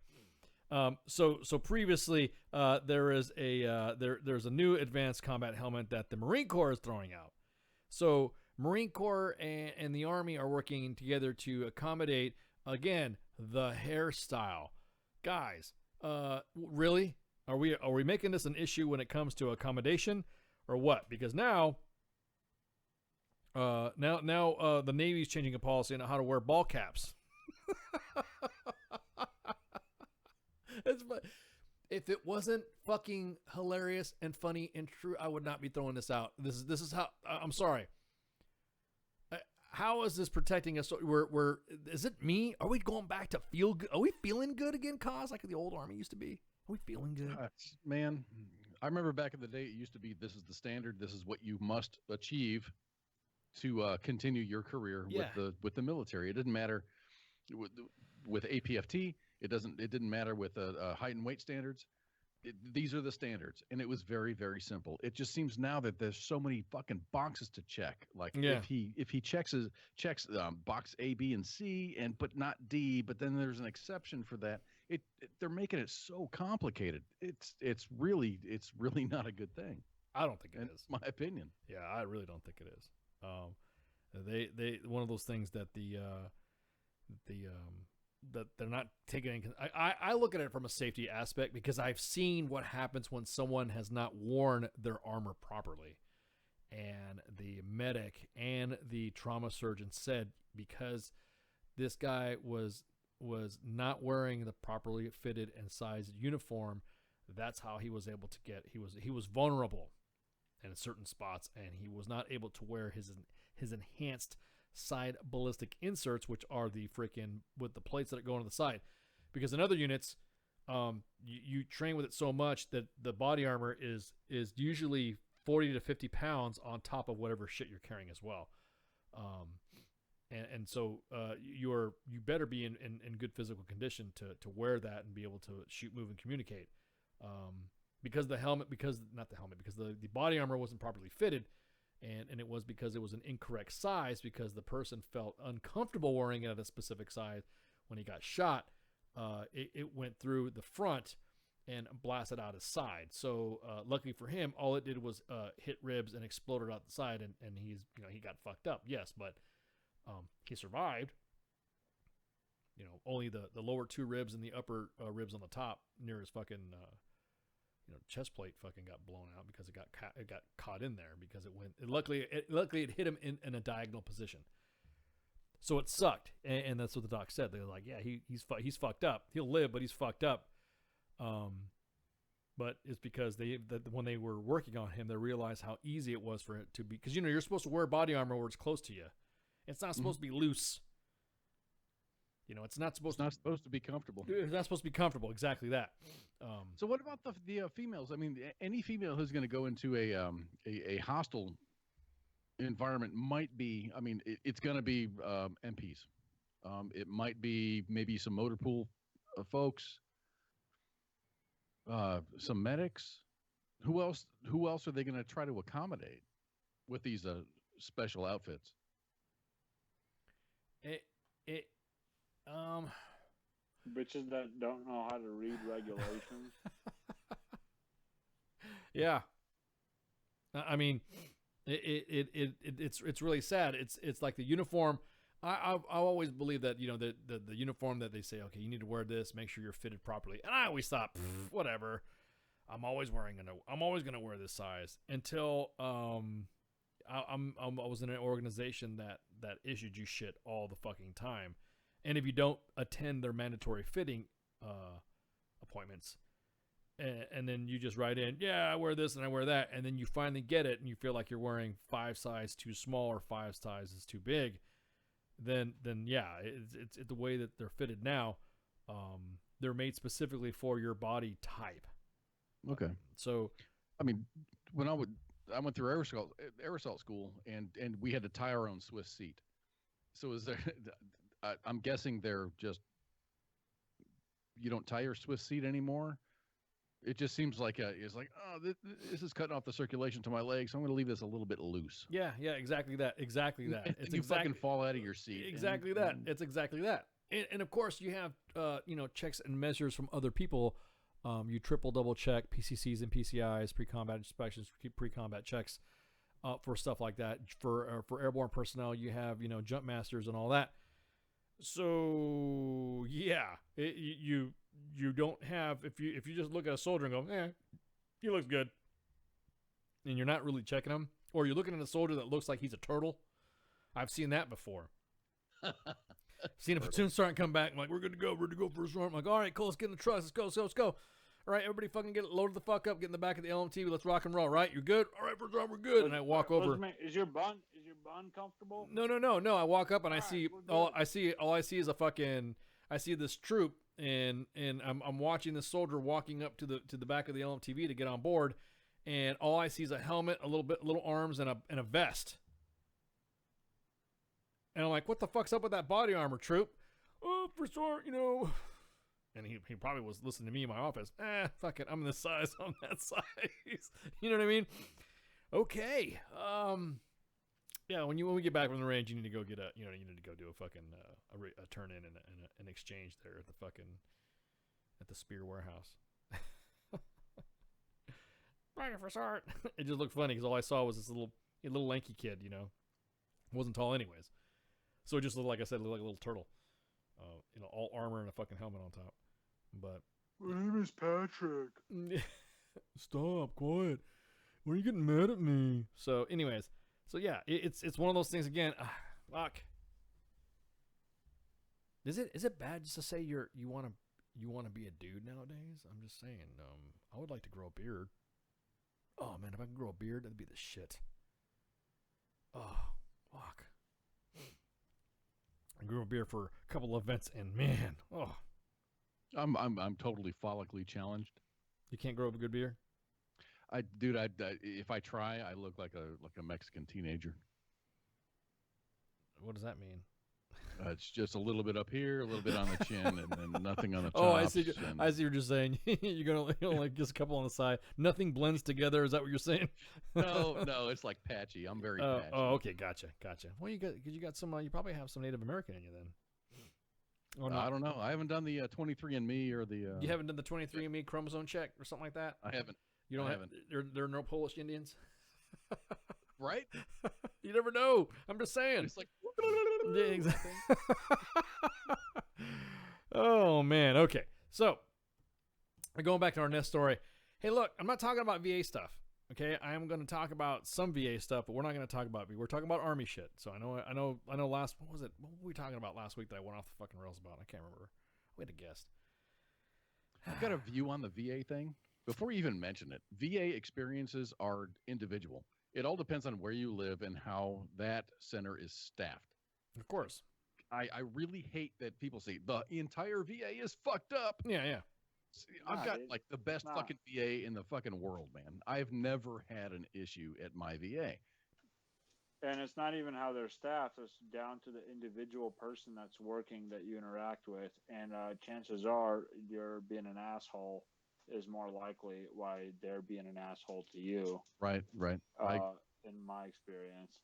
So previously, there's a new advanced combat helmet that the Marine Corps is throwing out. So Marine Corps and the Army are working together to accommodate, again, the hairstyle. Guys, really? Are we making this an issue when it comes to accommodation or what? Because now the Navy's changing a policy on how to wear ball caps. If it wasn't fucking hilarious and funny and true, I would not be throwing this out. This is how. I'm sorry. How is this protecting us? We're is it me? Are we going back to feel good? Are we feeling good again, cause like the old Army used to be? Are we feeling good? Man, I remember back in the day, it used to be this is the standard. This is what you must achieve to continue your career with the military. It didn't matter with APFT. It didn't matter with height and weight standards. These are the standards, and it was very, very simple. It just seems now that there's so many fucking boxes to check. Like if he checks box A, B, and C, but not D, but then there's an exception for that. They're making it so complicated. It's really not a good thing. I don't think it is. My opinion. Yeah, I really don't think it is. They one of those things that that they're not taking. I look at it from a safety aspect because I've seen what happens when someone has not worn their armor properly, and the medic and the trauma surgeon said because this guy was not wearing the properly fitted and sized uniform, that's how he was able to get. He was vulnerable in certain spots, and he was not able to wear his enhanced side ballistic inserts, which are the freaking with the plates that go on the side, because in other units you train with it so much that the body armor is usually 40 to 50 pounds on top of whatever shit you're carrying as well, and so you better be in good physical condition to wear that and be able to shoot, move, and communicate, because the body armor wasn't properly fitted. And it was because it was an incorrect size, because the person felt uncomfortable wearing it at a specific size. When he got shot, it went through the front and blasted out his side. So luckily for him, all it did was hit ribs and exploded out the side, and he got fucked up. Yes, but he survived. Only the lower two ribs and the upper ribs on the top near his fucking chest plate fucking got blown out because it got caught in there because it went. Luckily it hit him in a diagonal position. So it sucked, and that's what the doc said. They were like, yeah, he's fucked up. He'll live, but he's fucked up. But it's because when they were working on him, they realized how easy it was for it to be, because you're supposed to wear body armor where it's close to you. It's not supposed to be loose. It's not supposed to be comfortable. It's not supposed to be comfortable. Exactly that. So what about the females? I mean, any female who's going to go into a hostile environment might be. I mean, it's going to be MPs. It might be maybe some motor pool folks, some medics. Who else are they going to try to accommodate with these special outfits? Bitches that don't know how to read regulations. Yeah. I mean, It's really sad. It's like the uniform. I always believe that, you know, the uniform that they say, okay, you need to wear this, make sure you're fitted properly. And I always thought, whatever. I was gonna wear this size until I was in an organization that issued you shit all the fucking time, and if you don't attend their mandatory fitting appointments, and then you just write in, yeah, I wear this and I wear that, and then you finally get it and you feel like you're wearing 5 sizes too small or 5 sizes too big, then yeah, it's the way that they're fitted now. They're made specifically for your body type. Okay. So, I mean, when I went through aerosol school, and we had to tie our own Swiss seat. So is there? I'm guessing they're just, you don't tie your Swiss seat anymore. It just seems like it's like, oh, this is cutting off the circulation to my legs, so I'm going to leave this a little bit loose. Yeah, exactly that. It's you fucking fall out of your seat. Exactly that. It's exactly that. And of course, you have checks and measures from other people. You triple double check PCCs and PCIs, pre-combat inspections, pre-combat checks for stuff like that. For airborne personnel, you have jump masters and all that. So yeah, you don't have, if you just look at a soldier and go, he looks good, and you're not really checking him, or you're looking at a soldier that looks like he's a turtle. I've seen that before. Seen a platoon sergeant come back. I'm like, we're good to go first round. I'm like, all right, cool, let's get in the truck. Let's go. All right, everybody fucking get loaded the fuck up, get in the back of the LMT. Let's rock and roll, right? You're good? All right, first round, we're good. And I walk over. Is your bun comfortable? No. I walk up and I see all I see is I see this troop, and I'm watching this soldier walking up to the back of the LMTV to get on board, and all I see is a helmet, little arms, and a vest. And I'm like, what the fuck's up with that body armor, troop? Oh, for sure, And he probably was listening to me in my office. Fuck it, I'm this size, I'm that size. You know what I mean? Okay. Yeah. When we get back from the range, you need to go get you need to go do a fucking a turn in and an exchange there at the Spear warehouse. Right for start. It just looked funny because all I saw was this little lanky kid. Wasn't tall anyways. So it just looked, like I said, looked like a little turtle. All armor and a fucking helmet on top. But my name is Patrick. Stop, quiet. Why are you getting mad at me? So, anyways, yeah, it's one of those things again. Fuck. Is it bad just to say you want to be a dude nowadays? I'm just saying. I would like to grow a beard. Oh man, if I could grow a beard, that'd be the shit. Oh, fuck. I grew a beard for a couple of events, and man, oh. I'm totally follically challenged. You can't grow up a good beard? If I try, I look like a Mexican teenager. What does that mean? It's just a little bit up here, a little bit on the chin, and then nothing on the top. Oh, I see. I see. You're just saying you're gonna like just a couple on the side. Nothing blends together. Is that what you're saying? No, it's like patchy. I'm very patchy. Oh, okay, gotcha. Well, you got some. You probably have some Native American in you then. Oh, no. I don't know. I haven't done the 23andMe or the. You haven't done the 23andMe chromosome check or something like that. I haven't. You don't have. There are no Polish Indians. Right? You never know. I'm just saying. It's like. Yeah, exactly. Oh man. Okay. So, going back to our next story. Hey, look, I'm not talking about VA stuff. Okay, I am going to talk about some VA stuff, but we're not going to talk about VA. We're talking about Army shit. So I know. Last, what were we talking about last week that I went off the fucking rails about? I can't remember. We had a guest. I've got a view on the VA thing. Before you even mention it, VA experiences are individual. It all depends on where you live and how that center is staffed. Of course. I really hate that people say the entire VA is fucked up. Yeah. I've got like the best fucking VA in the fucking world, man. I've never had an issue at my VA. And it's not even how they're staffed. It's down to the individual person that's working that you interact with. And chances are you're being an asshole is more likely why they're being an asshole to you. Right. In my experience.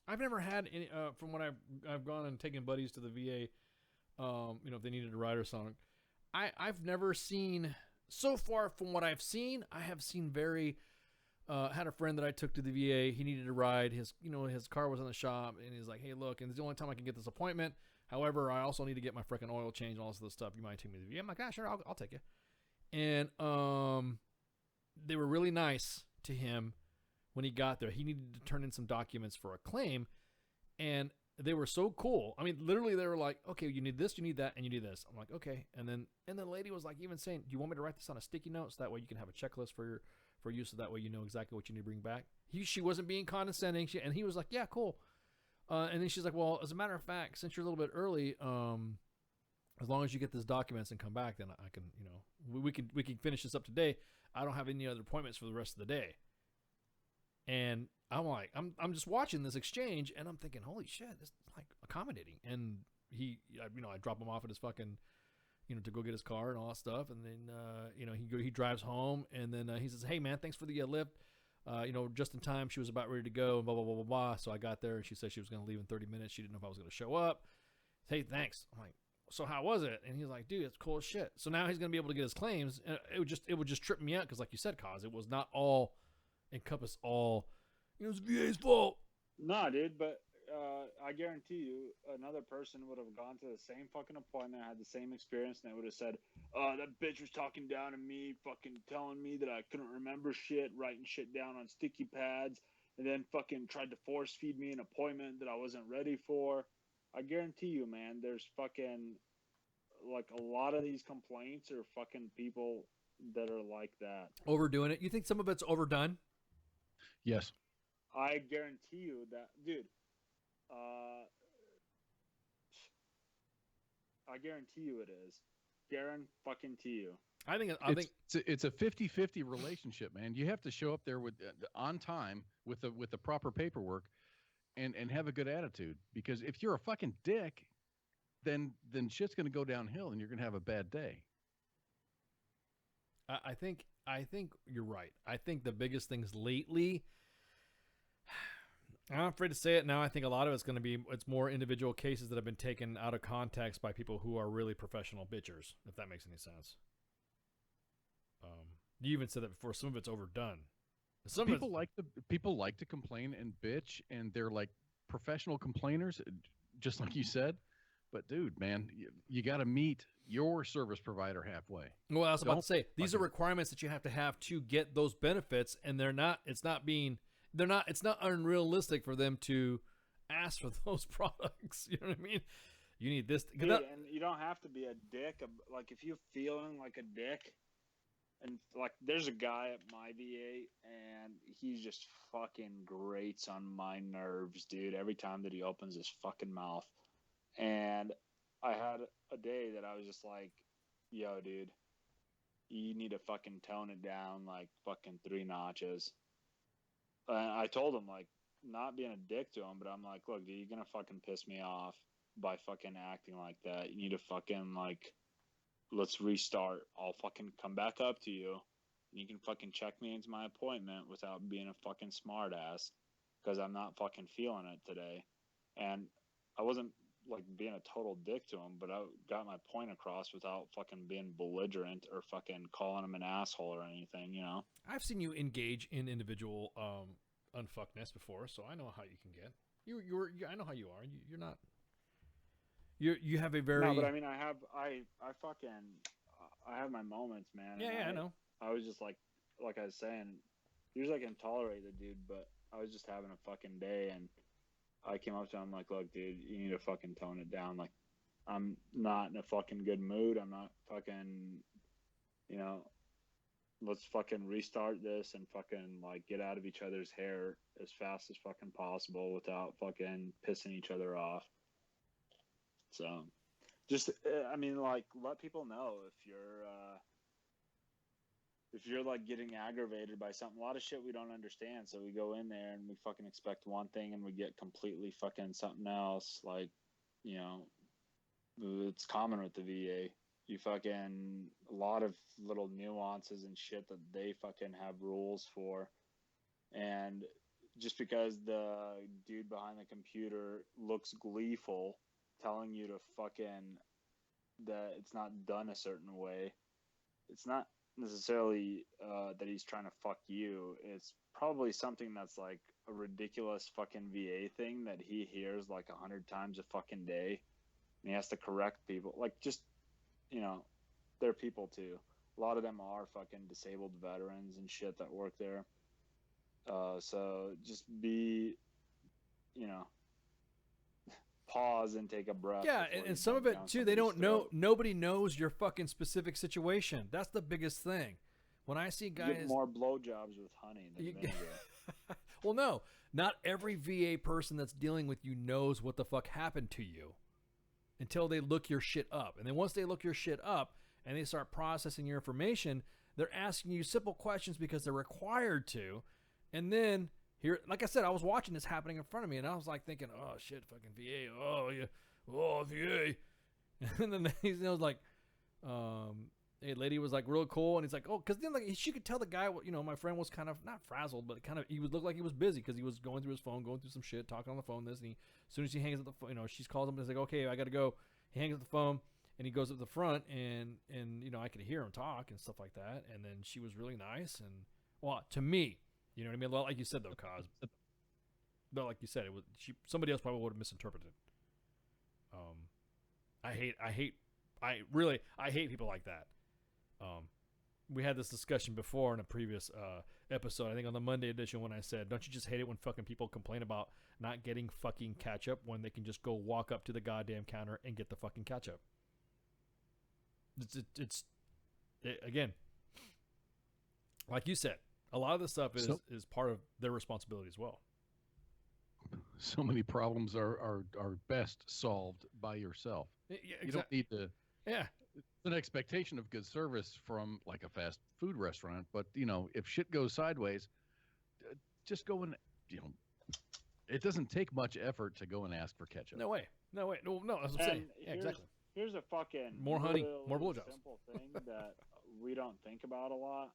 I've never had any, from when I've gone and taken buddies to the VA, if they needed a ride or something. I've never seen, so far from what I've seen, I have seen very Had a friend that I took to the VA. He needed a ride. His car was in the shop, and he's like, "Hey, look, and it's the only time I can get this appointment. However, I also need to get my freaking oil changed and all this other stuff. You mind taking me to the VA?" I'm like, "Ah, sure, I'll take you." And they were really nice to him when he got there. He needed to turn in some documents for a claim, and they were so cool. I mean, literally, they were like, "Okay, you need this, you need that, and you need this." I'm like, "Okay." And then the lady was like, even saying, "Do you want me to write this on a sticky note so that way you can have a checklist for use, so that way you know exactly what you need to bring back?" She wasn't being condescending, and he was like, "Yeah, cool." And then she's like, "Well, as a matter of fact, since you're a little bit early, as long as you get these documents and come back, then I can, we can finish this up today. I don't have any other appointments for the rest of the day." And I'm like, I'm just watching this exchange, and I'm thinking, holy shit, this is like accommodating. And I drop him off at his fucking, to go get his car and all that stuff, and then he drives home, and then he says, "Hey man, thanks for the lift. Just in time. She was about ready to go, and blah blah blah blah blah." So I got there, and she said she was going to leave in 30 minutes. She didn't know if I was going to show up. "Hey, thanks." I'm like, "So how was it?" And he's like, "Dude, it's cool as shit." So now he's going to be able to get his claims, and it would just trip me out because, like you said, Kaz, it was not all encompass all. It's VA's fault. Nah, dude, but I guarantee you, another person would have gone to the same fucking appointment, had the same experience, and they would have said, "That bitch was talking down to me, fucking telling me that I couldn't remember shit, writing shit down on sticky pads, and then fucking tried to force feed me an appointment that I wasn't ready for." I guarantee you, man, there's fucking, like, a lot of these complaints are fucking people that are like that. Overdoing it. You think some of it's overdone? Yes. I guarantee you that, dude. I guarantee you it is. Fucking to you. I think it's a 50-50 relationship, man. You have to show up there with on time with the proper paperwork and have a good attitude, because if you're a fucking dick, then shit's going to go downhill and you're going to have a bad day. I think you're right. I think the biggest things lately, I'm afraid to say it now, I think a lot of it's going to be, it's more individual cases that have been taken out of context by people who are really professional bitchers, if that makes any sense. You even said that before. Some of it's overdone. People like to complain and bitch, and they're like professional complainers, just like you said. But dude, man, you got to meet your service provider halfway. Well, I was about to say, these are requirements that you have to get those benefits, and it's not unrealistic for them to ask for those products. You know what I mean? You need this. Dude, and you don't have to be a dick. Like, if you're feeling like a dick, and like, there's a guy at my VA, and he just fucking grates on my nerves, dude, every time that he opens his fucking mouth. And I had a day that I was just like, "Yo, dude, you need to fucking tone it down like fucking 3 notches." And I told him, like, not being a dick to him, but I'm like, "Look, dude, you're gonna fucking piss me off by fucking acting like that. You need to fucking, like, let's restart. I'll fucking come back up to you, and you can fucking check me into my appointment without being a fucking smart ass, because I'm not fucking feeling it today." And I wasn't like being a total dick to him, but I got my point across without fucking being belligerent or fucking calling him an asshole or anything, I've seen you engage in individual unfuckness before, so I know how you can get. I know how you are. You're not. You have a very. No, but I mean, I have my moments, man. Yeah, I know. I was just like I was saying, usually I can tolerate the dude, but I was just having a fucking day, and I came up to him like, "Look, dude, you need to fucking tone it down. Like, I'm not in a fucking good mood. I'm not fucking, let's fucking restart this and fucking, like, get out of each other's hair as fast as fucking possible without fucking pissing each other off." So, just, I mean, like, let people know if you're like getting aggravated by something. A lot of shit we don't understand, so we go in there and we fucking expect one thing and we get completely fucking something else. Like, it's common with the VA. You fucking, a lot of little nuances and shit that they fucking have rules for. And just because the dude behind the computer looks gleeful telling you to fucking, that it's not done a certain way, it's not necessarily that he's trying to fuck you. It's probably something that's like a ridiculous fucking VA thing that he hears like 100 times a fucking day, and he has to correct people. Like, just, you know, they're people too. A lot of them are fucking disabled veterans and shit that work there. So just be, you know, pause and take a breath. Yeah, and some of it too, they don't know. Nobody knows your fucking specific situation. That's the biggest thing. When I see guys, get more blowjobs with honey than vinegar. Well, no, not every VA person that's dealing with you knows what the fuck happened to you until they look your shit up. And then once they look your shit up and they start processing your information, they're asking you simple questions because they're required to. And then here, like I said, I was watching this happening in front of me, and I was like thinking, "Oh shit, fucking VA, oh yeah, oh VA." And then he was like, a lady was like real cool, and he's like, "Oh," because then like she could tell the guy, you know, my friend was kind of not frazzled, but kind of he would look like he was busy because he was going through his phone, going through some shit, talking on the phone. This, and he, as soon as he hangs up the phone, you know, she calls him and he's like, "Okay, I got to go." He hangs up the phone. And he goes up the front, and you know, I could hear him talk and stuff like that. And then she was really nice, and well, to me, you know what I mean. Like you said though, Cos. But like you said, it was somebody else probably would have misinterpreted. I hate people like that. We had this discussion before in a previous episode, I think on the Monday edition, when I said, "Don't you just hate it when fucking people complain about not getting fucking ketchup when they can just go walk up to the goddamn counter and get the fucking ketchup?" It's again, like you said, a lot of this stuff is part of their responsibility as well. So many problems are best solved by yourself. Yeah, exactly. You don't need to. Yeah, it's an expectation of good service from like a fast food restaurant, but you know, if shit goes sideways, just go and, you know, it doesn't take much effort to go and ask for ketchup. No way. No, that's what I'm saying. Yeah, exactly. Here's a fucking more honey, more really blowjobs. simple thing that we don't think about a lot.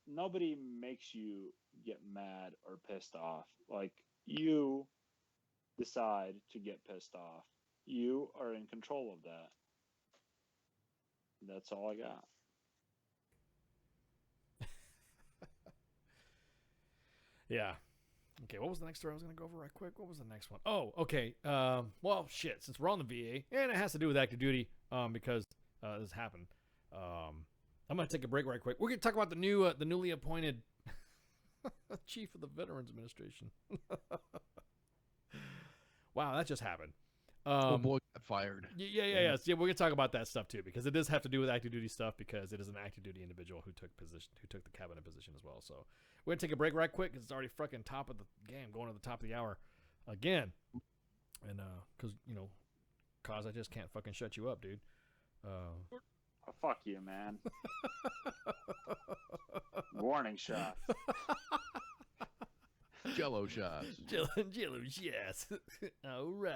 Nobody makes you get mad or pissed off. Like, you decide to get pissed off. You are in control of that. That's all I got. Yeah. Okay, what was the next story I was going to go over right quick? What was the next one? Oh, okay. Well, shit, since we're on the VA, and it has to do with active duty, because this happened. I'm going to take a break right quick. We're going to talk about the newly appointed chief of the Veterans Administration. Wow, that just happened. Oh boy, got fired. Yeah. We're going to talk about that stuff too, because it does have to do with active duty stuff, because it is an active duty individual who took the cabinet position as well. So we're going to take a break right quick, because it's already fucking top of the game, going to the top of the hour again. And because, you know, Cause I just can't fucking shut you up, dude. Oh, fuck you, man. Warning shots. Jello shots. Jello shots. All right.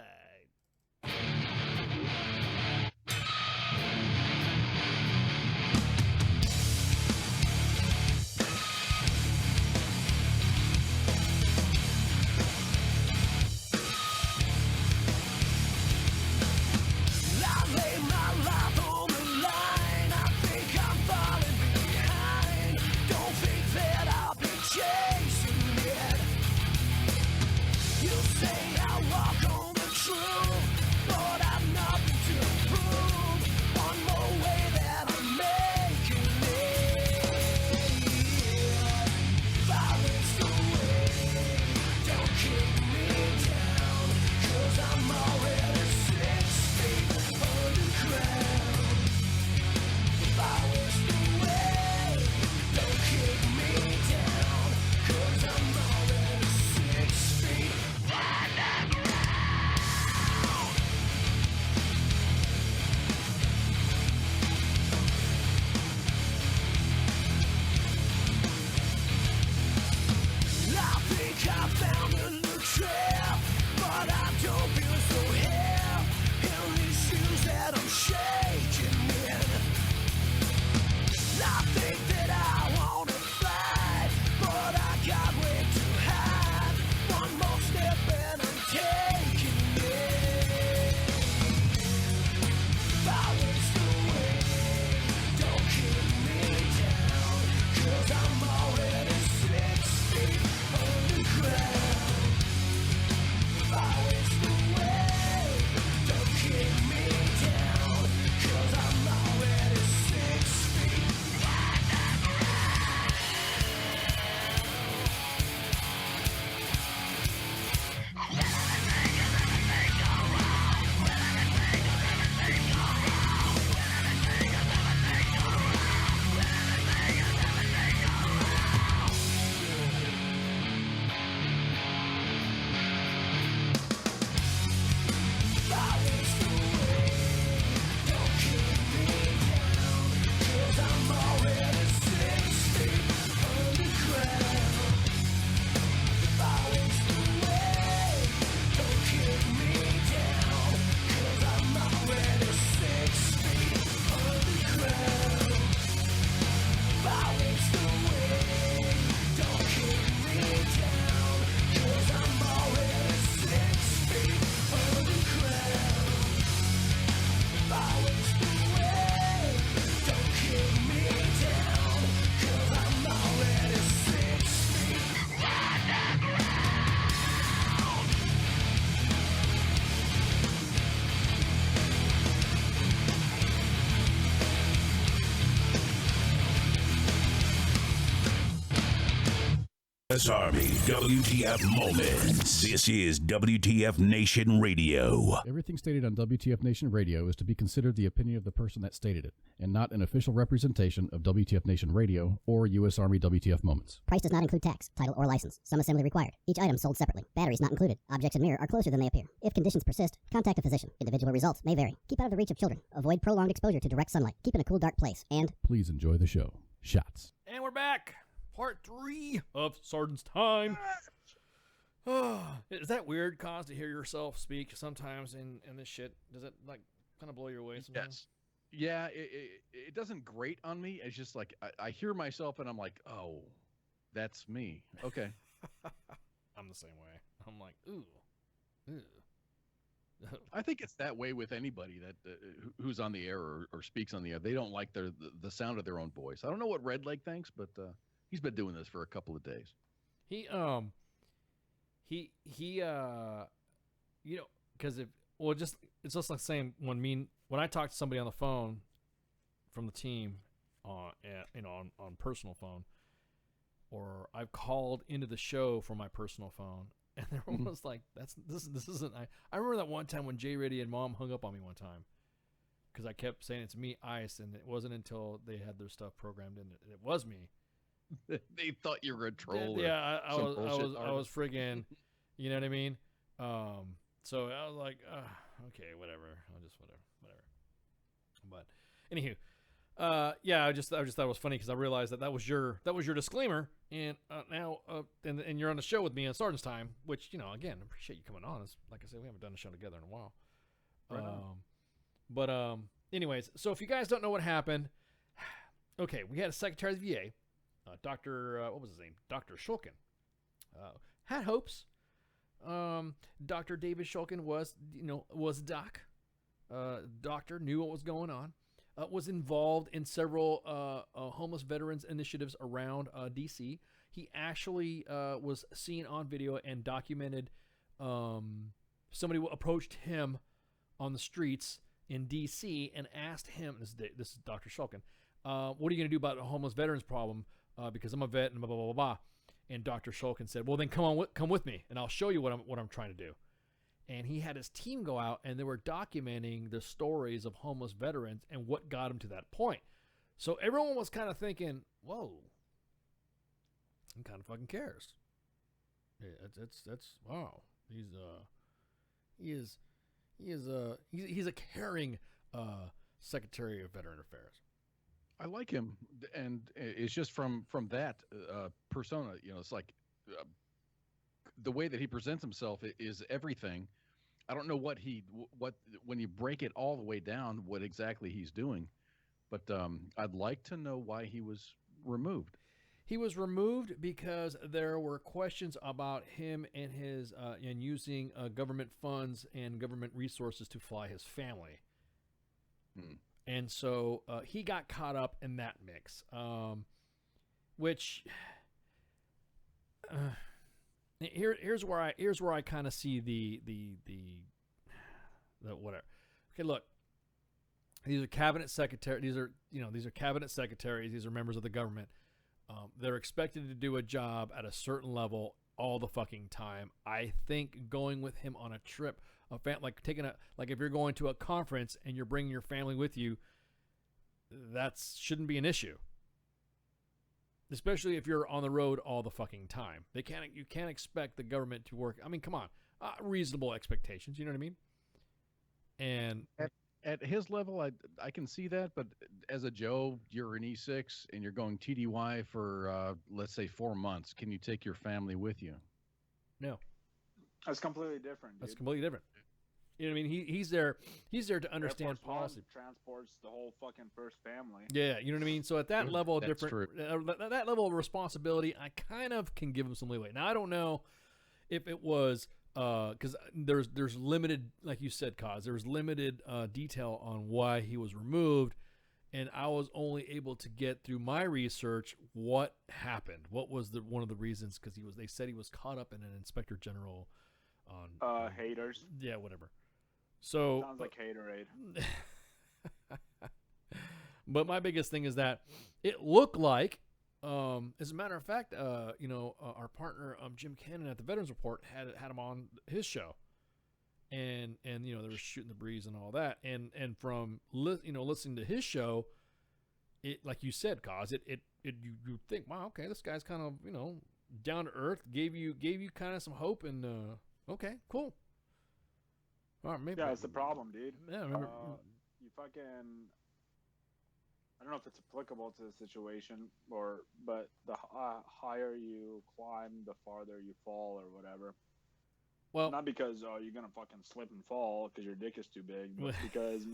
I found a new truth. U.S. Army WTF Moments. This is WTF Nation Radio. Everything stated on WTF Nation Radio is to be considered the opinion of the person that stated it, and not an official representation of WTF Nation Radio or U.S. Army WTF Moments. Price does not include tax, title, or license. Some assembly required. Each item sold separately. Batteries not included. Objects in mirror are closer than they appear. If conditions persist, contact a physician. Individual results may vary. Keep out of the reach of children. Avoid prolonged exposure to direct sunlight. Keep in a cool, dark place. And please enjoy the show. Shots. And we're back. Part 3 of Sergeant's Time. Is that weird, Cause, to hear yourself speak sometimes in this shit? Does it, like, kind of blow your way sometimes? Yes. Yeah, it doesn't grate on me. It's just like I hear myself and I'm like, oh, that's me. Okay. I'm the same way. I'm like, ooh. I think it's that way with anybody that who's on the air or speaks on the air. They don't like the sound of their own voice. I don't know what Red Leg thinks, but he's been doing this for a couple of days. He you know, because it's just like saying when I talk to somebody on the phone from the team, on personal phone, or I've called into the show from my personal phone. And they're almost like, this isn't. I remember that one time when Jay Reddy and Mom hung up on me one time because I kept saying it's me, Ice, and it wasn't until they had their stuff programmed in it was me. They thought you were a troll. Yeah, I was friggin', you know what I mean? So I was like, okay, whatever. I'll just whatever. But anywho. Yeah, I just thought it was funny because I realized that was your disclaimer, and now and you're on the show with me on Sergeant's Time, which, you know, again, I appreciate you coming on. It's, like I said, we haven't done a show together in a while. But anyways, so if you guys don't know what happened, okay, we had a Secretary of the VA, Dr. What was his name? Dr. Shulkin. Had hopes. Dr. David Shulkin was a doctor, knew what was going on. Was involved in several homeless veterans initiatives around D.C. He actually was seen on video and documented somebody approached him on the streets in D.C. and asked him, this is Dr. Shulkin, what are you going to do about the homeless veterans problem? Because I'm a vet and blah, blah, blah, blah, blah. And Dr. Shulkin said, well, then come with me and I'll show you what I'm trying to do. And he had his team go out, and they were documenting the stories of homeless veterans and what got them to that point. So everyone was kind of thinking, "Whoa, he kind of fucking cares." Yeah, that's wow. He's a caring Secretary of Veteran Affairs. I like him, and it's just from that persona. You know, it's like the way that he presents himself is everything. I don't know what when you break it all the way down, what exactly he's doing, but I'd like to know why he was removed. He was removed because there were questions about him and his and using government funds and government resources to fly his family. And so he got caught up in that mix, which here's where I kind of see the whatever. Okay, look, these are cabinet secretaries. These are cabinet secretaries. These are members of the government. They're expected to do a job at a certain level all the fucking time. I think going with him on a trip, if you're going to a conference and you're bringing your family with you, that shouldn't be an issue. Especially if you're on the road all the fucking time. You can't expect the government to work. I mean, come on, reasonable expectations. You know what I mean? And at his level, I can see that. But as a Joe, you're an E6 and you're going TDY for let's say 4 months. Can you take your family with you? No. That's completely different. Dude. That's completely different. You know what I mean? He's there to understand policy. Transports the whole fucking first family. Yeah, you know what I mean? So at that level of that level of responsibility, I kind of can give him some leeway. Now I don't know if it was because there's limited, like you said, Kaz, there's limited detail on why he was removed, and I was only able to get through my research what happened, what was one of the reasons, because they said he was caught up in an inspector general on haters. Yeah, whatever. So sounds like haterade. But my biggest thing is that it looked like As a matter of fact, our partner Jim Cannon at the Veterans Report had him on his show, and they were shooting the breeze and all that, and from listening to his show, it, like you said, cause you think, wow, okay, this guy's kind of down to earth, gave you kind of some hope, and okay, cool. All right, maybe. Yeah, it's the problem, dude. Yeah, remember. You fucking. I don't know if it's applicable to the situation, but the higher you climb, the farther you fall, or whatever. Well, not because you're gonna fucking slip and fall because your dick is too big, but because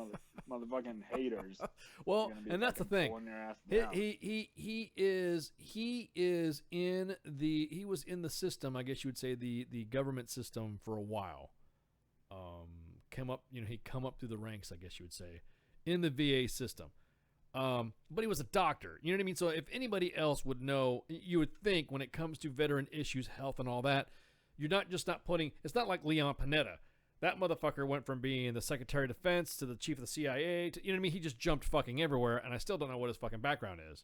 motherfucking haters. Well, and that's the thing. He was in the system. I guess you would say the government system for a while. He'd come up through the ranks, I guess you would say, in the VA system. But he was a doctor. You know what I mean? So if anybody else would know, you would think when it comes to veteran issues, health, and all that, you're not putting. It's not like Leon Panetta. That motherfucker went from being the Secretary of Defense to the chief of the CIA. You know what I mean? He just jumped fucking everywhere, and I still don't know what his fucking background is.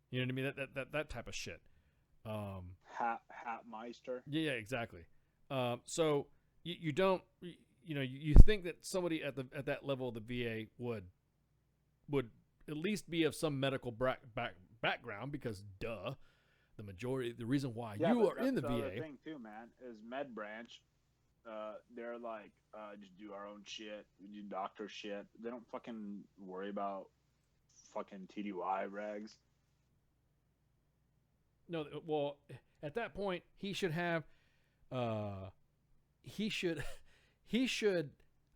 You know what I mean? That type of shit. Hatmeister. Yeah, exactly. So you don't. You think that somebody at that level of the VA would at least be of some medical background, because the reason why you are in the VA. The thing too, man, is med branch. They're like, just do our own shit. We do doctor shit. They don't fucking worry about fucking TDY regs. No, well, at that point, he should have. He should.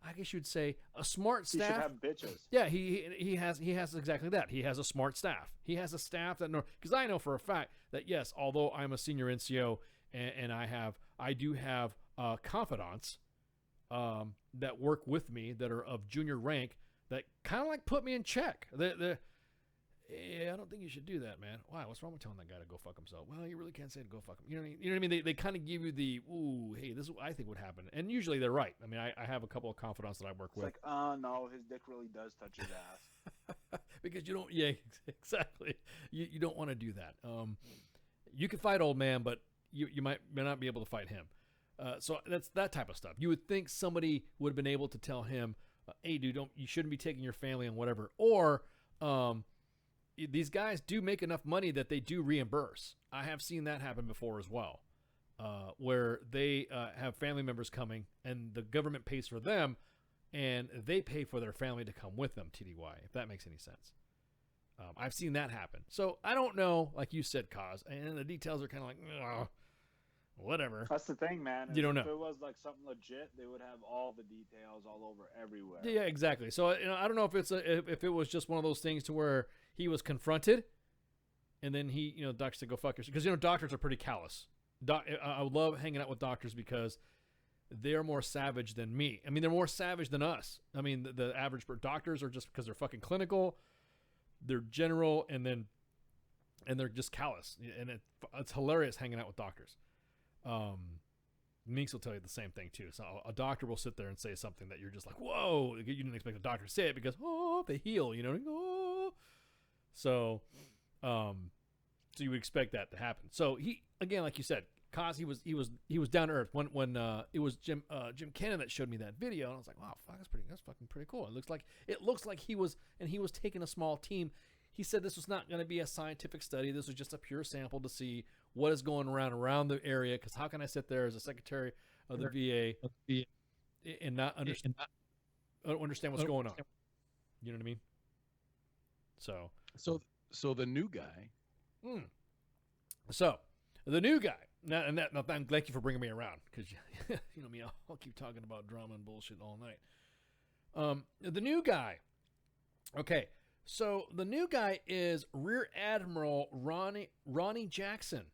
I guess you'd say a smart staff. He should have bitches. Yeah, he has exactly that. He has a smart staff. He has a staff that because I know for a fact that, yes, although I'm a senior NCO and I do have confidants that work with me that are of junior rank that kind of like put me in check. I don't think you should do that, man. Why? What's wrong with telling that guy to go fuck himself? Well, you really can't say to go fuck him. You know what I mean? You know what I mean? They kind of give you the, ooh, hey, this is what I think would happen. And usually they're right. I mean, I have a couple of confidants that I work with. It's like, no, his dick really does touch his ass. Because you don't, yeah, exactly. You don't want to do that. You can fight old man, but you might not be able to fight him. So that's that type of stuff. You would think somebody would have been able to tell him, hey, dude, you shouldn't be taking your family and whatever. Or, these guys do make enough money that they do reimburse. I have seen that happen before as well, where they have family members coming and the government pays for them and they pay for their family to come with them, TDY, if that makes any sense. I've seen that happen. So I don't know, like you said, Kaz, and the details are kind of like, whatever. That's the thing, man. You don't know. If it was like something legit, they would have all the details all over everywhere. Yeah, exactly. So I don't know if it was just one of those things to where he was confronted, and then he, the doctor said, "Go fuck yourself," because doctors are pretty callous. I love hanging out with doctors because they're more savage than me. I mean, they're more savage than us. I mean, the average doctors are just because they're fucking clinical, they're general, and they're just callous, and it's hilarious hanging out with doctors. Meeks will tell you the same thing too. So a doctor will sit there and say something that you're just like, whoa, you didn't expect the doctor to say it because they heal, So you would expect that to happen. So he, again, like you said, cause he was down to earth when it was Jim Cannon that showed me that video, and I was like, wow, fuck, that's fucking pretty cool. It looks like he was taking a small team. He said this was not going to be a scientific study. This was just a pure sample to see what is going around the area. Because how can I sit there as a secretary of the VA and not understand what's going on? You know what I mean? So the new guy. So the new guy. Now, thank you for bringing me around, because you know me, I'll keep talking about drama and bullshit all night. The new guy. Okay. So the new guy is Rear Admiral Ronnie Jackson,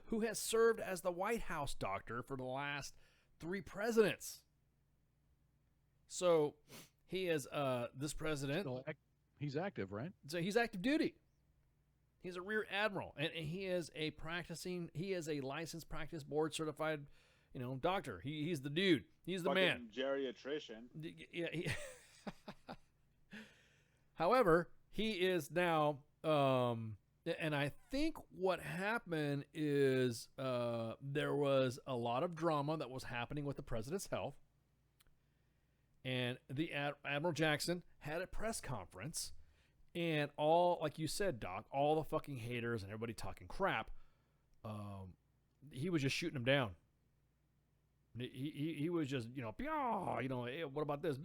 who has served as the White House doctor for the last 3 presidents. So he is this president. He's active, right? So he's active duty. He's a Rear Admiral, and he is a licensed practice board certified, doctor. He's the dude. He's the fucking man. Geriatrician. Yeah. However, he is now And I think what happened is there was a lot of drama that was happening with the president's health. And the Admiral Jackson had a press conference. And all, like you said, Doc, all the fucking haters and everybody talking crap, he was just shooting them down. He was just, you know, hey, what about this?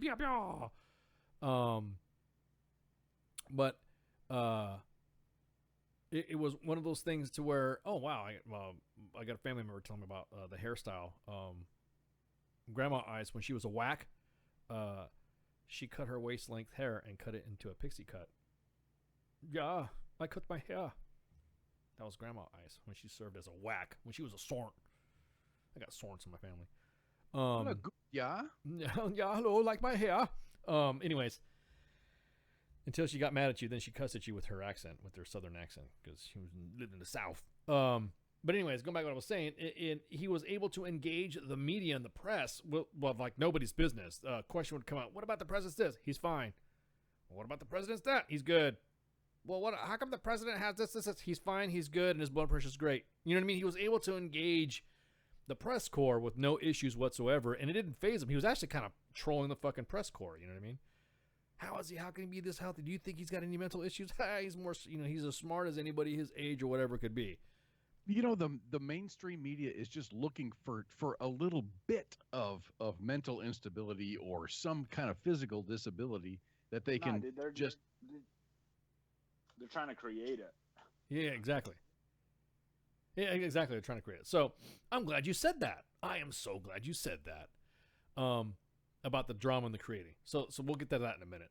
But it was one of those things to where, oh, wow, I got a family member telling me about the hairstyle. Grandma Ice, when she was a whack, she cut her waist-length hair and cut it into a pixie cut. Yeah, I cut my hair. That was Grandma Ice when she served as a whack, when she was a sorn. I got sorns in my family. Yeah? Yeah, hello, like my hair. Anyways, until she got mad at you, then she cussed at you with her accent, with her southern accent, because she lived in the South. But anyways, going back to what I was saying, he was able to engage the media and the press with like nobody's business. Question would come out, what about the president's this? He's fine. Well, what about the president's that? He's good. Well, how come the president has this? He's fine, he's good, and his blood pressure's great. You know what I mean? He was able to engage the press corps with no issues whatsoever, and it didn't faze him. He was actually kind of trolling the fucking press corps, you know what I mean? How can he be this healthy? Do you think he's got any mental issues? He's more, he's as smart as anybody his age or whatever could be. You know, the mainstream media is just looking for a little bit of mental instability or some kind of physical disability that they can dude, they're trying to create it. Yeah, exactly. Yeah, exactly. They're trying to create it. So I'm glad you said that. I am so glad you said that. About the drama and the creating. So we'll get to that in a minute.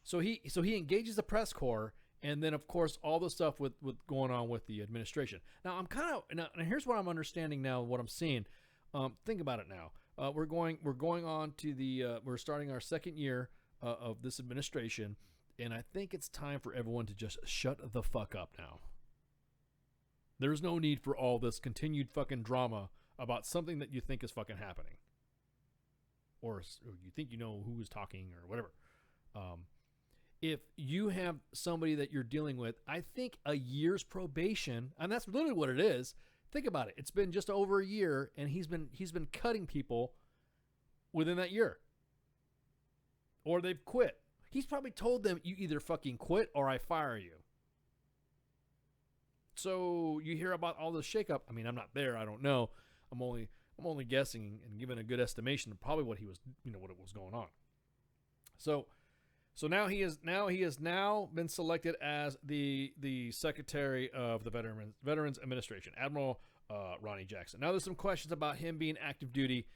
So he engages the press corps, and then of course all the stuff with going on with the administration. Now I'm kind of now here's what I'm understanding now. What I'm seeing. Think about it now. We're going on to we're starting our second year of this administration, and I think it's time for everyone to just shut the fuck up now. There's no need for all this continued fucking drama about something that you think is fucking happening. Or you think you know who is talking or whatever. If you have somebody that you're dealing with, I think a year's probation, and that's literally what it is. Think about it. It's been just over a year, and he's been cutting people within that year. Or they've quit. He's probably told them, you either fucking quit or I fire you. So you hear about all this shakeup. I mean, I'm not there. I don't know. I'm only guessing and giving a good estimation of probably what was going on. So now he has been selected as the Secretary of the Veterans Administration, Admiral Ronnie Jackson. Now there's some questions about him being active duty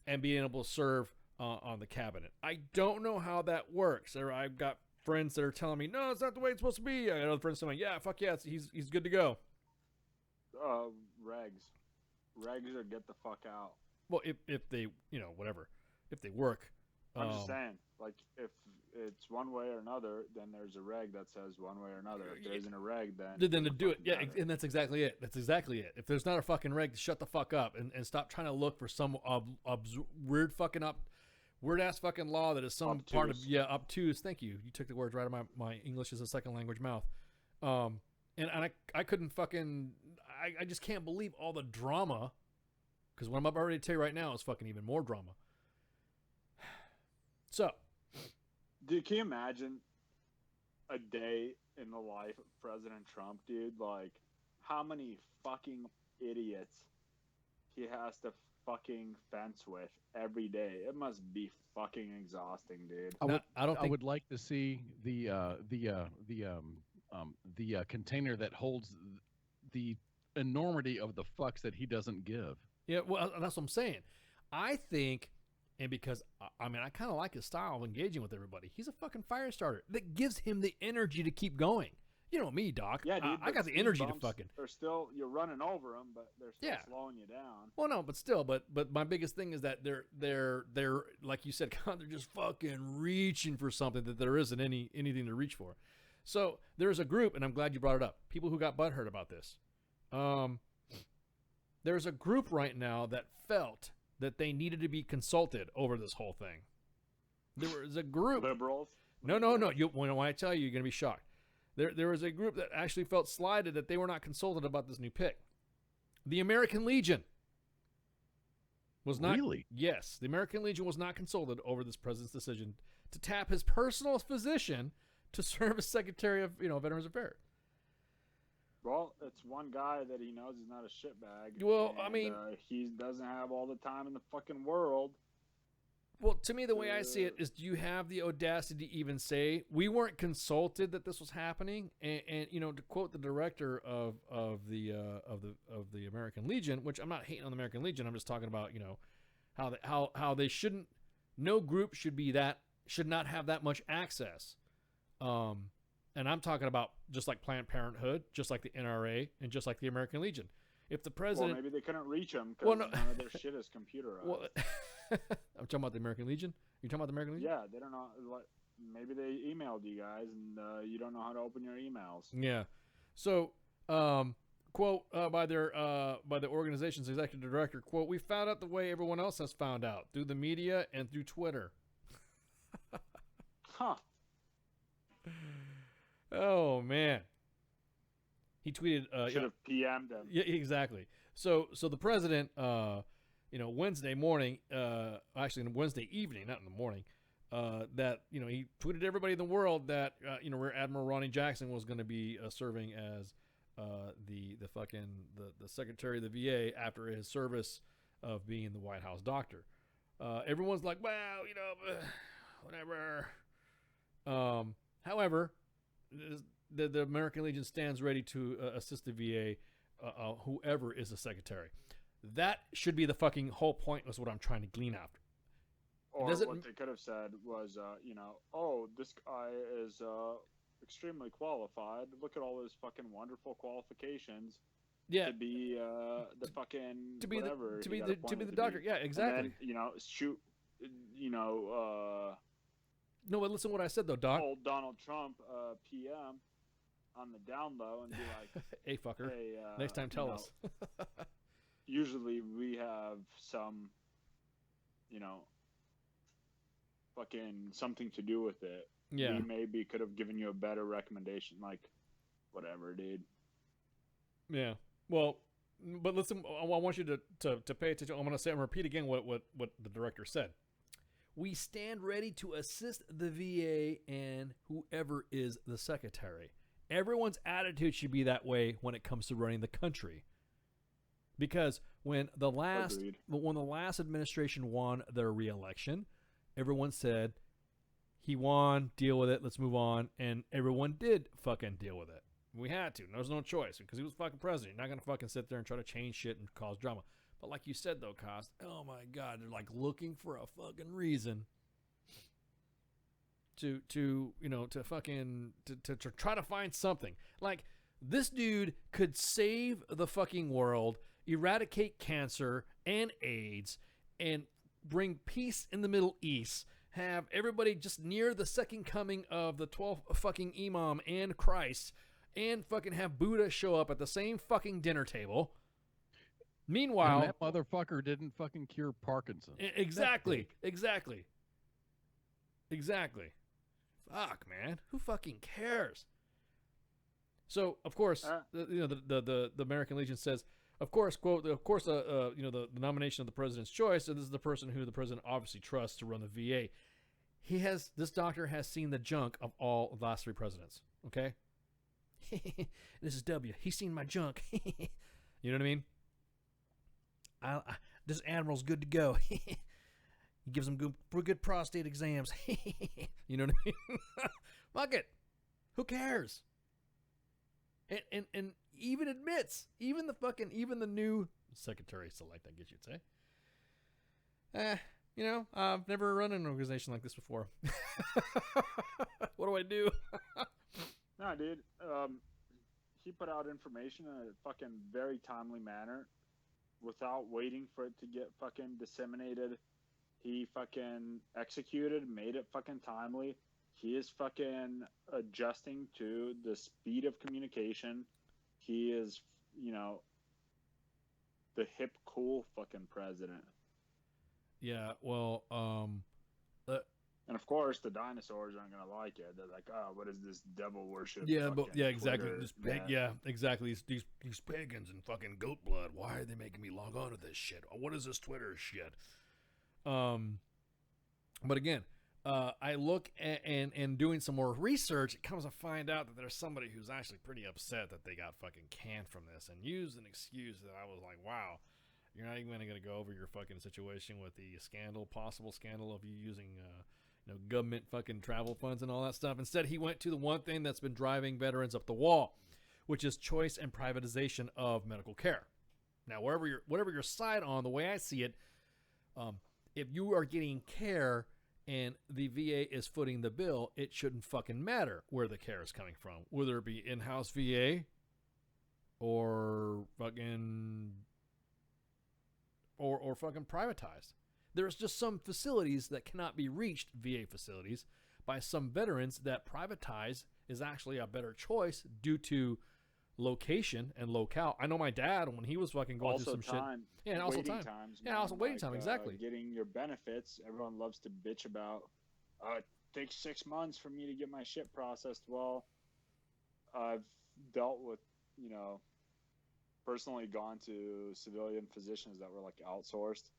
and being able to serve on the cabinet. I don't know how that works. I've got friends that are telling me, no, it's not the way it's supposed to be. I got other friends saying, yeah, fuck yeah, he's good to go. Regs or get the fuck out. Well, if they, whatever, if they work. I'm just saying, like, if it's one way or another, then there's a reg that says one way or another. If there isn't a reg, then to do it. Yeah, and that's exactly it. That's exactly it. If there's not a fucking reg, shut the fuck up and stop trying to look for some weird ass fucking law that is some obtuse. Part of obtuse. Thank you. You took the words right out of my English as a second language mouth. And I couldn't fucking I just can't believe all the drama, because what I'm about ready to tell you right now is fucking even more drama. So, dude, can you imagine a day in the life of President Trump, dude? Like, how many fucking idiots he has to fucking fence with every day? It must be fucking exhausting, dude. I would like to see the container that holds the enormity of the fucks that he doesn't give. Yeah, well, that's what I'm saying. I think, and because, I kind of like his style of engaging with everybody. He's a fucking fire starter that gives him the energy to keep going. You know me, Doc. Yeah, dude. I got the energy to fucking. You're running over them, but they're still slowing you down. Well, no, but still, but my biggest thing is that they're like you said, God, they're just fucking reaching for something that there isn't anything to reach for. So there's a group, and I'm glad you brought it up. People who got butthurt about this. There's a group right now that felt that they needed to be consulted over this whole thing. There was a group. Liberals? No. When I tell you, you're going to be shocked. There was a group that actually felt slighted that they were not consulted about this new pick. The American Legion was not. Really? Yes, the American Legion was not consulted over this president's decision to tap his personal physician to serve as Secretary of Veterans Affairs. Well, it's one guy that he knows is not a shitbag. Well, and, I mean, he doesn't have all the time in the fucking world. Well, to me, the way I see it is, do you have the audacity to even say we weren't consulted that this was happening? And to quote the director of the American Legion, which I'm not hating on the American Legion, I'm just talking about how they shouldn't. No group should not have that much access. And I'm talking about just like Planned Parenthood, just like the NRA, and just like the American Legion. If the president, well, maybe they couldn't reach him because none of their shit is computerized. Well, I'm talking about the American Legion. You talking about the American Legion? Yeah, they don't know. Maybe they emailed you guys, and you don't know how to open your emails. Yeah. So, quote by the organization's executive director, quote, "We found out the way everyone else has found out, through the media and through Twitter." Huh. Oh man. He tweeted. Should have PM'd him. Yeah, exactly. So the president, Wednesday morning, actually Wednesday evening, not in the morning, that he tweeted to everybody in the world that Rear Admiral Ronnie Jackson was going to be serving as the Secretary of the VA after his service of being the White House doctor. Everyone's like, well, whatever. However, the American Legion stands ready to assist the VA, whoever is the secretary. That should be the fucking whole point, is what I'm trying to glean after. Or what they could have said was, this guy is extremely qualified. Look at all his fucking wonderful qualifications. Yeah. To be the fucking to be whatever. To be the doctor. Yeah, exactly. And then, shoot. No, but listen to what I said though, Doc. Old Donald Trump, PM, on the down low, and be like, "Hey, fucker, hey, next time tell us." Usually we have some, fucking something to do with it. Yeah. We maybe could have given you a better recommendation, like, whatever, dude. Yeah. Well, but listen, I want you to pay attention. I'm going to repeat again what the director said. "We stand ready to assist the VA and whoever is the secretary. Everyone's attitude should be that way when it comes to running the country. Because when the last administration won their re-election, everyone said, he won, deal with it, let's move on. And everyone did fucking deal with it. We had to. There was no choice because he was fucking president. You're not going to fucking sit there and try to change shit and cause drama. But like you said, though, Cost, oh my God, they're like looking for a fucking reason to try to find something. Like, this dude could save the fucking world, eradicate cancer and AIDS, and bring peace in the Middle East, have everybody just near the second coming of the 12th fucking Imam and Christ, and fucking have Buddha show up at the same fucking dinner table. Meanwhile, and that motherfucker didn't fucking cure Parkinson's. Exactly. Fuck, man. Who fucking cares? So, of course, the American Legion says, of course, quote, the nomination of the president's choice, and this is the person who the president obviously trusts to run the VA. This doctor has seen the junk of all of the last three presidents. Okay? This is W. He's seen my junk. You know what I mean? This admiral's good to go. He gives them good prostate exams. You know what I mean? Fuck it. Who cares? And even admits, even the new secretary select, I guess you'd say. I've never run an organization like this before. What do I do? Nah, dude. He put out information in a fucking very timely manner without waiting for it to get fucking disseminated. He fucking executed, made it fucking timely. He is fucking adjusting to the speed of communication. He is, the hip, cool fucking president. Yeah, well, And of course, the dinosaurs aren't gonna like it. They're like, "Oh, what is this devil worship?" Yeah, but yeah, exactly. Twitter Yeah, exactly. These pagans and fucking goat blood. Why are they making me log on to this shit? What is this Twitter shit? But again, I look and doing some more research. It comes to find out that there's somebody who's actually pretty upset that they got fucking canned from this, and used an excuse that I was like, wow, you're not even going to go over your fucking situation with the possible scandal of you using government fucking travel funds and all that stuff. Instead, he went to the one thing that's been driving veterans up the wall, which is choice and privatization of medical care. Now, whatever your side on, the way I see it, if you are getting care and the VA is footing the bill, it shouldn't fucking matter where the care is coming from, whether it be in-house VA or fucking or fucking privatized. There's just some facilities that cannot be reached, VA facilities, by some veterans, that privatize is actually a better choice due to location and locale. I know my dad, when he was fucking going through some shit. Yeah, and also waiting time. times. Yeah, man, also waiting time, exactly. Getting your benefits. Everyone loves to bitch about, it takes 6 months for me to get my shit processed. Well, I've dealt with, personally gone to civilian physicians that were like outsourced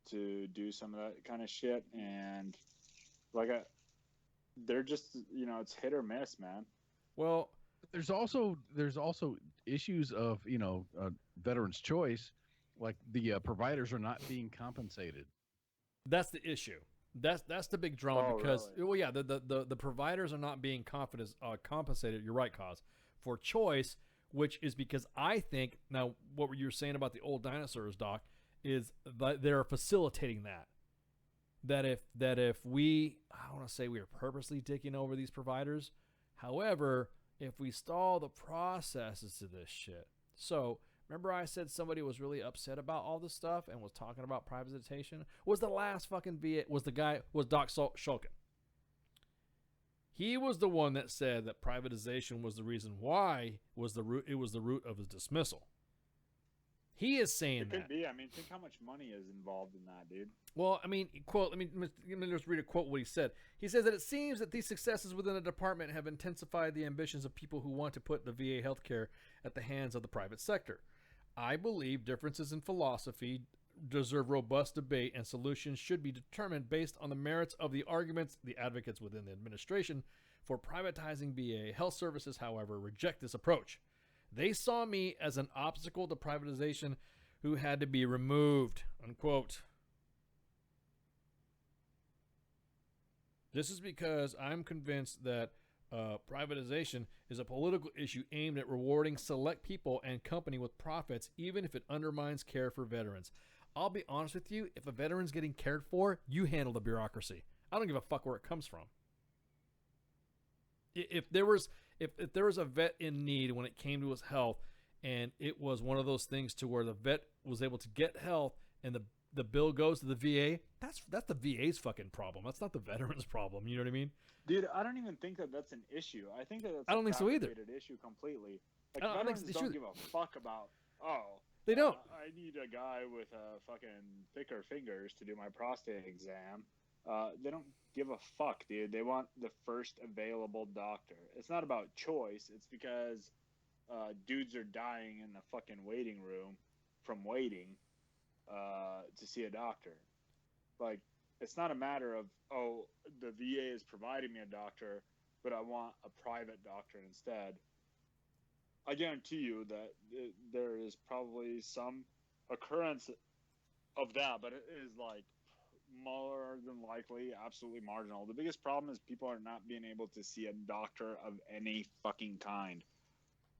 to do some of that kind of shit, and they're just, it's hit or miss, man. Well, there's also issues of veterans' choice, like the providers are not being compensated. That's the issue. That's the big drama, because really? well, yeah, the providers are not being compensated. You're right, Cause, for choice, which is because I think, now what you were saying about the old dinosaurs, Doc, is that they're facilitating that. That if we, I want to say we are purposely dicking over these providers. However, if we stall the processes to this shit. So remember I said somebody was really upset about all this stuff and was talking about privatization? Was the last fucking VA, was Doc Shulkin. He was the one that said that privatization was the reason why it was the root of his dismissal. He is saying that. It could be. I mean, think how much money is involved in that, dude. Well, I mean, let me just read a quote what he said. He says that it seems that these successes within the department have intensified the ambitions of people who want to put the VA healthcare at the hands of the private sector. I believe differences in philosophy deserve robust debate, and solutions should be determined based on the merits of the arguments. The advocates within the administration for privatizing VA health services, however, reject this approach. They saw me as an obstacle to privatization who had to be removed, unquote. This is because I'm convinced that privatization is a political issue aimed at rewarding select people and company with profits, even if it undermines care for veterans. I'll be honest with you, if a veteran's getting cared for, you handle the bureaucracy. I don't give a fuck where it comes from. If there was a vet in need when it came to his health, and it was one of those things to where the vet was able to get health and the bill goes to the VA, that's the VA's fucking problem. That's not the veteran's problem. You know what I mean? Dude, I don't even think that that's an issue. I think that that's I don't think so either. a issue completely. Like, I don't think veterans they don't should. give a fuck about, they don't. I need a guy with fucking thicker fingers to do my prostate exam. They don't give a fuck, dude. They want the first available doctor. It's not about choice. It's because dudes are dying in the fucking waiting room from waiting to see a doctor. Like, it's not a matter of, the VA is providing me a doctor, but I want a private doctor instead. I guarantee you that there is probably some occurrence of that, but it is like more than likely absolutely marginal. The biggest problem is people are not being able to see a doctor of any fucking kind.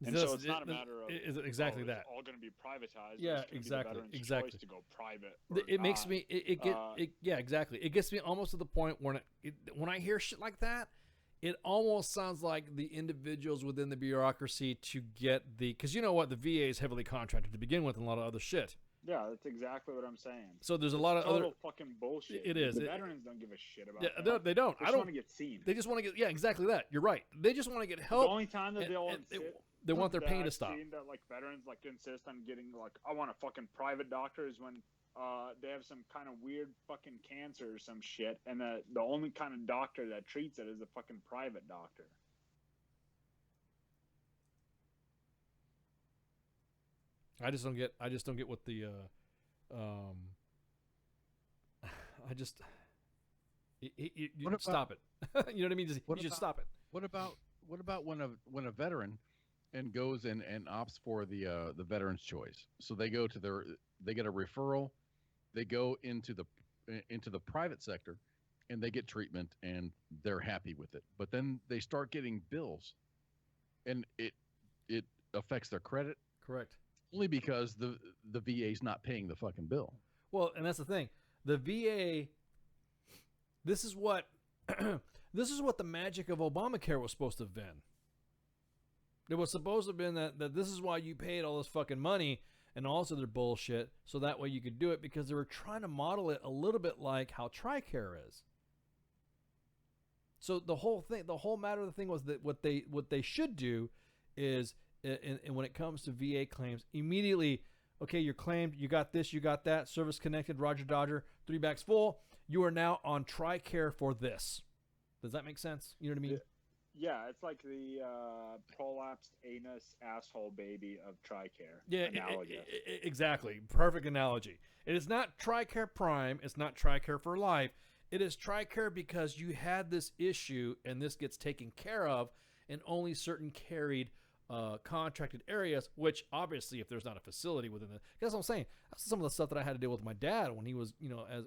And so it's not a matter of exactly that. It's all going to be privatized. Yeah, it's exactly. Exactly. Choice to go private. It makes me. Yeah, exactly. It gets me almost to the point when when I hear shit like that, it almost sounds like the individuals within the bureaucracy to get because you know what, the VA is heavily contracted to begin with, and a lot of other shit. Yeah, that's exactly what I'm saying. So there's a lot of total other fucking bullshit. It is. The veterans don't give a shit about that. They don't. They just want to get seen. They just want to get. Yeah, exactly that. You're right. They just want to get help. The only time that they'll They want their that pain to I've stop. seen that like veterans like insist on getting like, I want a fucking private doctor, is when they have some kind of weird fucking cancer or some shit, and the only kind of doctor that treats it is a fucking private doctor. I just don't get what the stop it. You know what I mean? You just stop it. What about when a veteran and goes and opts for the veteran's choice? So they go to they get a referral, they go into the private sector, and they get treatment and they're happy with it. But then they start getting bills, and it affects their credit. Correct. Only because the VA's not paying the fucking bill. Well, and that's the thing. The VA. This is what the magic of Obamacare was supposed to have been. It was supposed to have been that this is why you paid all this fucking money and also their bullshit, so that way you could do it, because they were trying to model it a little bit like how TRICARE is. So the whole matter of the thing was that what they should do is, and when it comes to VA claims, immediately, okay, you're claimed, you got this, you got that, service connected, Roger Dodger, 3 bags full. You are now on TRICARE for this. Does that make sense? You know what I mean? Yeah, it's like the prolapsed anus asshole baby of TRICARE. Yeah, analogous. Exactly. Perfect analogy. It is not TRICARE Prime. It's not TRICARE for life. It is TRICARE because you had this issue and this gets taken care of in only certain carried contracted areas, which obviously if there's not a facility within the, that's what I'm saying. That's some of the stuff that I had to deal with my dad when he was,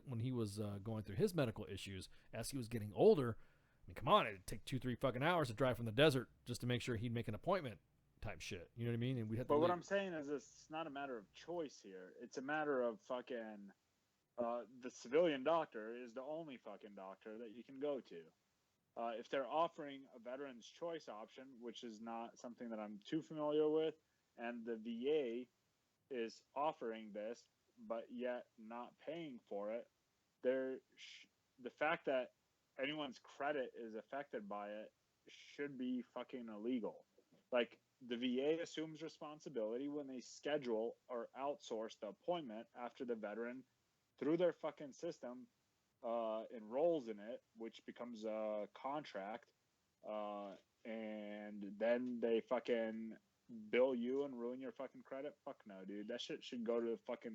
when he was going through his medical issues as he was getting older. I mean, come on, it'd take 2-3 fucking hours to drive from the desert just to make sure he'd make an appointment type shit. You know what I mean? And we had to But what leave. I'm saying is it's not a matter of choice here. It's a matter of fucking the civilian doctor is the only fucking doctor that you can go to. If they're offering a veteran's choice option, which is not something that I'm too familiar with, and the VA is offering this, but yet not paying for it, the fact that anyone's credit is affected by it should be fucking illegal. Like, the VA assumes responsibility when they schedule or outsource the appointment after the veteran, through their fucking system, enrolls in it, which becomes a contract, and then they fucking bill you and ruin your fucking credit. Fuck no, dude. That shit should go to the fucking.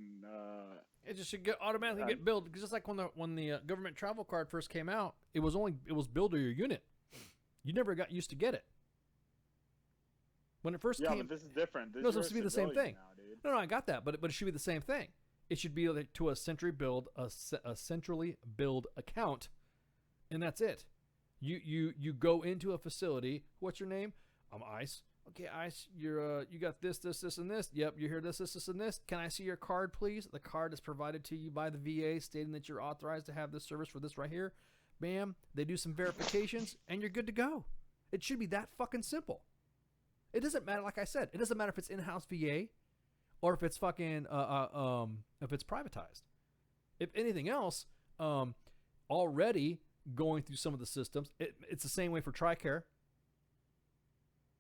It just should automatically get billed, because just like when the government travel card first came out, it was billed to your unit. You never got used to get it. When it first came, but this is different. No, it's supposed to be the same thing. Now, no, I got that, but it should be the same thing. It should be like to a centrally billed account, and that's it. You go into a facility. What's your name? I'm Ice. Okay, Ice, you got this, and this. Yep, you hear this, and this. Can I see your card, please? The card is provided to you by the VA, stating that you're authorized to have this service for this right here. Bam. They do some verifications, and you're good to go. It should be that fucking simple. It doesn't matter, like I said, it doesn't matter if it's in-house VA or if it's fucking if it's privatized. If anything else, already going through some of the systems, it's the same way for TRICARE.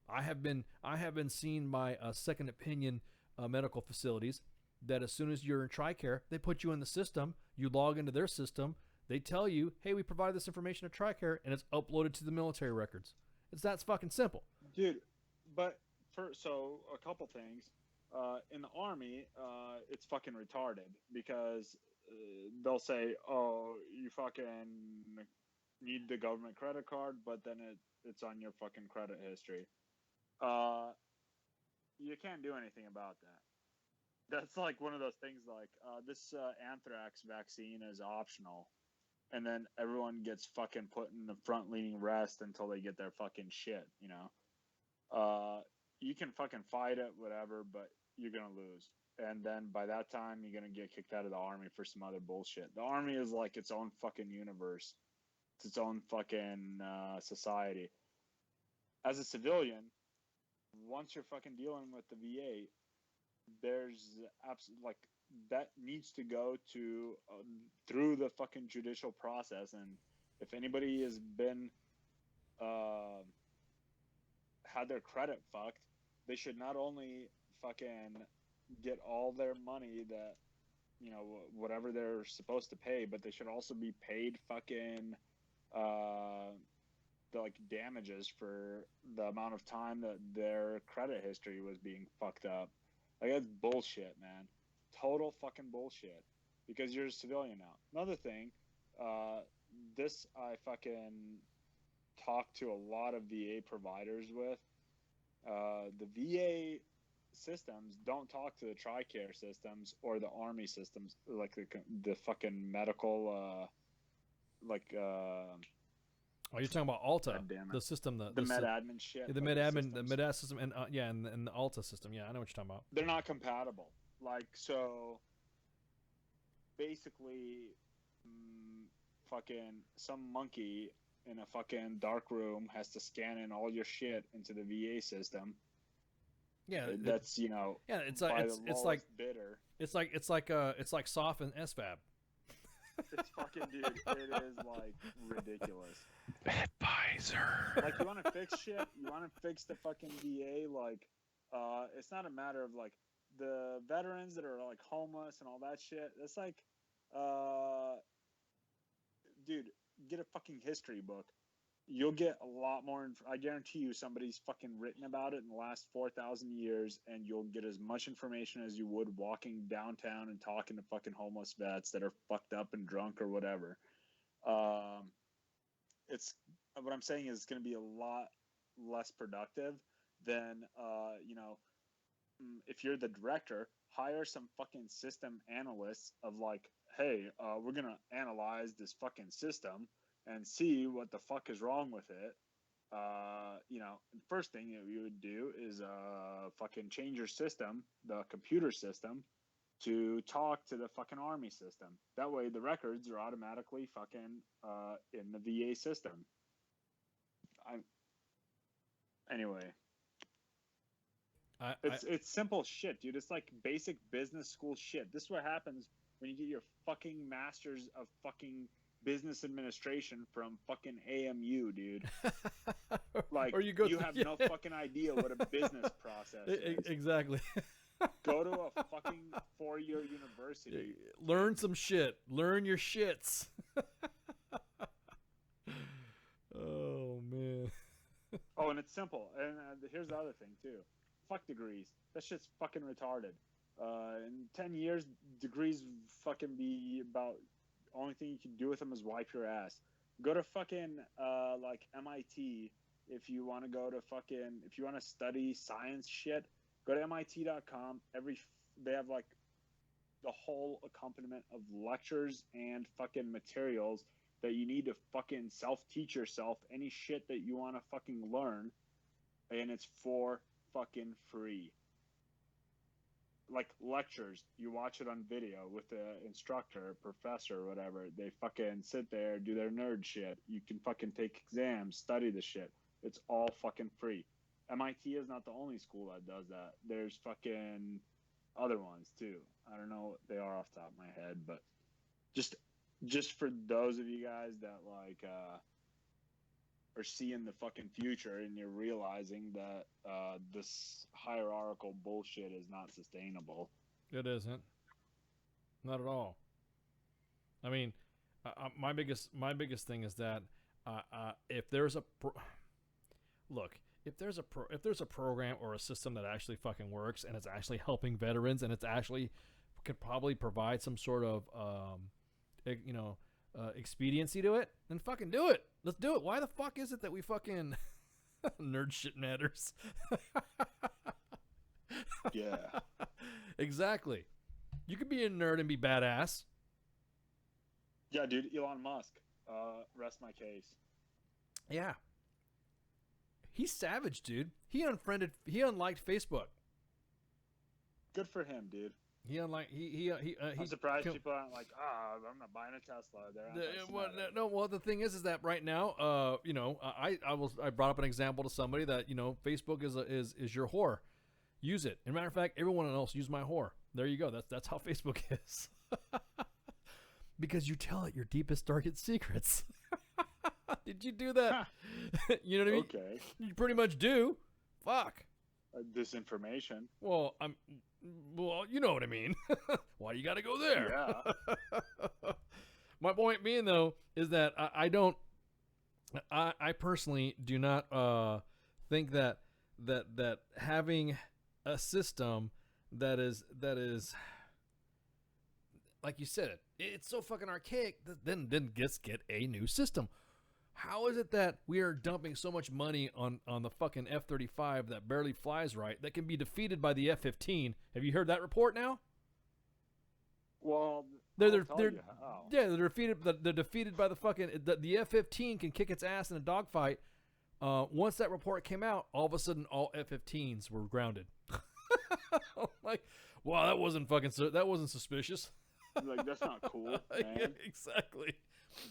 I have been seen by second opinion medical facilities that as soon as you're in TRICARE, they put you in the system, you log into their system, they tell you, hey, we provided this information to TRICARE, and it's uploaded to the military records. It's that fucking simple. Dude, but so a couple things. In the Army, it's fucking retarded, because they'll say, oh, you fucking need the government credit card, but then it's on your fucking credit history. You can't do anything about that. That's like one of those things like, this anthrax vaccine is optional, and then everyone gets fucking put in the front-leaning rest until they get their fucking shit, you know? You can fucking fight it, whatever, but you're going to lose. And then by that time, you're going to get kicked out of the Army for some other bullshit. The Army is like its own fucking universe. It's its own fucking society. As a civilian, once you're fucking dealing with the VA, there's absolutely, like, that needs to go to through the fucking judicial process. And if anybody has been had their credit fucked, they should not only fucking get all their money that, you know, whatever they're supposed to pay, but they should also be paid fucking the like damages for the amount of time that their credit history was being fucked up. Like, that's bullshit, man. Total fucking bullshit. Because you're a civilian now. Another thing, this I fucking talked to a lot of VA providers with. The VA systems don't talk to the TRICARE systems or the Army systems, like the fucking medical, Oh, you're talking about Alta, God damn it. the system, the med admin shit. the like med admin, the systems. med ad system, and and the Alta system. Yeah, I know what you're talking about. They're not compatible. Like, so basically, fucking some monkey in a fucking dark room has to scan in all your shit into the VA system. Yeah, that's, you know, yeah, it's by like the it's like bidder. it's like SOF and SFAB. It's fucking, dude, it is like ridiculous. Advisor. Like, you want to fix shit, you want to fix the fucking VA, like, it's not a matter of like the veterans that are like homeless and all that shit. It's like, dude, get a fucking history book. You'll get a lot more. I guarantee you, somebody's fucking written about it in the last 4,000 years, and you'll get as much information as you would walking downtown and talking to fucking homeless vets that are fucked up and drunk or whatever. It's what I'm saying is it's going to be a lot less productive than, you know, if you're the director, hire some fucking system analysts of like, hey, we're going to analyze this fucking system and see what the fuck is wrong with it. You know, the first thing that you would do is fucking change your system, the computer system, to talk to the fucking Army system. That way the records are automatically fucking in the VA system. Anyway. It's simple shit, dude. It's like basic business school shit. This is what happens when you get your fucking masters of fucking business administration from fucking AMU, dude. Like, or you have no fucking idea what a business process is. Exactly. Go to a fucking 4-year university. Learn some shit. Learn your shits. Oh, man. Oh, and it's simple. And here's the other thing, too. Fuck degrees. That shit's fucking retarded. In 10 years, degrees fucking be about... Only thing you can do with them is wipe your ass. Go to fucking like MIT if you want to go to fucking, if you want to study science shit. Go to MIT.com. They have like the whole accompaniment of lectures and fucking materials that you need to fucking self-teach yourself any shit that you want to fucking learn, and it's for fucking free. Like lectures, you watch it on video with the instructor, professor, whatever. They fucking sit there, do their nerd shit. You can fucking take exams, study the shit. It's all fucking free. MIT is not the only school that does that. There's fucking other ones too. I don't know what they are off the top of my head, but just for those of you guys that like are seeing the fucking future and you're realizing that this hierarchical bullshit is not sustainable. It isn't. Not at all. I mean, my biggest thing is that if there's a if there's a program or a system that actually fucking works and it's actually helping veterans and it's actually could probably provide some sort of expediency to it, then fucking do it. Let's do it. Why the fuck is it that we fucking nerd shit matters? Yeah. Exactly. You could be a nerd and be badass. Yeah, dude. Elon Musk. Rest my case. Yeah. He's savage, dude. He unliked Facebook. Good for him, dude. I'm surprised people aren't like, I'm not buying a Tesla. Well, the thing is that right now, I brought up an example to somebody that Facebook is your whore. Use it. As a matter of fact, everyone else use my whore. There you go. That's how Facebook is. Because you tell it your deepest, darkest secrets. Did you do that? You know what I mean? Okay. You pretty much do. Fuck. disinformation. Well, you know what I mean. Why you got to go there? Yeah. My point being though is that I personally do not think that having a system that is like you said it's so fucking archaic. Then just get a new system. How is it that we are dumping so much money on the fucking F-35 that barely flies right, that can be defeated by the F-15? Have you heard that report now? Well, They're defeated. They're defeated by the fucking the F-15 can kick its ass in a dogfight. Once that report came out, all of a sudden all F-15s were grounded. Like, wow, that wasn't suspicious. Like, that's not cool, man. Yeah, exactly.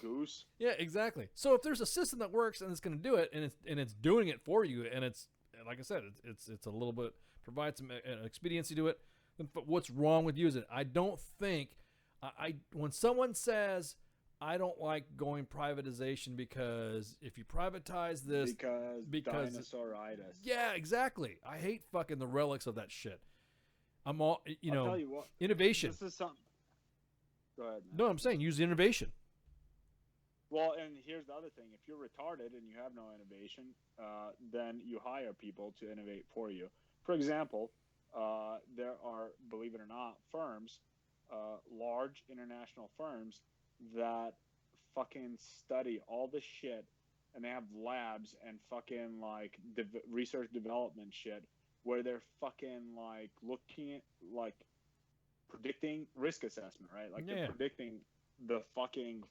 Goose. Yeah, exactly. So if there's a system that works and it's going to do it, and it's doing it for you, and it's like I said, it's a little bit provides some expediency to it, then what's wrong with using it? I don't think when someone says I don't like going privatization because if you privatize this because dinosauritis. Yeah, exactly. I hate fucking the relics of that shit. I'm all I'll tell you what, innovation. This is something. Go ahead, man. No, I'm saying use innovation. Well, and here's the other thing. If you're retarded and you have no innovation, then you hire people to innovate for you. For example, there are, believe it or not, firms, large international firms that fucking study all this shit, and they have labs and fucking like research development shit where they're fucking like looking at like predicting risk assessment, right? Like they're predicting the fucking.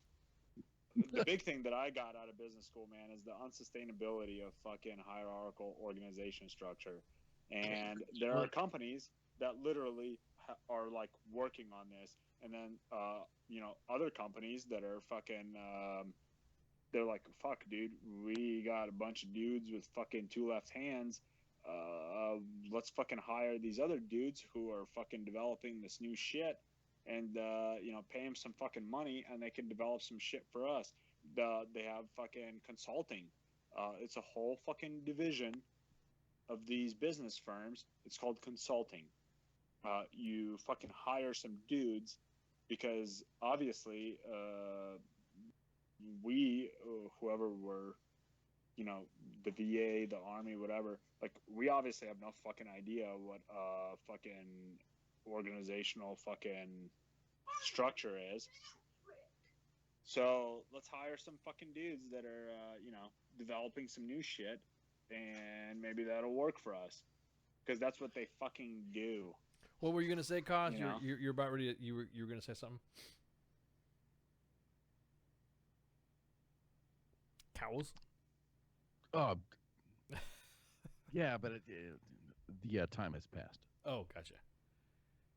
The big thing that I got out of business school, man, is the unsustainability of fucking hierarchical organization structure. And there are companies that literally are like working on this. And then, other companies that are fucking, they're like, fuck, dude, we got a bunch of dudes with fucking two left hands. Let's fucking hire these other dudes who are fucking developing this new shit. And, pay them some fucking money and they can develop some shit for us. They have fucking consulting. It's a whole fucking division of these business firms. It's called consulting. You fucking hire some dudes because obviously we, whoever were, the VA, the Army, whatever, like we obviously have no fucking idea what fucking organizational fucking structure is. So let's hire some fucking dudes that are developing some new shit, and maybe that'll work for us because that's what they fucking do. What were you gonna say, Cos? You're about ready to, you were gonna say something. Cows. Yeah, but time has passed. Oh, gotcha.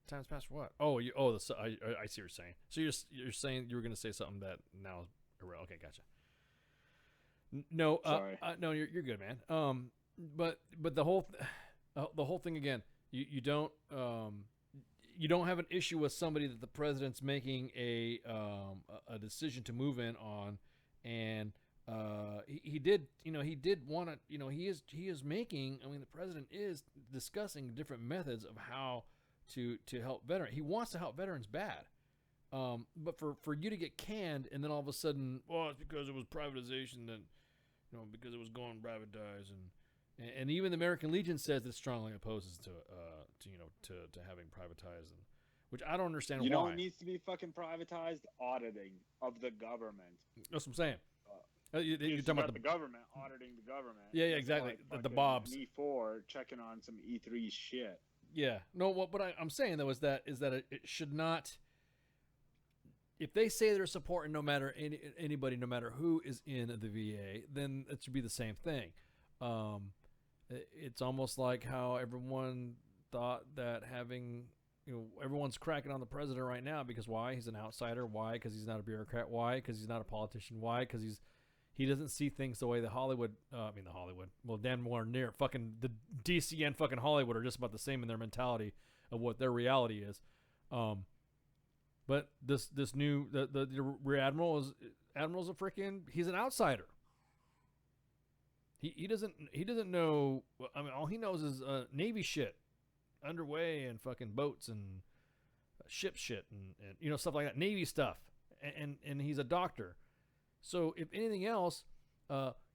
Time's passed for what? Oh, I see what you're saying. So you're saying you were going to say something that now is irrelevant. Okay, gotcha. No, sorry. No, you're good, man. But the whole thing again, you don't have an issue with somebody that the president's making a decision to move in on, and he did want to, he is making. I mean, the president is discussing different methods of how to help veterans. He wants to help veterans bad. But for you to get canned and then all of a sudden, well, it's because it was privatization that, because it was going privatized, and even the American Legion says it strongly opposes to having privatized, and which I don't understand why. You know what needs to be fucking privatized? Auditing of the government. That's what I'm saying. You're talking about the government auditing the government. Yeah, exactly. Like the Bobs. E4 checking on some E3 shit. Yeah. No, what I'm saying though is that it should not. If they say they're supporting no matter anybody, no matter who is in the VA, then it should be the same thing. It's almost like how everyone thought that having, everyone's cracking on the president right now because why? He's an outsider. Why? Because he's not a bureaucrat. Why? Because he's not a politician. Why? Because he doesn't see things the way the Hollywood. Well, damn more near fucking the DC and fucking Hollywood are just about the same in their mentality of what their reality is. But this new the Rear Admiral's a freaking, he's an outsider. He doesn't know. I mean, all he knows is Navy shit, underway and fucking boats and ship shit and stuff like that, Navy stuff, and he's a doctor. So if anything else,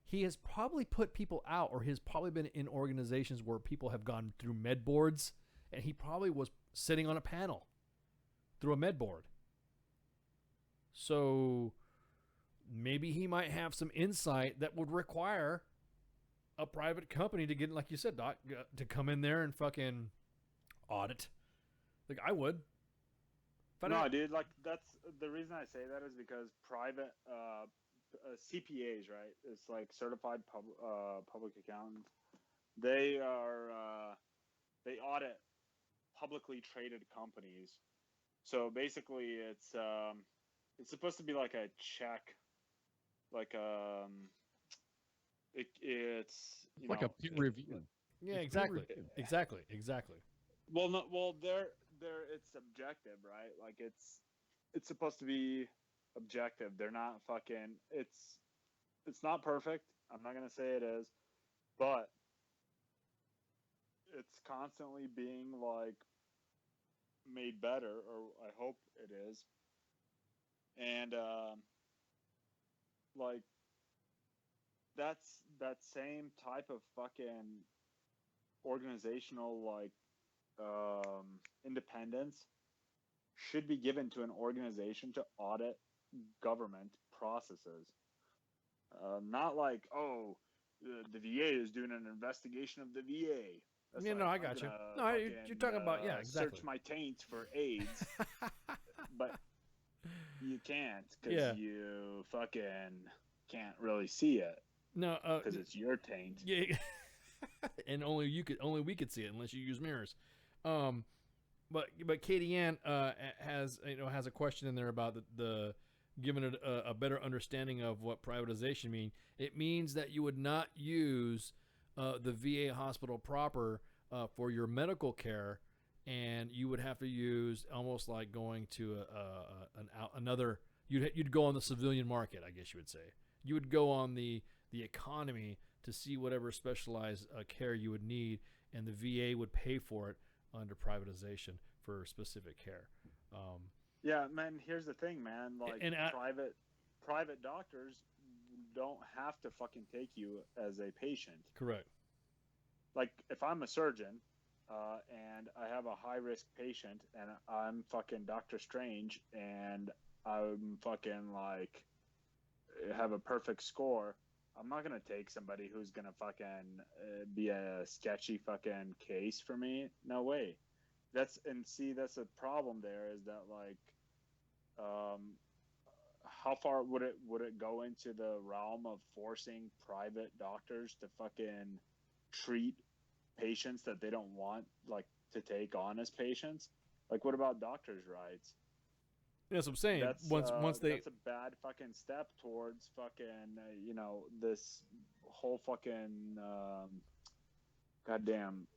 he has probably put people out, or he's probably been in organizations where people have gone through med boards, and he probably was sitting on a panel through a med board. So maybe he might have some insight that would require a private company to get, like you said, Doc, to come in there and fucking audit. Like I would. No, dude, like that's the reason I say that is because private CPAs, right? It's like certified public accountants. They are they audit publicly traded companies. So basically, it's supposed to be like a check, like it's like a peer review. Yeah, exactly. Well, no, they're it's subjective, right? Like it's supposed to be objective. They're not fucking. It's not perfect. I'm not gonna say it is, but it's constantly being like made better, or I hope it is. And like that same type of fucking organizational like independence should be given to an organization to audit government processes. Not like, oh, the VA is doing an investigation of the VA. That's no, I got you. No, you're talking about, yeah, exactly. Search my taint for AIDS. But you can't because you fucking can't really see it. No, because it's your taint. Yeah, and only we could see it unless you use mirrors. But Katie Ann has a question in there about the giving it a better understanding of what privatization means. It means that you would not use the VA hospital proper for your medical care, and you would have to use almost like going to another. You'd go on the civilian market, I guess you would say. You would go on the economy to see whatever specialized care you would need, and the VA would pay for it under privatization for specific care. Yeah, man. Here's the thing, man. Like private doctors don't have to fucking take you as a patient. Correct. Like if I'm a surgeon and I have a high risk patient and I'm fucking Doctor Strange and I'm fucking like have a perfect score, I'm not gonna take somebody who's gonna fucking be a sketchy fucking case for me. No way. That's the problem there is that like how far would it go into the realm of forcing private doctors to fucking treat patients that they don't want like to take on as patients? Like what about doctors' rights? That's what I'm saying. That's, once they that's a bad fucking step towards fucking this whole fucking goddamn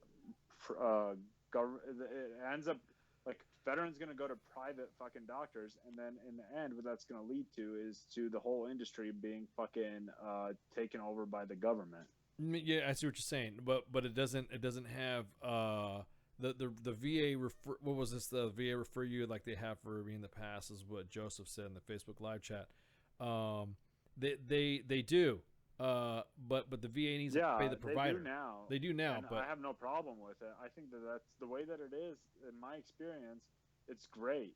government. It ends up like veterans gonna go to private fucking doctors, and then in the end, what that's gonna lead to is to the whole industry being fucking taken over by the government. Yeah, I see what you're saying, but it doesn't have the VA refer. What was this? The VA refer you like they have for me in the past is what Joseph said in the Facebook live chat. They do, but the VA needs to pay the provider. They do now, and but I have no problem with it. I think that's the way that it is. In my experience, it's great.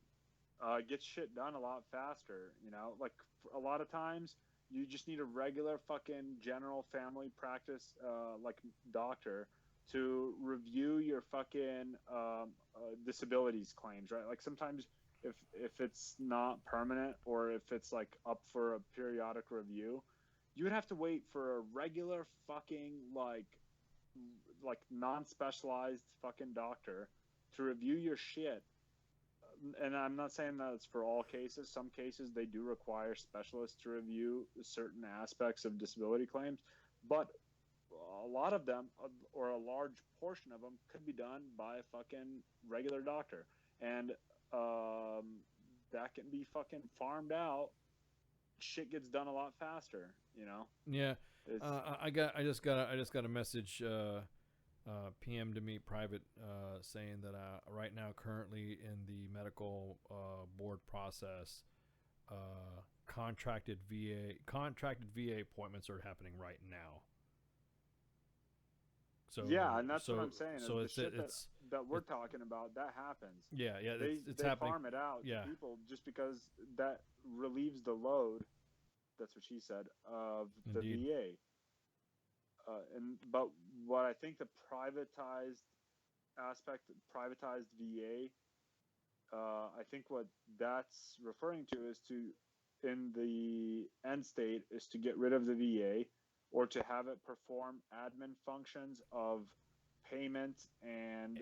It gets shit done a lot faster. Like a lot of times you just need a regular fucking general family practice like doctor to review your fucking disabilities claims, right? Like sometimes if it's not permanent or if it's like up for a periodic review, you would have to wait for a regular fucking like non-specialized fucking doctor to review your shit. And I'm not saying that it's for all cases. Some cases they do require specialists to review certain aspects of disability claims, but a lot of them, or a large portion of them, could be done by a fucking regular doctor, and that can be fucking farmed out. Shit gets done a lot faster, Yeah, I just got a message PM to me private saying that right now currently in the medical board process, contracted VA appointments are happening right now. So yeah, and that's what I'm saying. So is the shit that we're talking about, that happens. Yeah, They it's happening. farm it out Yeah. to people just because that relieves the load. That's what she said of the Indeed. VA. But what I think the privatized VA, I think what that's referring to is to, in the end state, is to get rid of the VA or to have it perform admin functions of payment and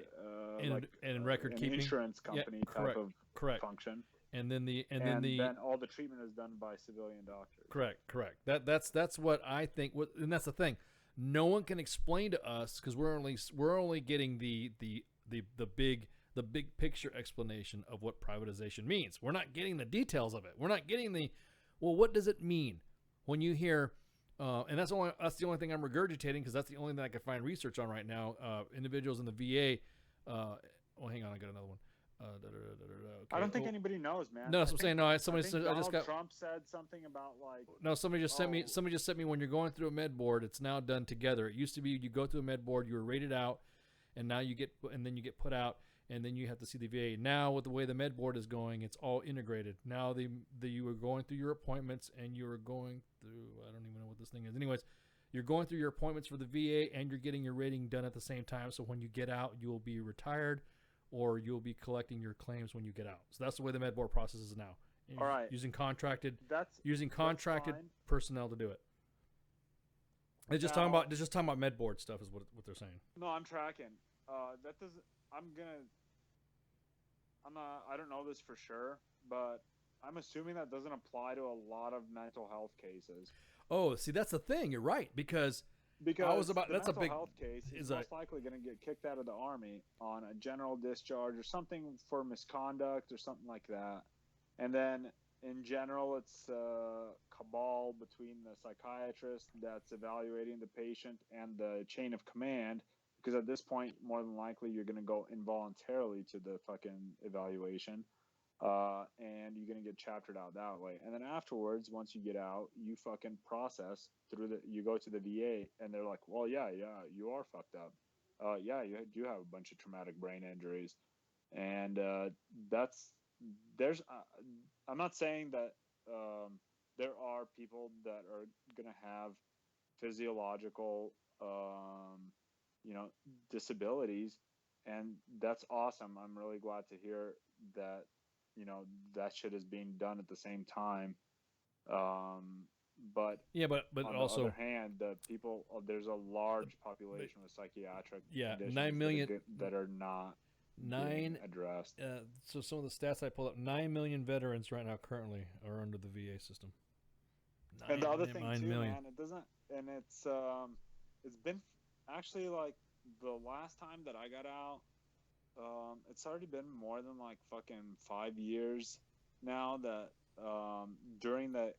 record an keeping, insurance company type of function. And then then all the treatment is done by civilian doctors. Correct. That's what I think. And that's the thing. No one can explain to us because we're only getting the big picture explanation of what privatization means. We're not getting the details of it. We're not getting what does it mean when you hear, and that's the only thing I'm regurgitating because that's the only thing I can find research on right now. Individuals in the VA. Hang on, I got another one. Okay. I don't think anybody knows, man. No, that's what I'm saying. No, somebody I think said I just got. Trump said something about like. No, somebody just sent me when you're going through a med board, it's now done together. It used to be you go through a med board, you were rated out, and now you get put out, and then you have to see the VA. Now with the way the med board is going, it's all integrated. Now you were going through your appointments, and you were going through, I don't even know what this thing is. Anyways, you're going through your appointments for the VA, and you're getting your rating done at the same time. So when you get out, you will be retired, or you'll be collecting your claims when you get out. So that's the way the med board process is now. All right. Using contracted that's personnel to do it. It's just talking about med board stuff is what they're saying. No, I'm tracking. That doesn't. I don't know this for sure, but I'm assuming that doesn't apply to a lot of mental health cases. Oh, see, that's the thing. You're right because the health case is most likely going to get kicked out of the Army on a general discharge or something for misconduct or something like that. And then in general, it's a cabal between the psychiatrist that's evaluating the patient and the chain of command, because at this point, more than likely, you're going to go involuntarily to the fucking evaluation. And you're going to get chaptered out that way. And then afterwards, once you get out, you fucking process you go to the VA and they're like, well, yeah, you are fucked up. Yeah, you do have a bunch of traumatic brain injuries. And I'm not saying that there are people that are going to have physiological, disabilities. And that's awesome. I'm really glad to hear that, that shit is being done at the same time. But on also, the other hand, there's a large population with psychiatric conditions 9 million that are not being addressed. So some of the stats I pulled up: 9 million veterans right now currently are under the VA system. And the other thing too, million. man, it doesn't, and it's been actually like the last time that I got out. It's already been more than like fucking 5 years now that during the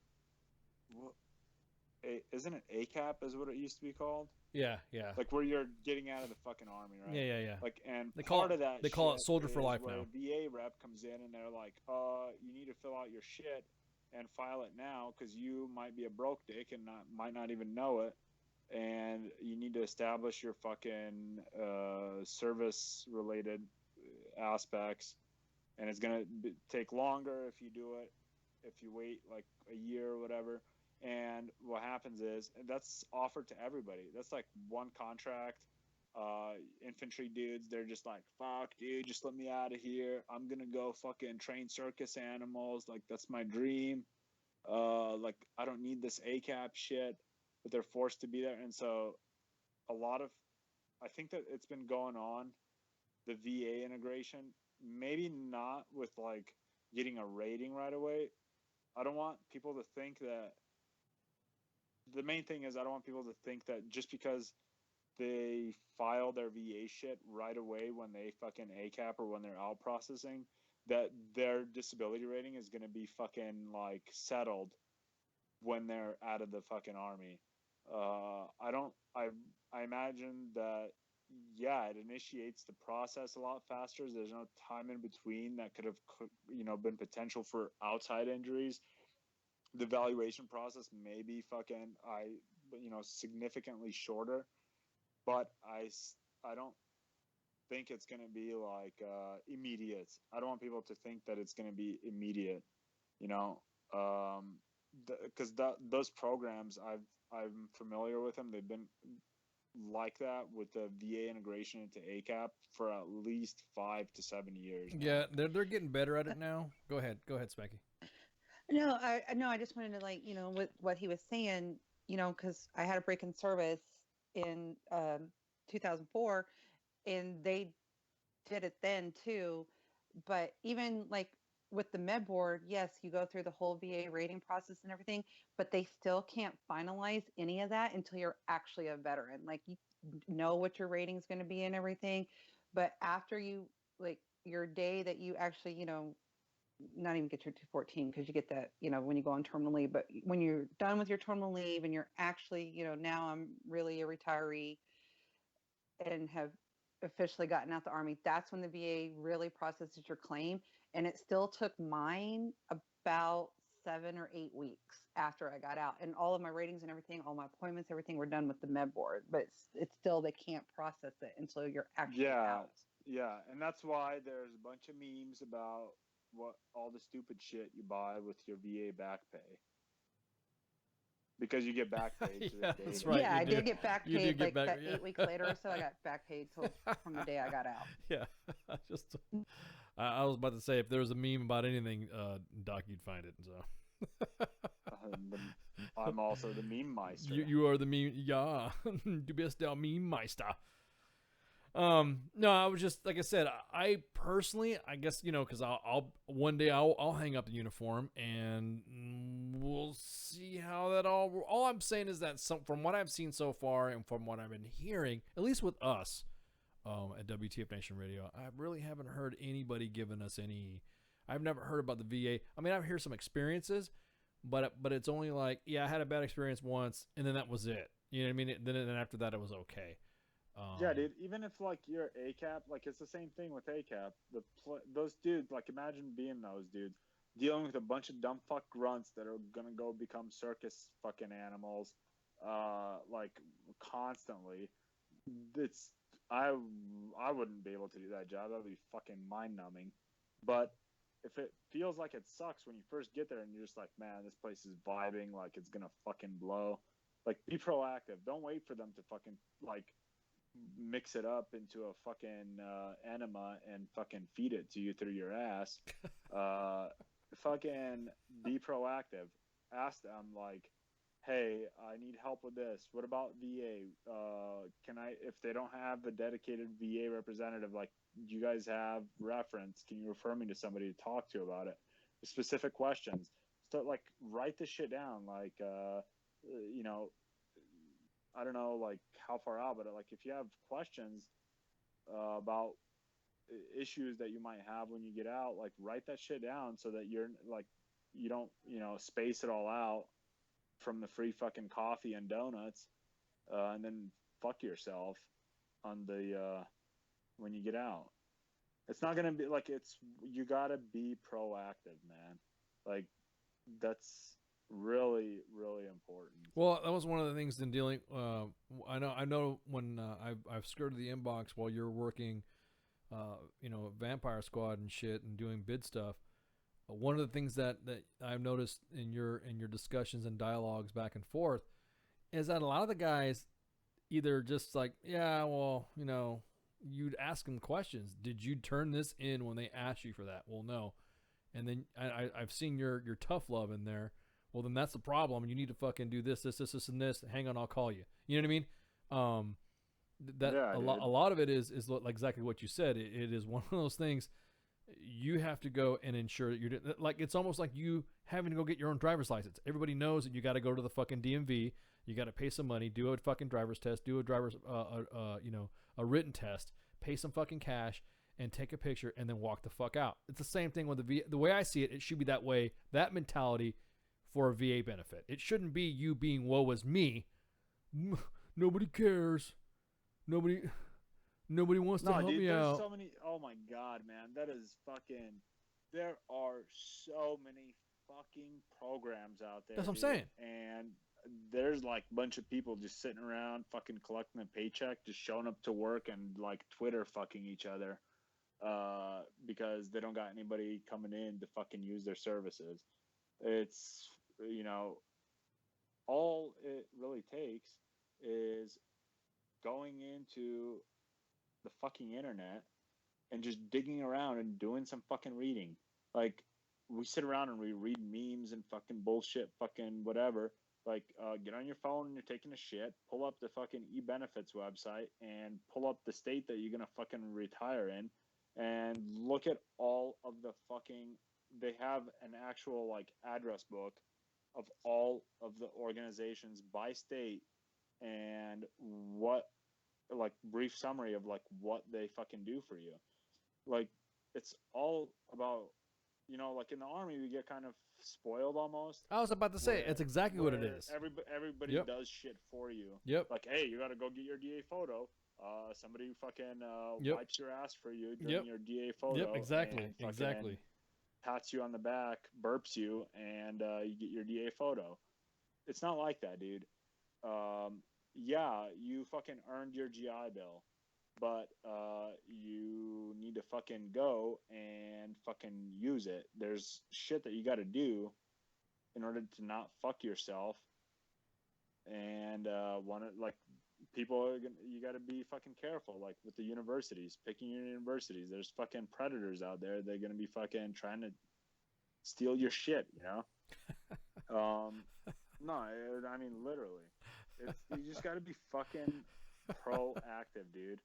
isn't it ACAP is what it used to be called? Yeah. Like where you're getting out of the fucking Army, right? Yeah. Like, and they part call of that they call it soldier for life where now. A VA rep comes in and they're like, you need to fill out your shit and file it now because you might be a broke dick and might not even know it. And you need to establish your fucking service-related aspects, and it's gonna take longer if you do it, if you wait like a year or whatever. And what happens is that's offered to everybody. That's like one contract. Infantry dudes, they're just like, fuck, dude, just let me out of here. I'm gonna go fucking train circus animals. Like that's my dream. Like I don't need this ACAP shit. But they're forced to be there. And so I think that it's been going on, the VA integration, maybe not with like getting a rating right away. I don't want people to think that, the main thing is I don't want people to think that just because they file their VA shit right away when they fucking ACAP or when they're out processing, that their disability rating is going to be fucking like settled when they're out of the fucking Army. I imagine that, yeah, it initiates the process a lot faster. There's no time in between that could have, been potential for outside injuries. The evaluation process may be significantly shorter, but I don't think it's going to be like immediate. I don't want people to think that it's going to be immediate, because those programs I'm familiar with them. They've been like that with the VA integration into ACAP for at least 5 to 7 years. Yeah, they're getting better at it now. Go ahead, Specky. No, I just wanted to with what he was saying, because I had a break in service in 2004, and they did it then too. But even with the med board, yes, you go through the whole VA rating process and everything, but they still can't finalize any of that until you're actually a veteran. You know what your rating is going to be and everything, but after you your day that you actually not even get your 214, because you get that when you go on terminal leave, but when you're done with your terminal leave and you're actually now I'm really a retiree and have officially gotten out the Army, that's when the VA really processes your claim. And it still took mine about 7 or 8 weeks after I got out, and all of my ratings and everything, all my appointments, everything were done with the med board, but it's still, they can't process it until you're actually out. Yeah, and that's why there's a bunch of memes about what all the stupid shit you buy with your VA back pay. Because you get back paid. Yeah, that's right. Yeah, I did get back paid back, 8 weeks later or so. I got back paid from the day I got out. Yeah, I was about to say, if there was a meme about anything, Doc, you'd find it. So I'm also the meme meister. You are the meme. Yeah, du bist der Meme Meister. No, I was just, like I said, I personally, I guess, because I'll one day I'll hang up the uniform and we'll see how that all I'm saying is that from what I've seen so far and from what I've been hearing, at least with us at WTF Nation Radio, I really haven't heard anybody giving us I've never heard about the VA. I mean, I've heard some experiences, but it's only like, yeah, I had a bad experience once and then that was it. You know what I mean? Then after that, it was okay. Yeah, dude. Even if you're ACAP, it's the same thing with ACAP. Those dudes, imagine being those dudes dealing with a bunch of dumb fuck grunts that are gonna go become circus fucking animals, constantly. I wouldn't be able to do that job. That would be fucking mind numbing. But if it feels like it sucks when you first get there and you're just like, man, this place is vibing, it's gonna fucking blow. Be proactive. Don't wait for them to fucking mix it up into a fucking enema and fucking feed it to you through your ass. Fucking be proactive. Ask them hey, I need help with this. What about VA? Can I, if they don't have a dedicated VA representative, you guys have reference, can you refer me to somebody to talk to about it? Specific questions. So write this shit down. I don't know how far out, but if you have questions about issues that you might have when you get out, write that shit down so that you're you don't space it all out from the free fucking coffee and donuts and then fuck yourself on the when you get out. It's not gonna be you gotta be proactive, man. That's really, really important. Well, that was one of the things in dealing. I know when I've skirted the inbox while you're working, Vampire Squad and shit and doing bid stuff. One of the things that I've noticed in your discussions and dialogues back and forth is that a lot of the guys either just yeah, well, you'd ask them questions. Did you turn this in when they asked you for that? Well, no. And then I've seen your tough love in there. Well, then that's the problem. You need to fucking do this, and this. Hang on, I'll call you. You know what I mean? A lot of it is exactly what you said. It is one of those things. You have to go and ensure that you're it's almost like you having to go get your own driver's license. Everybody knows that you got to go to the fucking DMV. You got to pay some money, do a fucking driver's test, do a driver's a written test, pay some fucking cash, and take a picture, and then walk the fuck out. It's the same thing with the way I see it. It should be that way. That mentality for a VA benefit. It shouldn't be you being woe is me Nobody cares. Nobody wants to help dude, me there's out. so many. Oh my god, man, that is fucking. There are so many fucking programs out there. That's what I'm dude. saying. And there's like a bunch of people just sitting around fucking collecting a paycheck, just showing up to work and like Twitter fucking each other because they don't got anybody coming in to fucking use their services. It's, all it really takes is going into the fucking internet and just digging around and doing some fucking reading. Like, we sit around and we read memes and fucking bullshit, fucking whatever. Like, get on your phone and you're taking a shit, pull up the fucking e-benefits website and pull up the state that you're gonna fucking retire in, and look at all of the fucking. They have an actual like address book of all of the organizations by state and what, like, brief summary of like what they fucking do for you. Like, it's all about, like in the Army, we get kind of spoiled almost. I was about to say, it's exactly what it is. Everybody Yep. does shit for you. Yep. Like, hey, you got to go get your DA photo. Somebody fucking Yep. wipes your ass for you during Yep. your DA photo. Yep, exactly, and fucking exactly. Pats you on the back, burps you, and you get your DA photo. It's not like that, dude. Yeah, you fucking earned your GI Bill, but you need to fucking go and fucking use it. There's shit that you got to do in order to not fuck yourself. And people are gonna, you got to be fucking careful. Like with the universities, picking your universities, there's fucking predators out there. They're gonna be fucking trying to steal your shit. No, I mean literally. You just got to be fucking proactive, dude.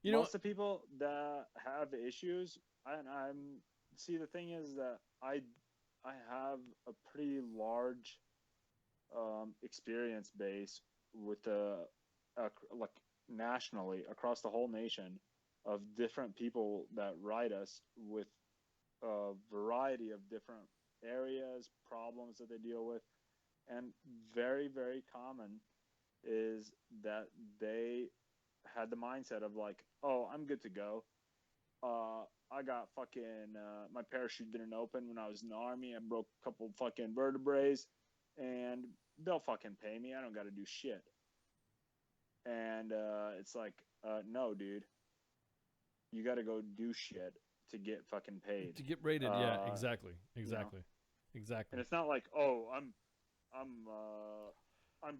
Most of the people that have issues, see, the thing is that I have a pretty large experience base with like nationally across the whole nation of different people that write us with a variety of different areas, problems that they deal with. And very, very common is that they had the mindset of like, oh, I'm good to go. I got fucking, my parachute didn't open when I was in the Army. I broke a couple fucking vertebrae and they'll fucking pay me. I don't got to do shit. And it's like, no, dude, you got to go do shit to get fucking paid. To get rated, yeah, exactly. Exactly. And it's not like, oh, I'm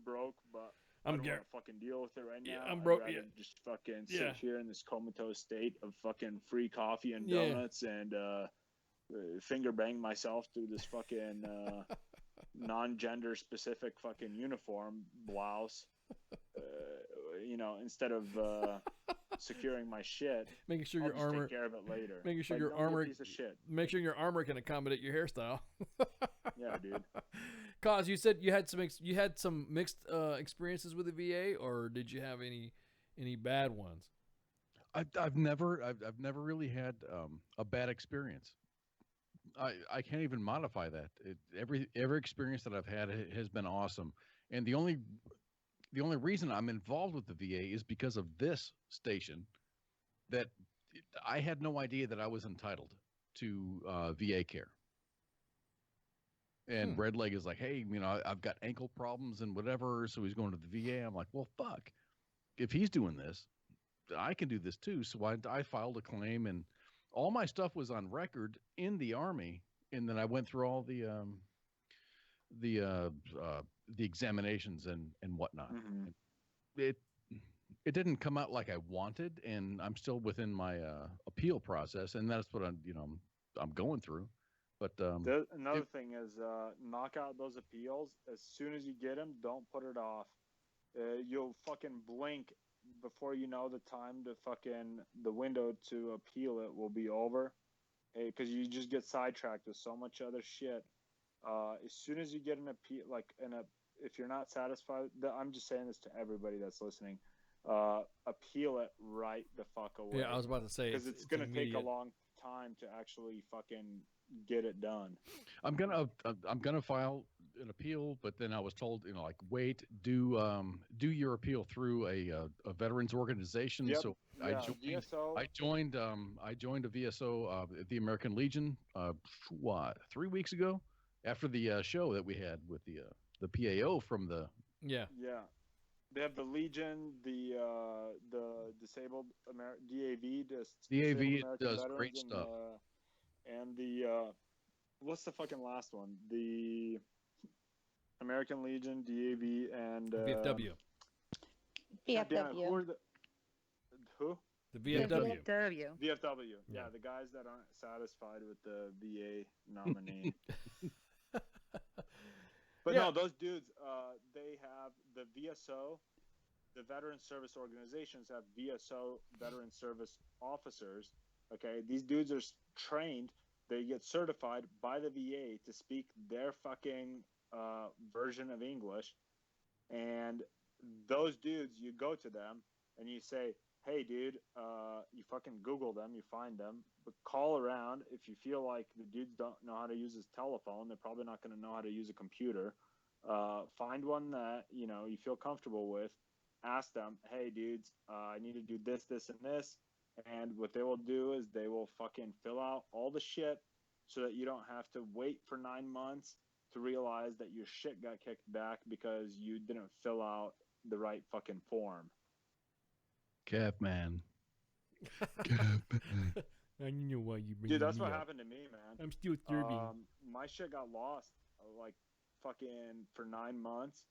broke, but I don't want to fucking deal with it right now. I'm broke. I'd rather just fucking sit here in this comatose state of fucking free coffee and donuts and finger bang myself through this fucking non-gender specific fucking uniform blouse. Instead of securing my shit, making sure I'll your just armor, take care of it later. making sure Like, your don't be a armor, piece of shit. make sure your armor can accommodate your hairstyle. Yeah, dude. Cause you said you had some mixed experiences with the VA, or did you have any bad ones? I've never really had a bad experience. I can't even modify that. Every experience that I've had has been awesome, and the only reason I'm involved with the VA is because of this station. That I had no idea that I was entitled to VA care. And Red Leg is like, hey, I've got ankle problems and whatever, so he's going to the VA. I'm like, well, fuck. If he's doing this, I can do this too. So I filed a claim, and all my stuff was on record in the Army, and then I went through all the examinations and whatnot. Mm-hmm. It didn't come out like I wanted, and I'm still within my appeal process, and that's what I'm going through. But another thing is knock out those appeals as soon as you get them. Don't put it off. You'll fucking blink before you know the time to the window to appeal it will be over, because you just get sidetracked with so much other shit. As soon as you get an appeal, if you're not satisfied, I'm just saying this to everybody that's listening. Appeal it right the fuck away. Yeah, I was about to say, because it's gonna take a long time to actually fucking get it done. I'm gonna file an appeal, but then I was told, like, wait, do your appeal through a veterans organization. Yep. So Yeah, VSO. I joined a VSO, the American Legion, 3 weeks ago, after the show that we had with the PAO from the. Yeah. Yeah. They have the Legion, the disabled DAV, DAV Disabled American does Veterans, great stuff. And the what's the fucking last one? The American Legion, DAV, and VFW. VFW. Who? The VFW. VFW. Yeah, the guys that aren't satisfied with the VA nominee. But no, those dudes, they have the VSO, the Veteran Service Organizations have VSO, Veteran Service Officers. Okay, these dudes are trained. They get certified by the VA to speak their fucking version of English. And those dudes, you go to them and you say, hey, dude, you fucking Google them, you find them, but call around. If you feel like the dudes don't know how to use his telephone, they're probably not going to know how to use a computer. Find one that, you feel comfortable with. Ask them, hey, dudes, I need to do this, this, and this. And what they will do is they will fucking fill out all the shit so that you don't have to wait for 9 months to realize that your shit got kicked back because you didn't fill out the right fucking form. Capman. I know why you bring Dude, that's me what up. happened to me, man. I'm still serving. My shit got lost, like, fucking for 9 months.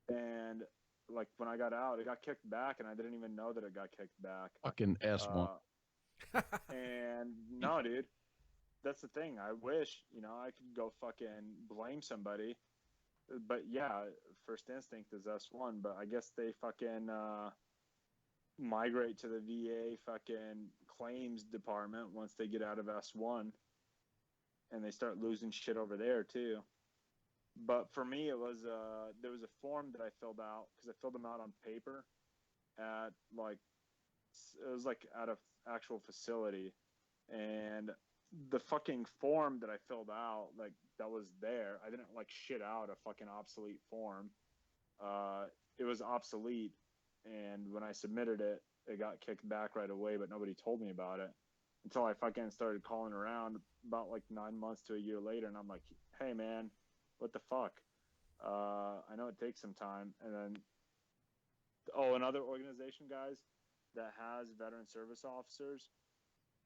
And, like, when I got out, it got kicked back, and I didn't even know that it got kicked back. Fucking S1. And, no, dude. That's the thing. I wish, I could go fucking blame somebody. But, yeah, first instinct is S1. But I guess they fucking migrate to the VA fucking claims department once they get out of S1. And they start losing shit over there, too. But for me, it was there was a form that I filled out because I filled them out on paper at it was at an actual facility, and the fucking form that I filled out that was there, I didn't shit out a fucking obsolete form. It was obsolete, and when I submitted it, it got kicked back right away, but nobody told me about it until I fucking started calling around about 9 months to a year later, and I'm like, hey man, what the fuck? I know it takes some time. And then, another organization, guys, that has veteran service officers,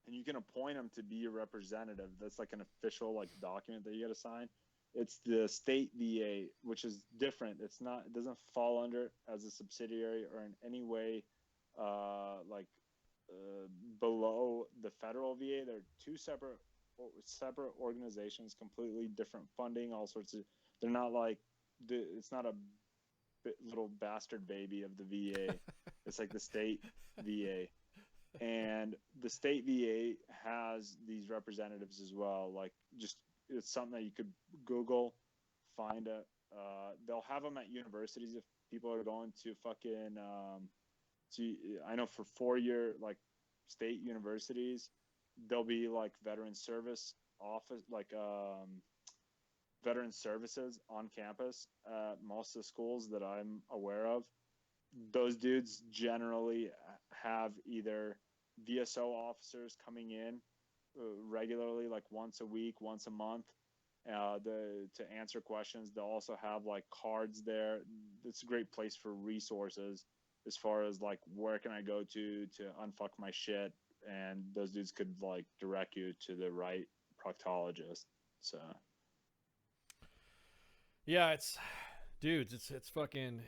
and you can appoint them to be your representative. That's an official document that you got to sign. It's the state VA, which is different. It doesn't fall under as a subsidiary or in any way below the federal VA. They're two separate organizations, completely different funding, all sorts of. They're not it's not a little bastard baby of the VA. It's the state VA, and the state VA has these representatives as well. It's something that you could Google, find it. They'll have them at universities if people are going to fucking. I know for 4-year state universities, there'll be veteran service office, veteran services on campus at most of the schools that I'm aware of. Those dudes generally have either VSO officers coming in regularly, once a week, once a month, to answer questions. They'll also have cards there. It's a great place for resources as far as where can I go to unfuck my shit, and those dudes could direct you to the right proctologist. So yeah, it's fucking.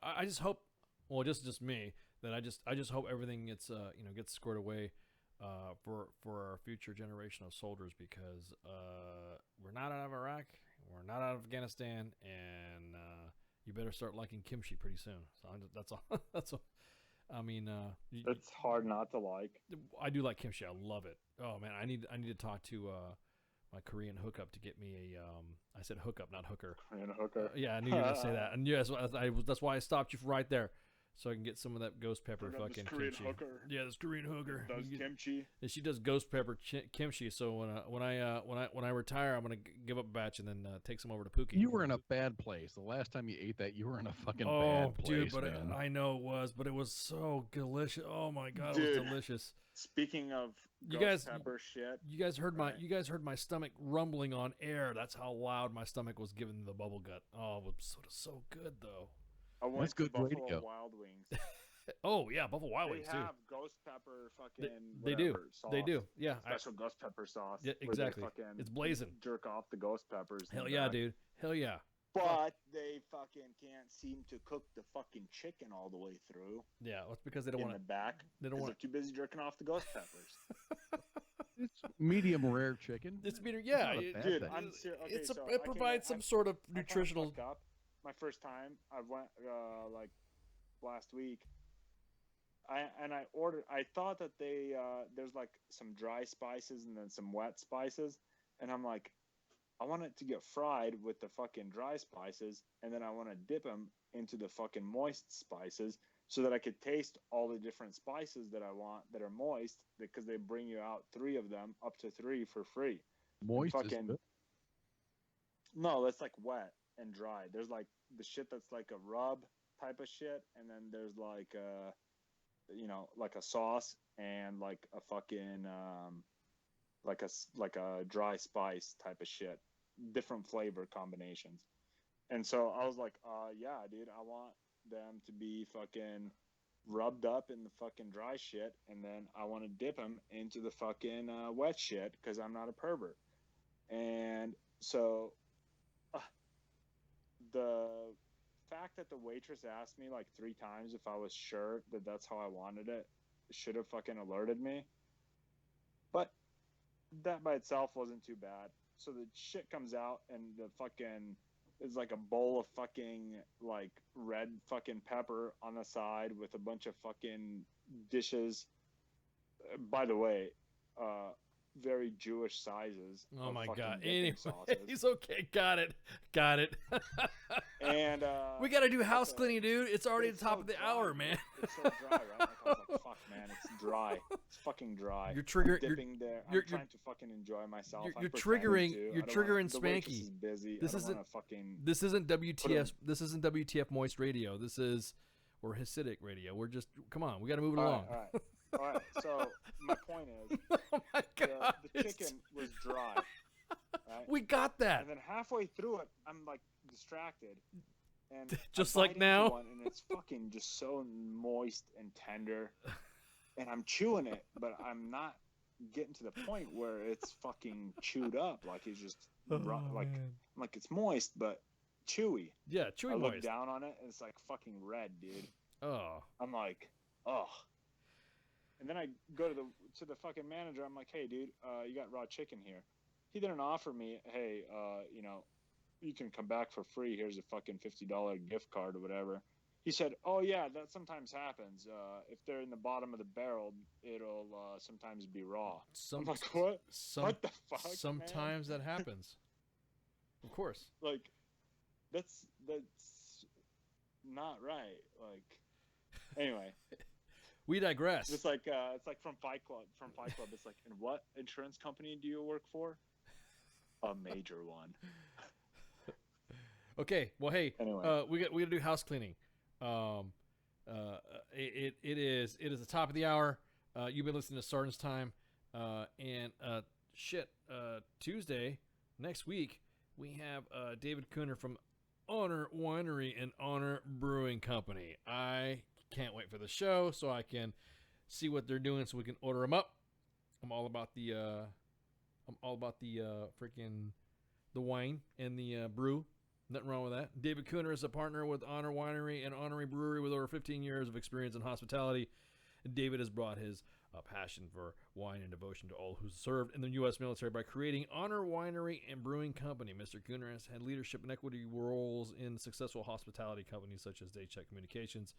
I just hope. Well, just me that I just hope everything gets gets squared away for our future generation of soldiers, because we're not out of Iraq, we're not out of Afghanistan, and you better start liking kimchi pretty soon. So that's all. That's all. I mean, it's hard not to like. I do like kimchi. I love it. Oh man, I need to talk to my Korean hookup to get me a. I said hookup, not hooker. Korean hooker. Yeah, I knew you were gonna say that, and yes, that's why I stopped you right there. so I can get some of that ghost pepper This fucking Korean kimchi. hooker. Yeah, this Korean hooker Does kimchi. And she does ghost pepper kimchi. So when I retire, I'm gonna give up a batch and then take some over to Pookie. You were in a bad place. The last time you ate that, you were in a fucking Oh, bad place, dude, but man. I know it was, but it was so delicious. Oh my god, it Dude, was delicious. Speaking of You ghost guys- pepper shit, You guys heard my stomach rumbling on air. That's how loud my stomach was giving the bubble gut. Oh, it was so good though. I went That's to good Buffalo radio. Wild Wings. Oh yeah, Buffalo Wild They Wings too. have ghost pepper fucking They do. whatever sauce. They do. Yeah. Special ghost pepper sauce. Yeah, where they exactly. fucking It's blazing. Jerk off the ghost peppers. in Hell the yeah, back. dude. Hell yeah. But they fucking can't seem to cook the fucking chicken all the way through. Yeah, well, it's because they don't in want the back. They don't 'cause want they're too busy jerking off the ghost peppers. It's medium rare chicken. It's medium. It's yeah, not a it- bad Dude, thing. I'm serious. Okay, it's a, so it provides some sort of I kinda nutritional. fucked up. My first time, I went like last week. I ordered. I thought that there's like some dry spices and then some wet spices, and I'm like, I want it to get fried with the fucking dry spices, and then I want to dip them into the fucking moist spices so that I could taste all the different spices that I want that are moist, because they bring you out 3 of them, up to 3 for free. Moist is fucking good. No, that's like wet and dry. There's like the shit that's like a rub type of shit, and then there's like like a sauce and like a fucking like a dry spice type of shit, different flavor combinations. And so I was like, yeah, dude, I want them to be fucking rubbed up in the fucking dry shit, and then I want to dip them into the fucking wet shit, because I'm not a pervert. And so the fact that the waitress asked me like 3 times if I was sure that that's how I wanted it should have fucking alerted me. But that by itself wasn't too bad. So the shit comes out, and the fucking is like a bowl of fucking like red fucking pepper on the side with a bunch of fucking dishes. By the way, very Jewish sizes. Oh of my fucking god. dipping Anyway, sauces. he's okay. Got it. And we got to do house cleaning, dude. It's already the top so of the dry, hour, dude. man. It's so dry, right? Like, I was like, fuck, man, it's dry. It's fucking dry. You're triggering- I'm dipping there. I'm trying to fucking enjoy myself. You're I'm triggering. pretending to. You're I don't triggering wanna, the waitress Spanky. is busy. This I don't isn't. wanna fucking This isn't put WTF. him- This isn't WTF Moist Radio. This is or Hasidic Radio. We're just come on. We got to move it along. All right. So my point is, oh my god, the chicken was dry. Right? We got that. And then halfway through it, I'm like distracted, and Just I like bite into now? one, and it's fucking just so moist and tender, and I'm chewing it, but I'm not getting to the point where it's fucking chewed up. Like it's just like it's moist but chewy. Yeah, chewy I look moist. down on it, and it's like fucking red, dude. Oh. I'm like, oh. And then I go to the fucking manager. I'm like, hey, dude, you got raw chicken here. He didn't offer me, hey, you can come back for free. Here's a fucking $50 gift card or whatever. He said, oh, yeah, that sometimes happens. If they're in the bottom of the barrel, it'll sometimes be raw. I'm like, what? What the fuck, Sometimes that happens. Of course. Like, that's not right. Like, anyway. We digress. It's like from Fight Club. From Fight Club, it's like, and what insurance company do you work for? A major one. Okay. Well, hey. Anyway. we got to do house cleaning. It is the top of the hour. You've been listening to Sergeant's Time, and Tuesday next week we have David Cooner from Honor Winery and Honor Brewing Company. I can't wait for the show so I can see what they're doing so we can order them up. I'm all about the freaking the wine and the brew. Nothing wrong with that. David Cooner is a partner with Honor Winery and Honorary Brewery with over 15 years of experience in hospitality. And David has brought his passion for wine and devotion to all who served in the U.S. military by creating Honor Winery and Brewing Company. Mr. Cooner has had leadership and equity roles in successful hospitality companies such as Daycheck Communications,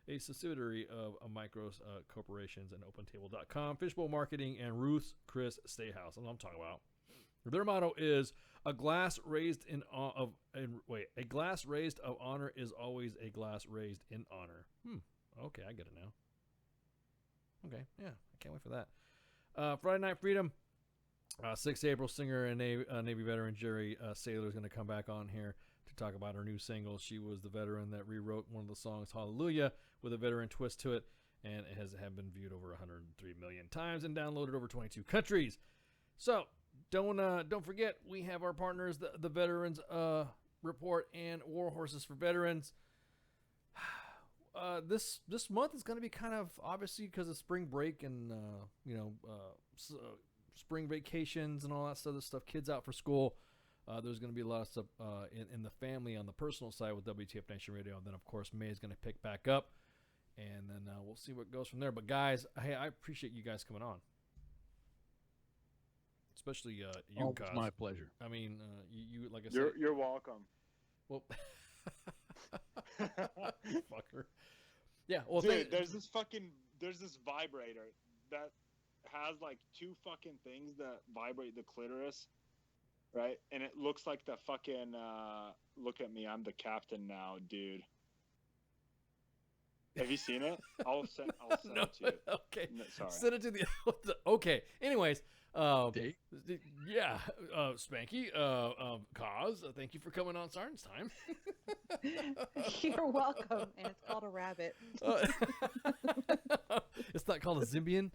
a subsidiary of Micros Corporations, and OpenTable.com, Fishbowl Marketing, and Ruth's Chris Steakhouse. That's what I'm talking about. Their motto is a glass raised of honor is always a glass raised in honor. Okay, I get it now. Okay, yeah, I can't wait for that. Friday Night Freedom. 6 April, singer and Navy veteran Jerry Saylor is going to come back on here to talk about her new single. She was the veteran that rewrote one of the songs, Hallelujah, with a veteran twist to it, and it has been viewed over 103 million times and downloaded over 22 countries. So don't forget, we have our partners, the Veterans Report and War Horses for Veterans. This month is going to be kind of, obviously, because of spring break and spring vacations and all that stuff. Kids out for school. There's going to be a lot of stuff in the family on the personal side with WTF Nation Radio. And then, of course, May is going to pick back up. And then we'll see what goes from there. But, guys, hey, I appreciate you guys coming on. Especially you, It's my pleasure. I mean, you like I said. You're welcome. Well, fucker. Yeah, well, dude, there's this vibrator that has like 2 fucking things that vibrate the clitoris, right? And it looks like the fucking look at me, I'm the captain now, dude. Have you seen it? I'll send it to you. Okay. No, sorry. Send it to the okay. Anyways, yeah, Spanky, Cause, thank you for coming on Sergeant's Time. You're welcome. And it's called a rabbit. It's not called a Zymbian.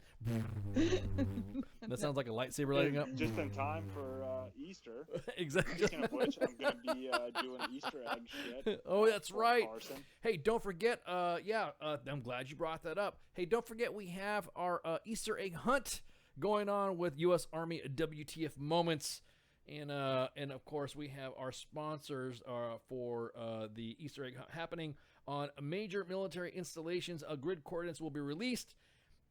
That sounds like a lightsaber lighting up. Just in time for Easter. Exactly. Speaking of which, I'm going to be doing Easter egg shit. Oh, that's right. Carson. Hey, don't forget, I'm glad you brought that up. Hey, don't forget we have our Easter egg hunt going on with U.S. Army WTF Moments. And of course, we have our sponsors for the Easter egg hunt happening on major military installations. Grid coordinates will be released,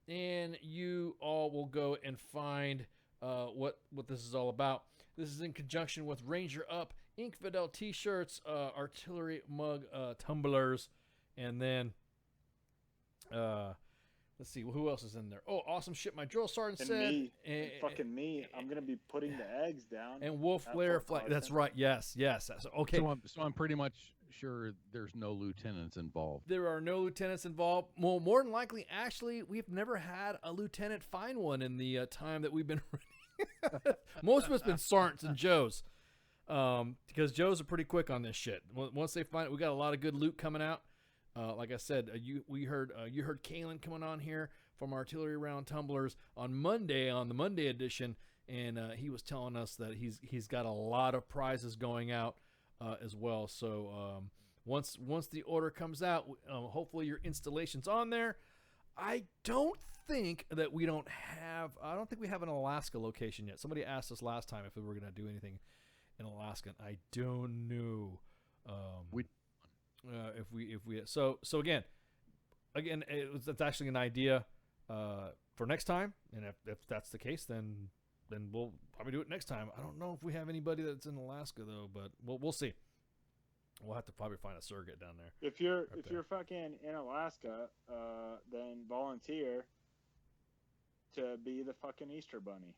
and you all will go and find what this is all about. This is in conjunction with Ranger Up, Infidel T-shirts, artillery mug tumblers, and then let's see, who else is in there? Oh, awesome shit! My drill sergeant said, and fucking me. I'm gonna be putting the eggs down. And Wolf Lair flag. That's right. Yes. Okay. So I'm pretty much sure there's no lieutenants involved. There are no lieutenants involved. Well, more than likely, actually, we've never had a lieutenant find one in the time that we've been running. Most of it's been sergeants and Joes, because Joes are pretty quick on this shit. Once they find it, we got a lot of good loot coming out. Like I said, you heard Kalen coming on here from Artillery Round Tumblers on Monday, on the Monday edition, and he was telling us that he's got a lot of prizes going out as well. So once the order comes out, hopefully your installation's on there. I don't think we have an Alaska location yet. Somebody asked us last time if we were going to do anything in Alaska. I don't know. So again, it's actually an idea for next time, and if that's the case, then we'll probably do it next time. I don't know if we have anybody that's in Alaska though, but we'll see. We'll have to probably find a surrogate down there. If you're fucking in Alaska, then volunteer to be the fucking Easter Bunny.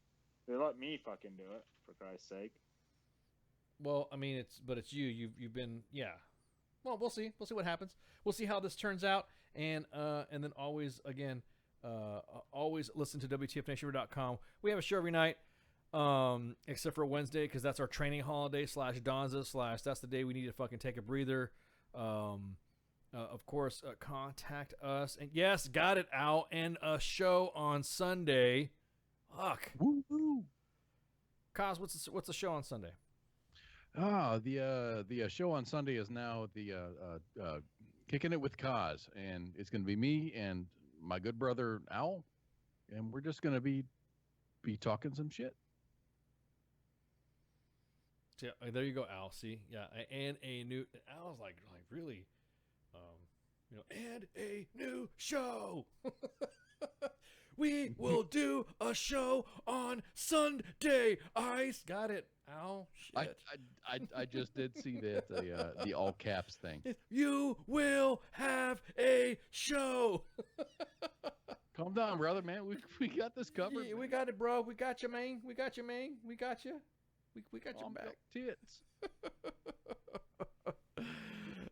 They let me fucking do it, for Christ's sake. Well, I mean, it's you. You've been, yeah. Well, we'll see. We'll see what happens. We'll see how this turns out, and then always listen to WTFNationRadio.com. We have a show every night, except for Wednesday, because that's our training holiday / Donza / that's the day we need to fucking take a breather. Of course, contact us, and yes, got it, Al, and a show on Sunday. Fuck. Woo-hoo. Kaz, what's the show on Sunday? The show on Sunday is now the Kicking It with Kaz, and it's going to be me and my good brother Al, and we're just going to be talking some shit. Yeah, there you go, Al. See, yeah, and a new Al's like really, and a new show. We will do a show on Sunday. Ice, got it, Al. Shit. I just did see that the all caps thing. You will have a show. Calm down, brother, man. We got this covered. Yeah, we got it, bro. We got you, man. We got you, man. We got you. We got your back. Tits.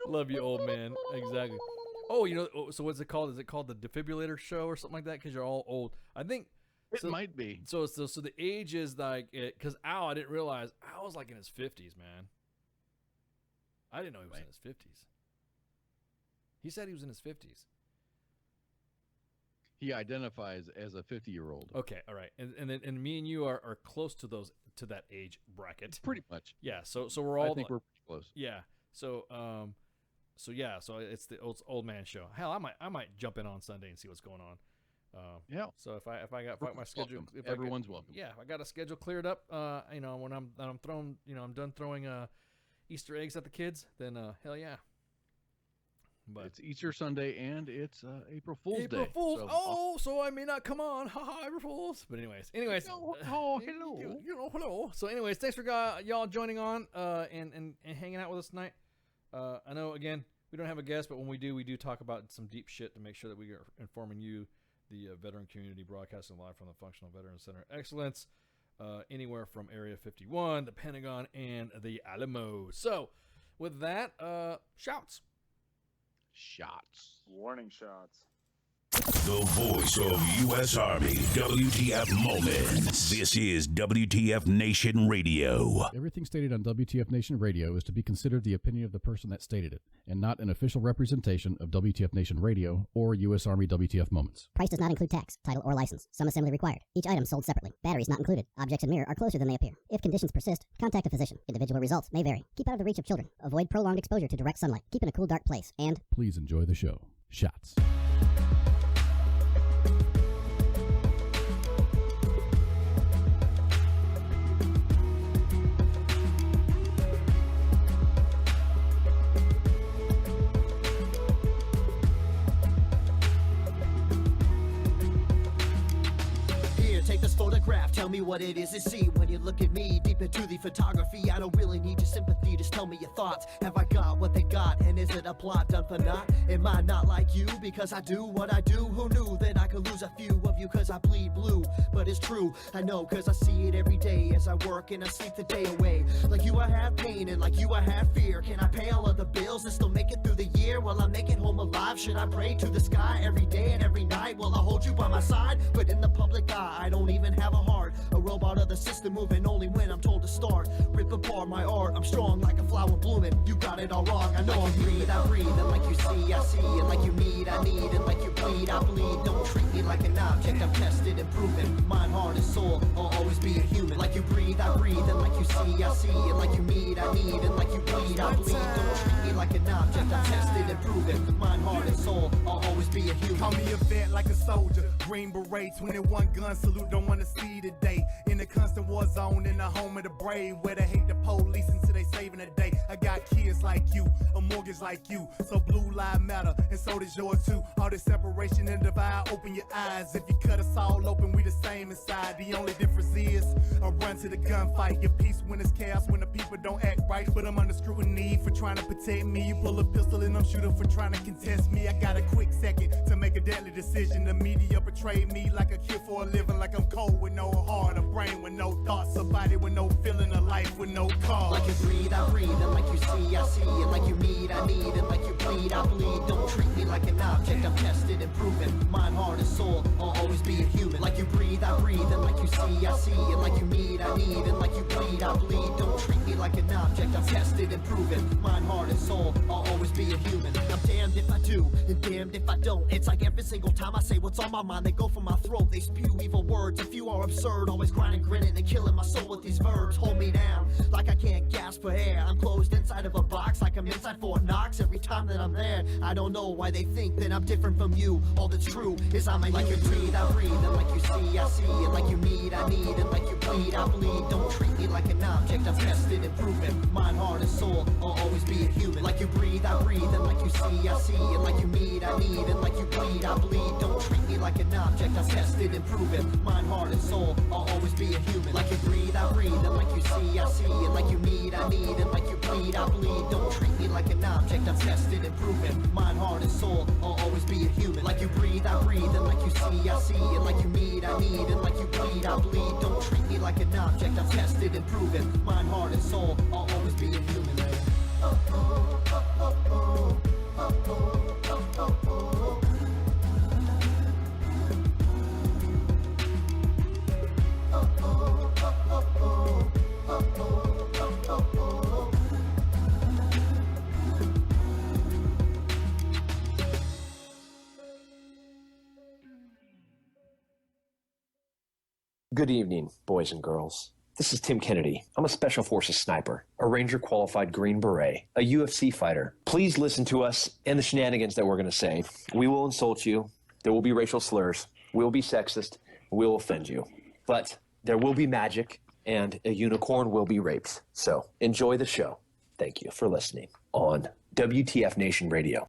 Love you, old man. Exactly. Oh, you know, so what's it called? Is it called the defibrillator show or something like that? Because you're all old. I think it might be. So the age is like it. Because Al, I didn't realize Al was like in his 50s, man. I didn't know he was in his 50s. He said he was in his 50s. He identifies as a 50-year-old. Okay, all right, and me and you are close to that age bracket. Pretty much. Yeah. So we're all. I think we're pretty close. Yeah. So So it's the old man show. Hell, I might jump in on Sunday and see what's going on. Yeah. So if I got my schedule, everyone's welcome. Yeah, if I got a schedule cleared up, when I'm throwing, I'm done throwing Easter eggs at the kids, then hell yeah. But it's Easter Sunday and it's April Fool's Day. April Fool's. So I may not come on. Haha, April Fool's. But anyways. Hello. Hello. So anyways, thanks for y'all joining on and hanging out with us tonight. I know, again, we don't have a guest, but when we do talk about some deep shit to make sure that we are informing you, the veteran community, broadcasting live from the Functional Veteran Center of Excellence, anywhere from Area 51, the Pentagon, and the Alamo. So, with that, shouts. Warning shots. The voice of U.S. Army, WTF Moments. This is WTF Nation Radio. Everything stated on WTF Nation Radio is to be considered the opinion of the person that stated it, and not an official representation of WTF Nation Radio or U.S. Army WTF Moments. Price does not include tax, title, or license. Some assembly required. Each item sold separately. Batteries not included. Objects in mirror are closer than they appear. If conditions persist, contact a physician. Individual results may vary. Keep out of the reach of children. Avoid prolonged exposure to direct sunlight. Keep in a cool, dark place. And please enjoy the show. Shots. Take this photograph, tell me what it is you see when you look at me. Deep into the photography, I don't really need your sympathy. Just tell me your thoughts. Have I got what they got? And is it a plot done for naught? Am I not like you because I do what I do? Who knew that I could lose a few of you cause I bleed blue? But it's true, I know cause I see it every day as I work and I sleep the day away. Like you I have pain and like you I have fear. Can I pay all of the bills and still make it through the year? Will I make it home alive? Should I pray to the sky every day and every night? Will I hold you by my side? But in the public eye, I don't even have a heart. A robot of the system moving only when I'm told to start. Rip apart my art, I'm strong like a flower blooming. You got it all wrong, I know like I'm breathe, I breathe. And like you see, I see. And like you need, I need. And like you bleed, I bleed. Don't treat me like an object, I'm tested and proven. Mind, heart, and soul, I'll always be a human. Like you breathe, I breathe. And like you see, I see. And like you need, I need. And like you bleed, I bleed. Don't treat me like an object, I'm tested and proven. Mind, heart, and soul, I'll always be a human. Call me a vet like a soldier. Green beret, 21 gun salute, don't wanna see today. In the constant war zone, in the home of the brave, where they hate the police until they saving the day. I got kids like you, a mortgage like you, so blue lives matter, and so does yours too. All this separation and divide, open your eyes. If you cut us all open, we the same inside. The only difference is I run to the gunfight. Your peace when it's chaos, when the people don't act right. But I'm under scrutiny for trying to protect me. You pull a pistol and I'm shooting for trying to contest me. I got a quick second to make a deadly decision. The media portray me like a kid for a living, like I'm cold with no heart, a brain with no thoughts, a body with no feeling, a life with no cause. Like you breathe, I breathe. And like you see, I see. And like you need, I need. And like you bleed, I bleed. Don't treat me like an object, I'm tested and proven. Mind, heart, and soul, I'll always be a human. Like you breathe, I breathe. And like you see, I see. And like you need, I need. And like you bleed, I bleed. Don't treat me like an object, I'm tested and proven. Mind, heart, and soul, I'll always be a human. I'm damned if I do, and damned if I don't. It's like every single time I say what's on my mind, they go for my throat, they spew evil words. If you are absurd, always grinding, grinning, and killing my soul with these verbs. Hold me down, like I can't gasp for air. I'm closed inside of a box, like I'm inside Fort Knox. Every time that I'm there, I don't know why they think that I'm different from you. All that's true is I'm a like you breathe, I breathe. And like you see, I see. And like you need, I need. And like you bleed, I bleed. Don't treat me like an object, I'm tested and proven. Mind, heart, and soul, I'll always be a human. Like you breathe, I breathe. And like you see, I see. And like you need, I need. And like you bleed, I bleed. Don't treat me like an object, I'm tested and proven. Mind, heart, and soul, I'll always be a human. Like you breathe, I breathe. And like you see, I see. And like you need, I need. And like you bleed, I bleed. Don't treat me like an object, I'm tested and proven. Mind, heart, and soul, I'll always be a human. Like you breathe, I breathe. And like you see, I see. And like you need, I need. And like you bleed, I bleed. Don't treat me like an object, I'm tested and proven. Mind, heart, and soul, I'll always be a human. Good evening, boys and girls. This is Tim Kennedy. I'm a Special Forces sniper, a Ranger qualified Green Beret, a UFC fighter. Please listen to us and the shenanigans that we're going to say. We will insult you. There will be racial slurs. We will be sexist. We will offend you. But there will be magic, and a unicorn will be raped. So enjoy the show. Thank you for listening on WTF Nation Radio.